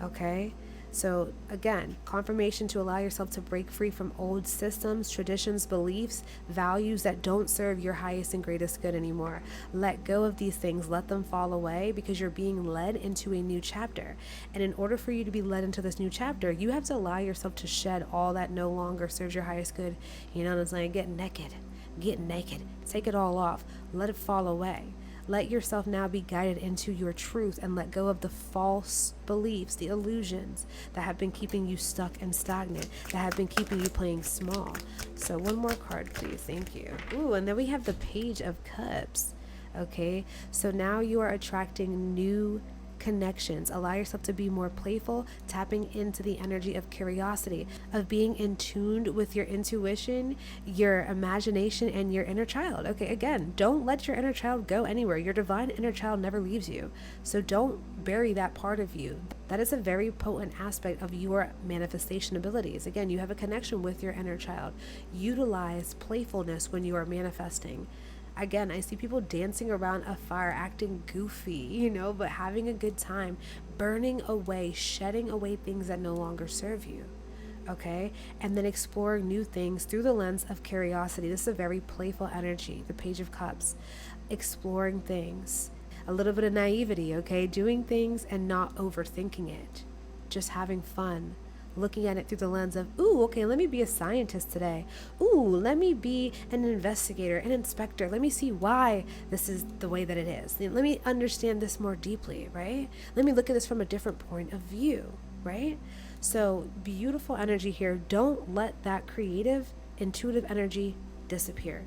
Okay, so again, confirmation to allow yourself to break free from old systems, traditions, beliefs, values that don't serve your highest and greatest good anymore. Let go of these things, let them fall away, because you're being led into a new chapter. And in order for you to be led into this new chapter, you have to allow yourself to shed all that no longer serves your highest good. You know what I'm saying? Get naked, take it all off, let it fall away. Let yourself now be guided into your truth and let go of the false beliefs, the illusions that have been keeping you stuck and stagnant, that have been keeping you playing small. So one more card, please. Thank you. Ooh, and then we have the Page of Cups. Okay, so now you are attracting new connections. Allow yourself to be more playful, tapping into the energy of curiosity, of being in tune with your intuition, your imagination, and your inner child. Okay, again, don't let your inner child go anywhere. Your divine inner child never leaves you. So don't bury that part of you. That is a very potent aspect of your manifestation abilities. Again, you have a connection with your inner child. Utilize playfulness when you are manifesting. Again, I see people dancing around a fire, acting goofy, but having a good time, burning away, shedding away things that no longer serve you. Okay? And then exploring new things through the lens of curiosity. This is a very playful energy, the Page of Cups. Exploring things. A little bit of naivety, okay? Doing things and not overthinking it. Just having fun. Looking at it through the lens of, ooh, okay, let me be a scientist today. Ooh, let me be an investigator, an inspector. Let me see why this is the way that it is. Let me understand this more deeply, right? Let me look at this from a different point of view, right? So beautiful energy here. Don't let that creative, intuitive energy disappear.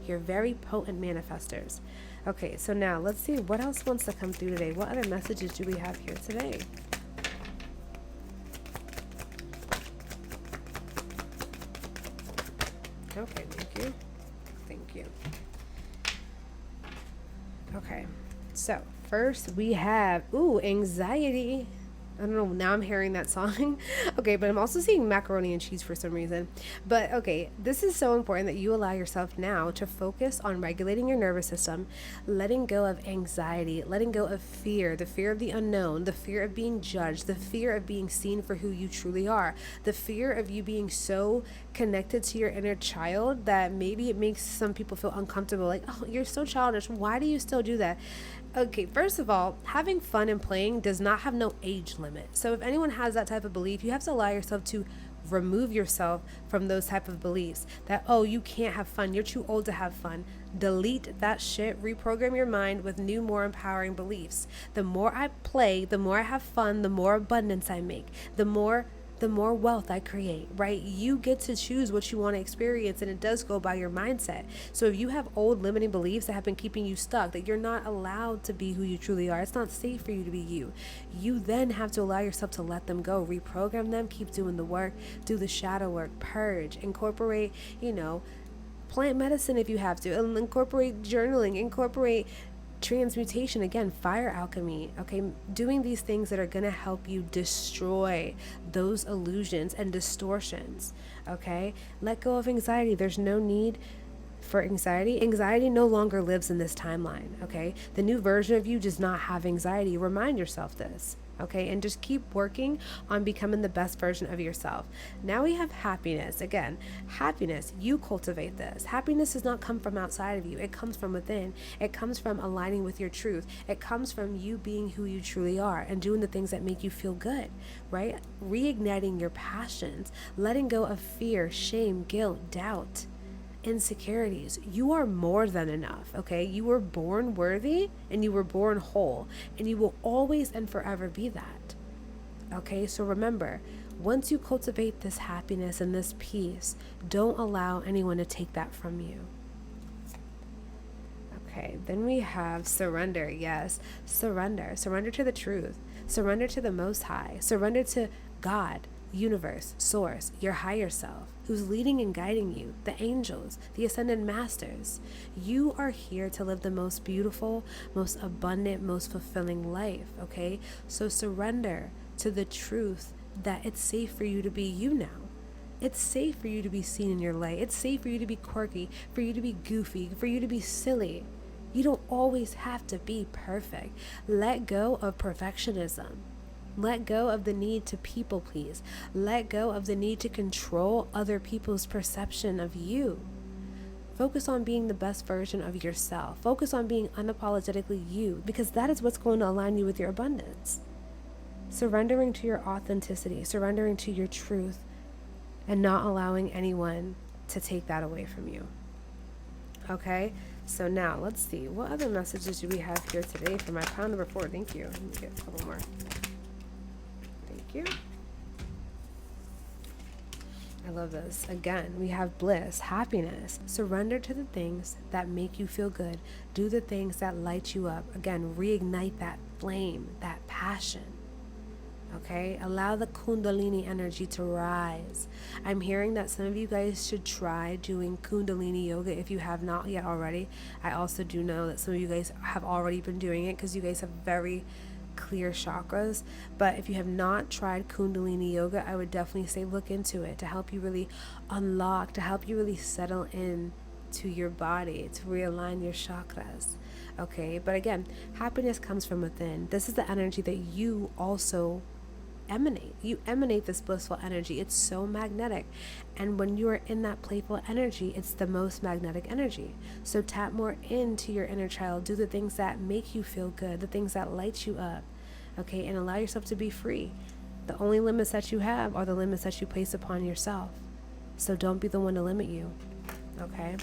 You're very potent manifestors. Okay, so now let's see what else wants to come through today. What other messages do we have here today? Okay, thank you. Okay, so first we have, anxiety. I don't know, now I'm hearing that song. Okay, but I'm also seeing macaroni and cheese for some reason. But okay, this is so important that you allow yourself now to focus on regulating your nervous system, letting go of anxiety, letting go of fear, the fear of the unknown, the fear of being judged, the fear of being seen for who you truly are, the fear of you being so connected to your inner child that maybe it makes some people feel uncomfortable. Like, oh, you're so childish. Why do you still do that? Okay, first of all, having fun and playing does not have no age limit. So if anyone has that type of belief, you have to allow yourself to remove yourself from those type of beliefs that, oh, you can't have fun. You're too old to have fun. Delete that shit. Reprogram your mind with new, more empowering beliefs. The more I play, the more I have fun, the more abundance I make. The more the more wealth I create, right? You get to choose what you want to experience, and it does go by your mindset. So if you have old limiting beliefs that have been keeping you stuck, that you're not allowed to be who you truly are, it's not safe for you to be you. You then have to allow yourself to let them go, reprogram them, keep doing the work, do the shadow work, purge, incorporate, plant medicine if you have to, and incorporate journaling, incorporate transmutation, again, fire alchemy, okay? Doing these things that are going to help you destroy those illusions and distortions, okay? Let go of anxiety. There's no need for anxiety. Anxiety no longer lives in this timeline, okay? The new version of you does not have anxiety. Remind yourself this, okay? And just keep working on becoming the best version of yourself. Now we have happiness. Again, happiness, you cultivate this. Happiness does not come from outside of you. It comes from within. It comes from aligning with your truth. It comes from you being who you truly are and doing the things that make you feel good, right? Reigniting your passions, letting go of fear, shame, guilt, doubt, insecurities. You are more than enough, okay? You were born worthy and you were born whole, and you will always and forever be that, okay? So remember, once you cultivate this happiness and this peace, don't allow anyone to take that from you. Okay, then we have surrender. Yes, surrender. Surrender to the truth. Surrender to the Most High. Surrender to God, universe, source, your higher self, who's leading and guiding you, the angels, the ascended masters. You are here to live the most beautiful, most abundant, most fulfilling life, okay? So surrender to the truth that it's safe for you to be you now. It's safe for you to be seen in your light. It's safe for you to be quirky, for you to be goofy, for you to be silly. You don't always have to be perfect. Let go of perfectionism. Let go of the need to people please. Let go of the need to control other people's perception of you. Focus on being the best version of yourself. Focus on being unapologetically you, because that is what's going to align you with your abundance. Surrendering to your authenticity, surrendering to your truth, and not allowing anyone to take that away from you. Okay? So now, let's see. What other messages do we have here today for my pile number 4? Thank you. Let me get a couple more. You. I love this. Again, we have bliss, happiness. Surrender to the things that make you feel good. Do the things that light you up. Again, reignite that flame, that passion. Okay? Allow the Kundalini energy to rise. I'm hearing that some of you guys should try doing Kundalini yoga if you have not yet already. I also do know that some of you guys have already been doing it because you guys have very clear chakras. But if you have not tried Kundalini yoga, I would definitely say look into it to help you really unlock, to help you really settle in to your body, to realign your chakras. Okay, but again, happiness comes from within. This is the energy that you also emanate. You emanate this blissful energy. It's so magnetic. And when you are in that playful energy, it's the most magnetic energy. So tap more into your inner child. Do the things that make you feel good, the things that light you up, okay? And allow yourself to be free. The only limits that you have are the limits that you place upon yourself. So don't be the one to limit you, okay?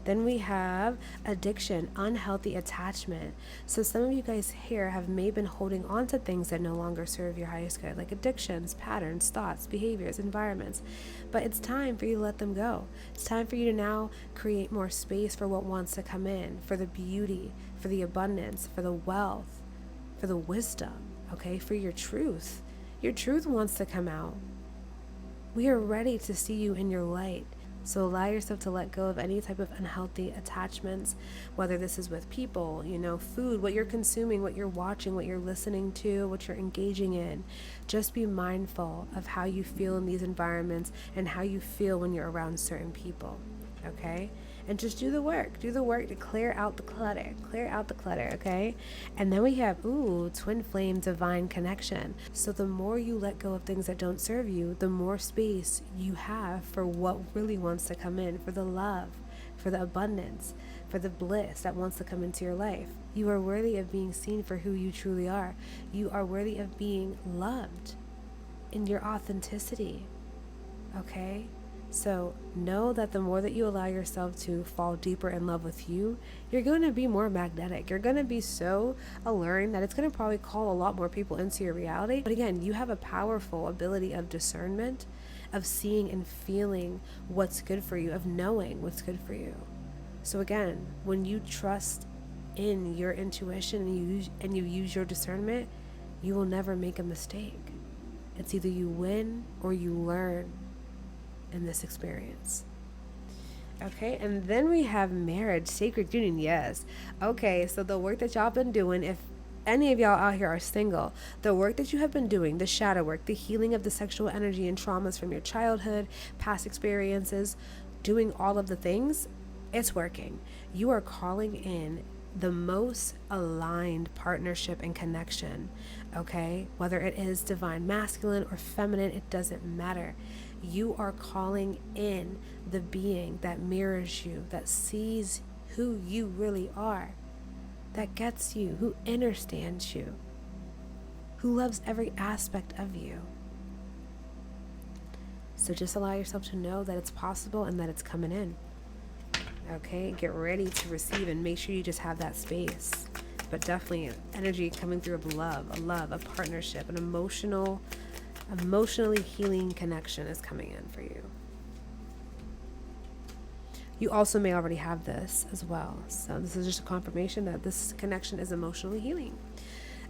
Then we have addiction, unhealthy attachment. So some of you guys here have maybe been holding on to things that no longer serve your highest good, like addictions, patterns, thoughts, behaviors, environments. But it's time for you to let them go. It's time for you to now create more space for what wants to come in, for the beauty, for the abundance, for the wealth, for the wisdom, okay, for your truth. Your truth wants to come out. We are ready to see you in your light. So allow yourself to let go of any type of unhealthy attachments, whether this is with people, food, what you're consuming, what you're watching, what you're listening to, what you're engaging in. Just be mindful of how you feel in these environments and how you feel when you're around certain people, okay? And just do the work to clear out the clutter, okay? And then we have, twin flame divine connection. So the more you let go of things that don't serve you, the more space you have for what really wants to come in, for the love, for the abundance, for the bliss that wants to come into your life. You are worthy of being seen for who you truly are. You are worthy of being loved in your authenticity, okay? So know that the more that you allow yourself to fall deeper in love with you, you're going to be more magnetic. You're going to be so alluring that it's going to probably call a lot more people into your reality. But again, you have a powerful ability of discernment, of seeing and feeling what's good for you, of knowing what's good for you. So again, when you trust in your intuition and you use your discernment, you will never make a mistake. It's either you win or you learn in this experience. Okay, and then we have marriage, sacred union. Yes. Okay, so the work that y'all been doing, if any of y'all out here are single, the work that you have been doing, the shadow work, the healing of the sexual energy and traumas from your childhood, past experiences, doing all of the things, it's working. You are calling in the most aligned partnership and connection, okay? Whether it is divine masculine or feminine, it doesn't matter. You are calling in the being that mirrors you, that sees who you really are, that gets you, who understands you, who loves every aspect of you. So just allow yourself to know that it's possible and that it's coming in. Okay, get ready to receive and make sure you just have that space. But definitely energy coming through of love, a partnership, an emotionally healing connection is coming in for you. You also may already have this as well. So this is just a confirmation that this connection is emotionally healing.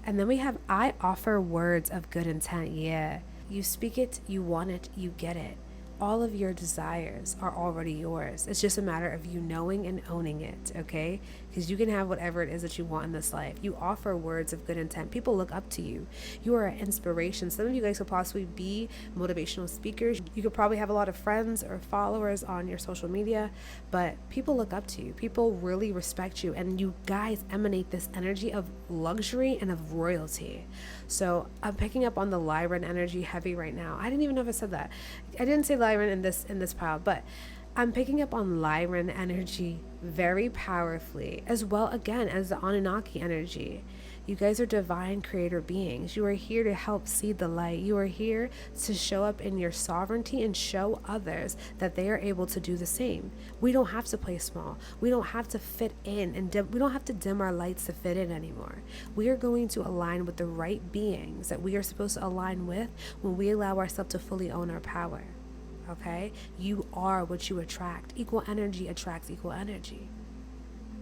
And then we have, I offer words of good intent. Yeah, you speak it, you want it, you get it. All of your desires are already yours. It's just a matter of you knowing and owning it, okay? Because you can have whatever it is that you want in this life. You offer words of good intent. People look up to you. You are an inspiration. Some of you guys could possibly be motivational speakers. You could probably have a lot of friends or followers on your social media, but people look up to you. People really respect you, and you guys emanate this energy of luxury and of royalty. So I'm picking up on the Lyran energy heavy right now. I didn't even know if I said that. I didn't say Lyran in this pile, but I'm picking up on Lyran energy very powerfully, as well again as the Anunnaki energy. You guys are divine creator beings. You are here to help see the light. You are here to show up in your sovereignty and show others that they are able to do the same. We don't have to play small. We don't have to fit in, and we don't have to dim our lights to fit in anymore. We are going to align with the right beings that we are supposed to align with when we allow ourselves to fully own our power. Okay? You are what you attract. Equal energy attracts equal energy.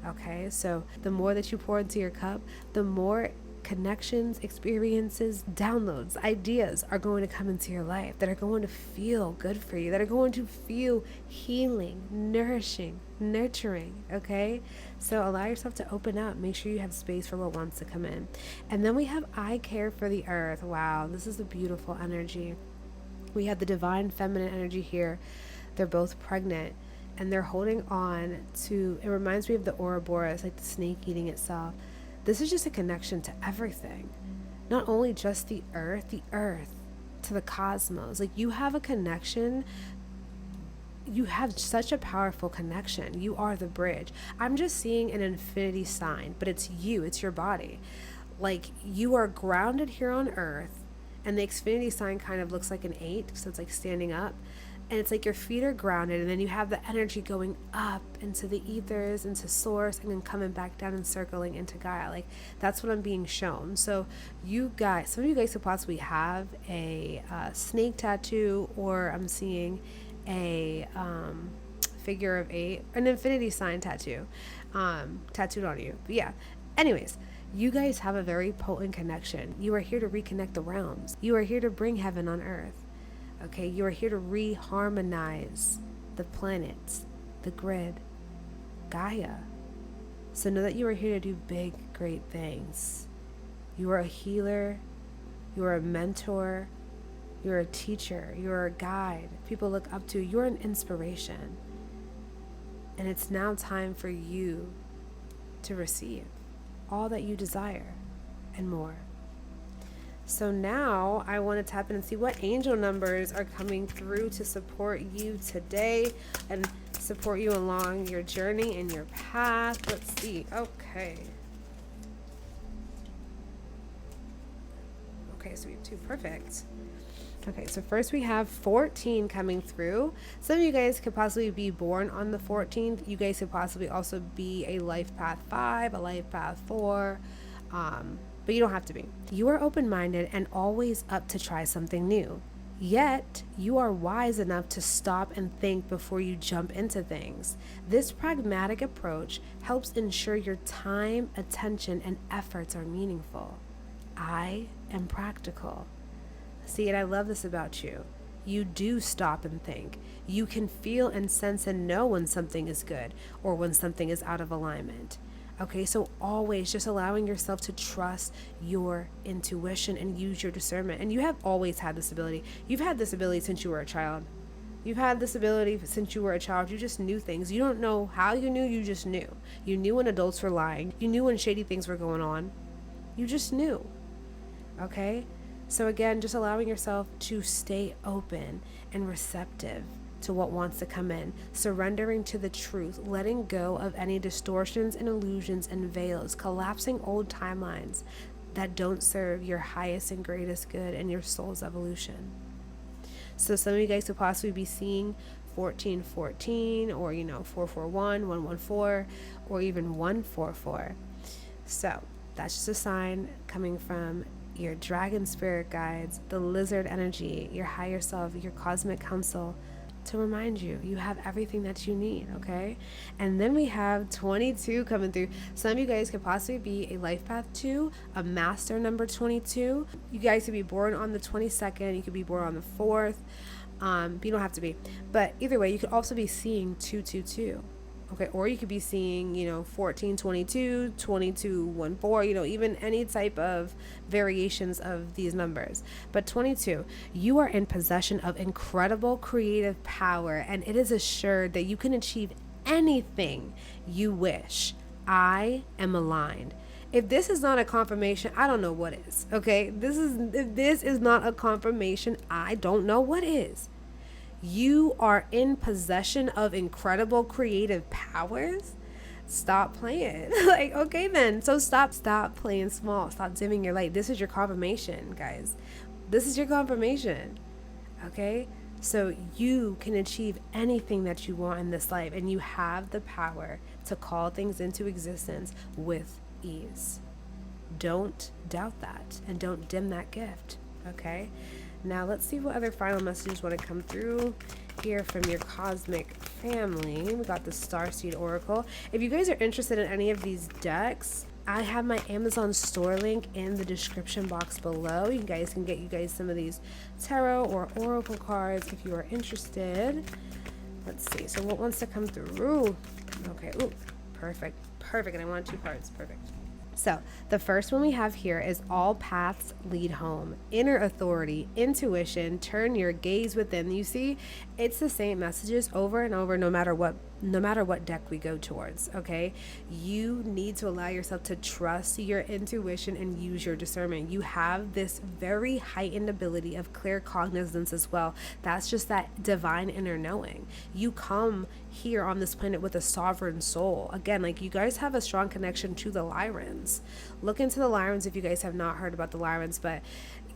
Okay, so the more that you pour into your cup, the more connections, experiences, downloads, ideas are going to come into your life that are going to feel good for you, that are going to feel healing, nourishing, nurturing. Okay, so allow yourself to open up. Make sure you have space for what wants to come in. And then we have I care for the earth. Wow, this is a beautiful energy. We have the divine feminine energy here. They're both pregnant. And they're holding on to, it reminds me of the Ouroboros, like the snake eating itself. This is just a connection to everything. Not only just the earth to the cosmos. Like you have a connection. You have such a powerful connection. You are the bridge. I'm just seeing an infinity sign, but it's you, it's your body. Like you are grounded here on earth, and the Xfinity sign kind of looks like an 8, so it's like standing up. And it's like your feet are grounded, and then you have the energy going up into the ethers, into source, and then coming back down and circling into Gaia. Like that's what I'm being shown. So you guys, some of you guys could possibly have a snake tattoo, or I'm seeing a figure of 8, an infinity sign tattoo, tattooed on you. But yeah, anyways. You guys have a very potent connection. You are here to reconnect the realms. You are here to bring heaven on earth. Okay, you are here to reharmonize the planets, the grid, Gaia. So know that you are here to do big, great things. You are a healer. You are a mentor. You're a teacher. You're a guide. People look up to you. You're an inspiration. And it's now time for you to receive all that you desire and more. So now I want to tap in and see what angel numbers are coming through to support you today and support you along your journey and your path. Let's see. Okay, so we have 2. Perfect. Okay, so first we have 14 coming through. Some of you guys could possibly be born on the 14th. You guys could possibly also be a life path 5, a life path 4, but you don't have to be. You are open-minded and always up to try something new. Yet, you are wise enough to stop and think before you jump into things. This pragmatic approach helps ensure your time, attention, and efforts are meaningful. I am practical. See, and I love this about you. You do stop and think. You can feel and sense and know when something is good or when something is out of alignment. Okay, so always just allowing yourself to trust your intuition and use your discernment. And you have always had this ability. You've had this ability since you were a child. You've had this ability since you were a child. You just knew things. You don't know how you knew, you just knew. You knew when adults were lying. You knew when shady things were going on. You just knew. Okay? So again, just allowing yourself to stay open and receptive to what wants to come in, surrendering to the truth, letting go of any distortions and illusions and veils, collapsing old timelines that don't serve your highest and greatest good and your soul's evolution. So some of you guys could possibly be seeing 1414 or 441, 114, or even 144. So that's just a sign coming from your dragon spirit guides, the lizard energy, your higher self, your cosmic council, to remind you have everything that you need. Okay, and then we have 22 coming through. Some of you guys could possibly be a life path 2, a master number 22. You guys could be born on the 22nd, you could be born on the 4th, but you don't have to be. But either way, you could also be seeing 222. Okay, or you could be seeing, 1422, 2214, even any type of variations of these numbers. But 22, you are in possession of incredible creative power, and it is assured that you can achieve anything you wish. I am aligned. If this is not a confirmation, I don't know what is. Okay, if this is not a confirmation, I don't know what is. You are in possession of incredible creative powers. Stop playing. Okay then. So stop playing small. Stop dimming your light. This is your confirmation, guys. This is your confirmation. Okay? So you can achieve anything that you want in this life, and you have the power to call things into existence with ease. Don't doubt that, and don't dim that gift. Okay? Now let's see what other final messages want to come through here from your cosmic family. We got the Starseed Oracle. If you guys are interested in any of these decks, I have my Amazon store link in the description box below. You guys can get some of these tarot or oracle cards if you are interested. Let's see. So what wants to come through? Okay. Ooh, perfect. And I want 2 cards. Perfect. So the first one we have here is all paths lead home. Inner authority, intuition, turn your gaze within. You see, it's the same messages over and over, no matter what deck we go towards. Okay, you need to allow yourself to trust your intuition and use your discernment. You have this very heightened ability of clear cognizance as well. That's just that divine inner knowing. You come here on this planet with a sovereign soul. Again, you guys have a strong connection to the Lyrans. Look into the Lyrans if you guys have not heard about the Lyrans, but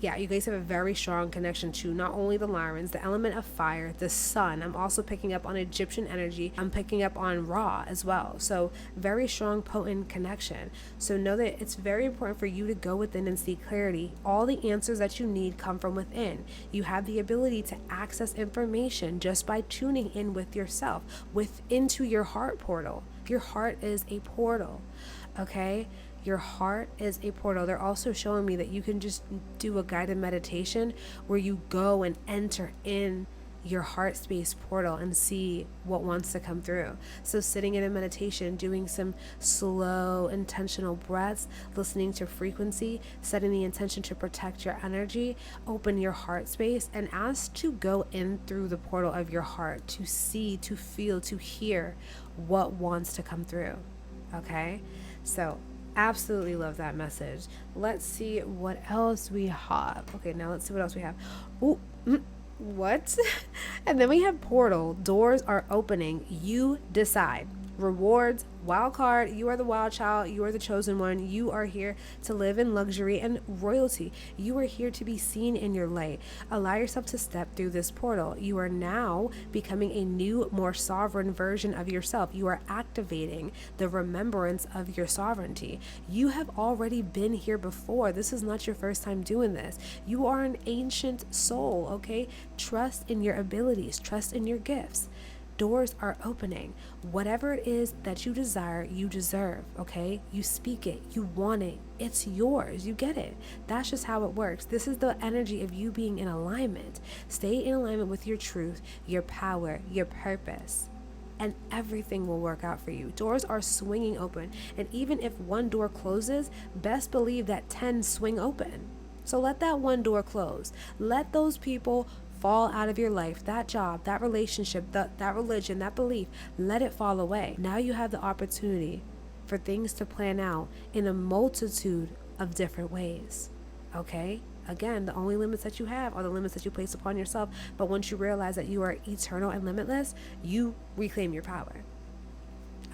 yeah, you guys have a very strong connection to not only the Lyrans, the element of fire, the sun. I'm also picking up on Egyptian energy. I'm picking up on Ra as well. So very strong, potent connection. So know that it's very important for you to go within and seek clarity. All the answers that you need come from within. You have the ability to access information just by tuning in with yourself, into your heart portal. Your heart is a portal. Okay? Your heart is a portal. They're also showing me that you can just do a guided meditation where you go and enter in your heart space portal and see what wants to come through. So sitting in a meditation, doing some slow, intentional breaths, listening to frequency, setting the intention to protect your energy, open your heart space, and ask to go in through the portal of your heart to see, to feel, to hear what wants to come through. Okay? So absolutely love that message. Let's see what else we have. Okay, now let's see what else we have. Ooh, what? And then we have portal. Doors are opening. You decide. rewards, wild card. You are the wild child. You are the chosen one. You are here to live in luxury and royalty. You are here to be seen in your light. Allow yourself to step through this portal. You are now becoming a new, more sovereign version of yourself. You are activating the remembrance of your sovereignty. You have already been here before. This is not your first time doing this. You are an ancient soul, okay? Trust in your abilities. Trust in your gifts. Doors are opening. Whatever it is that you desire, you deserve, okay? You speak it, you want it, it's yours, you get it. That's just how it works. This is the energy of you being in alignment. Stay in alignment with your truth, your power, your purpose, and everything will work out for you. Doors are swinging open, and even if one door closes, best believe that 10 swing open. So let that one door close. Let those people fall out of your life, that job, that relationship, that religion, that belief, let it fall away. Now you have the opportunity for things to plan out in a multitude of different ways, okay? Again, the only limits that you have are the limits that you place upon yourself, but once you realize that you are eternal and limitless, you reclaim your power.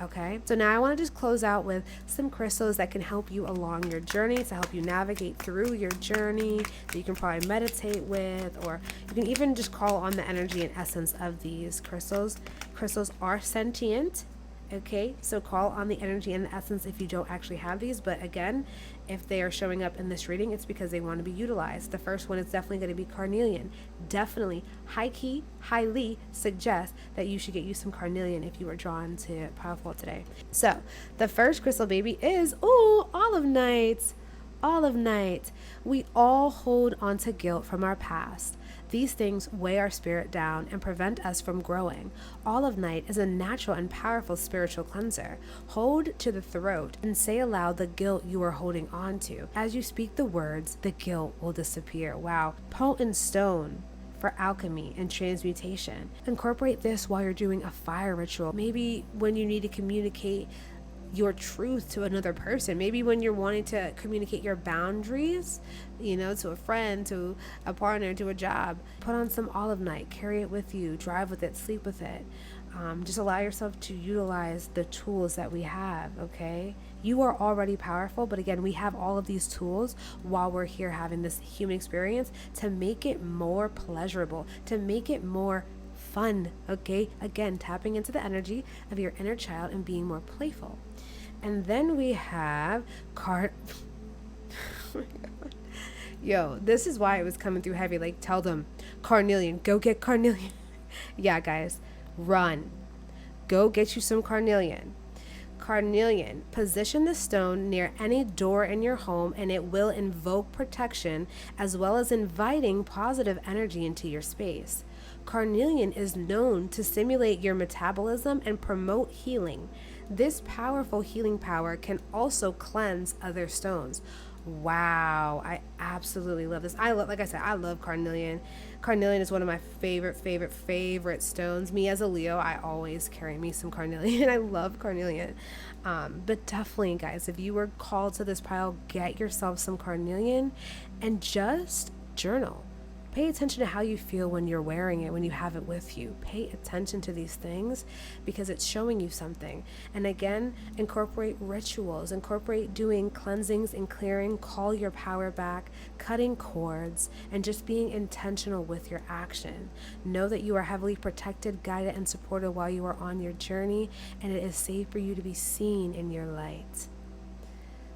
Okay, so now I want to just close out with some crystals that can help you along your journey, to help you navigate through your journey, that you can probably meditate with, or you can even just call on the energy and essence of these crystals. Crystals are sentient. Okay, so call on the energy and the essence if you don't actually have these. But again, if they are showing up in this reading, it's because they want to be utilized. The first one is definitely going to be Carnelian. Definitely, highly suggest that you should get you some Carnelian if you are drawn to Powerful today. So the first crystal, baby, is Olive Night. Olive Night. We all hold on to guilt from our past. These things weigh our spirit down and prevent us from growing. Olive Night is a natural and powerful spiritual cleanser. Hold to the throat and say aloud the guilt you are holding on to. As you speak the words, the guilt will disappear. Wow. Potent stone for alchemy and transmutation. Incorporate this while you're doing a fire ritual. Maybe when you need to communicate your truth to another person. Maybe when you're wanting to communicate your boundaries, to a friend, to a partner, to a job. Put on some Olive Night, carry it with you, drive with it, sleep with it. Just allow yourself to utilize the tools that we have, okay? You are already powerful, but again, we have all of these tools while we're here having this human experience to make it more pleasurable, to make it more fun, okay? Again, tapping into the energy of your inner child and being more playful. And then we have oh my God. Yo, this is why it was coming through heavy. Like, tell them, Carnelian, go get Carnelian. Yeah, guys, run. Go get you some Carnelian. Carnelian, position the stone near any door in your home and it will invoke protection as well as inviting positive energy into your space. Carnelian is known to stimulate your metabolism and promote healing. This powerful healing power can also cleanse other stones. Wow, I absolutely love this. Like I said, I love Carnelian. Carnelian is one of my favorite stones. Me as a Leo, I always carry me some Carnelian. I love Carnelian. But definitely, guys, if you were called to this pile, get yourself some Carnelian and just journal. Pay attention to how you feel when you're wearing it, when you have it with you. Pay attention to these things because it's showing you something. And again, incorporate rituals, incorporate doing cleansings and clearing, call your power back, cutting cords, and just being intentional with your action. Know that you are heavily protected, guided, and supported while you are on your journey, and it is safe for you to be seen in your light.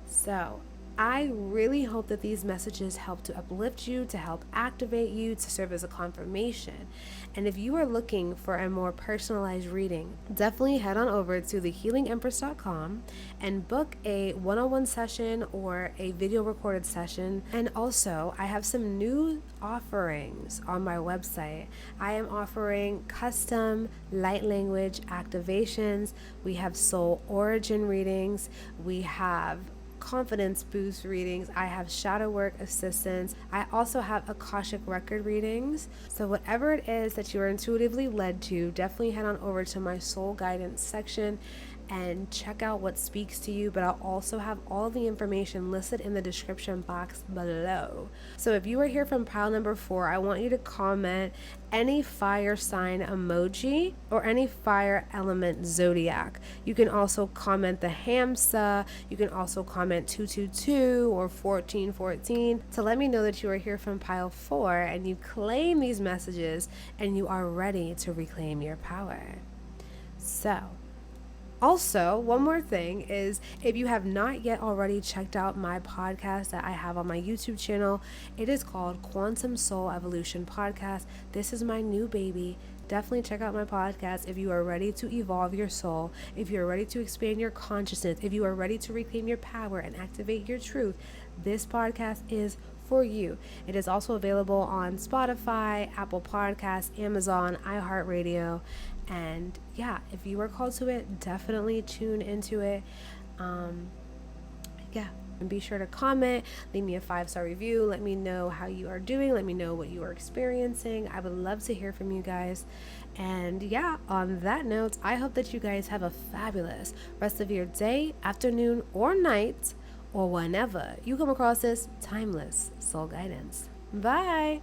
So, I really hope that these messages help to uplift you, to help activate you, to serve as a confirmation. And if you are looking for a more personalized reading, definitely head on over to thehealingempress.com and book a one-on-one session or a video recorded session. And also, I have some new offerings on my website. I am offering custom light language activations. We have soul origin readings. We have confidence boost readings. I have shadow work assistance. I also have Akashic record readings. So whatever it is that you are intuitively led to, definitely head on over to my soul guidance section and check out what speaks to you, but I'll also have all the information listed in the description box below. So if you are here from pile number 4, I want you to comment any fire sign emoji or any fire element zodiac. You can also comment the Hamsa. You can also comment 222 or 1414 to let me know that you are here from pile 4 and you claim these messages and you are ready to reclaim your power. So, also, one more thing is, if you have not yet already checked out my podcast that I have on my YouTube channel, it is called Quantum Soul Evolution Podcast. This is my new baby. Definitely check out my podcast if you are ready to evolve your soul, if you are ready to expand your consciousness, if you are ready to reclaim your power and activate your truth. This podcast is for you. It is also available on Spotify, Apple Podcasts, Amazon, iHeartRadio. And yeah, if you are called to it, definitely tune into it. And be sure to comment, leave me a 5-star review. Let me know how you are doing. Let me know what you are experiencing. I would love to hear from you guys. And yeah, on that note, I hope that you guys have a fabulous rest of your day, afternoon, or night, or whenever you come across this timeless soul guidance. Bye.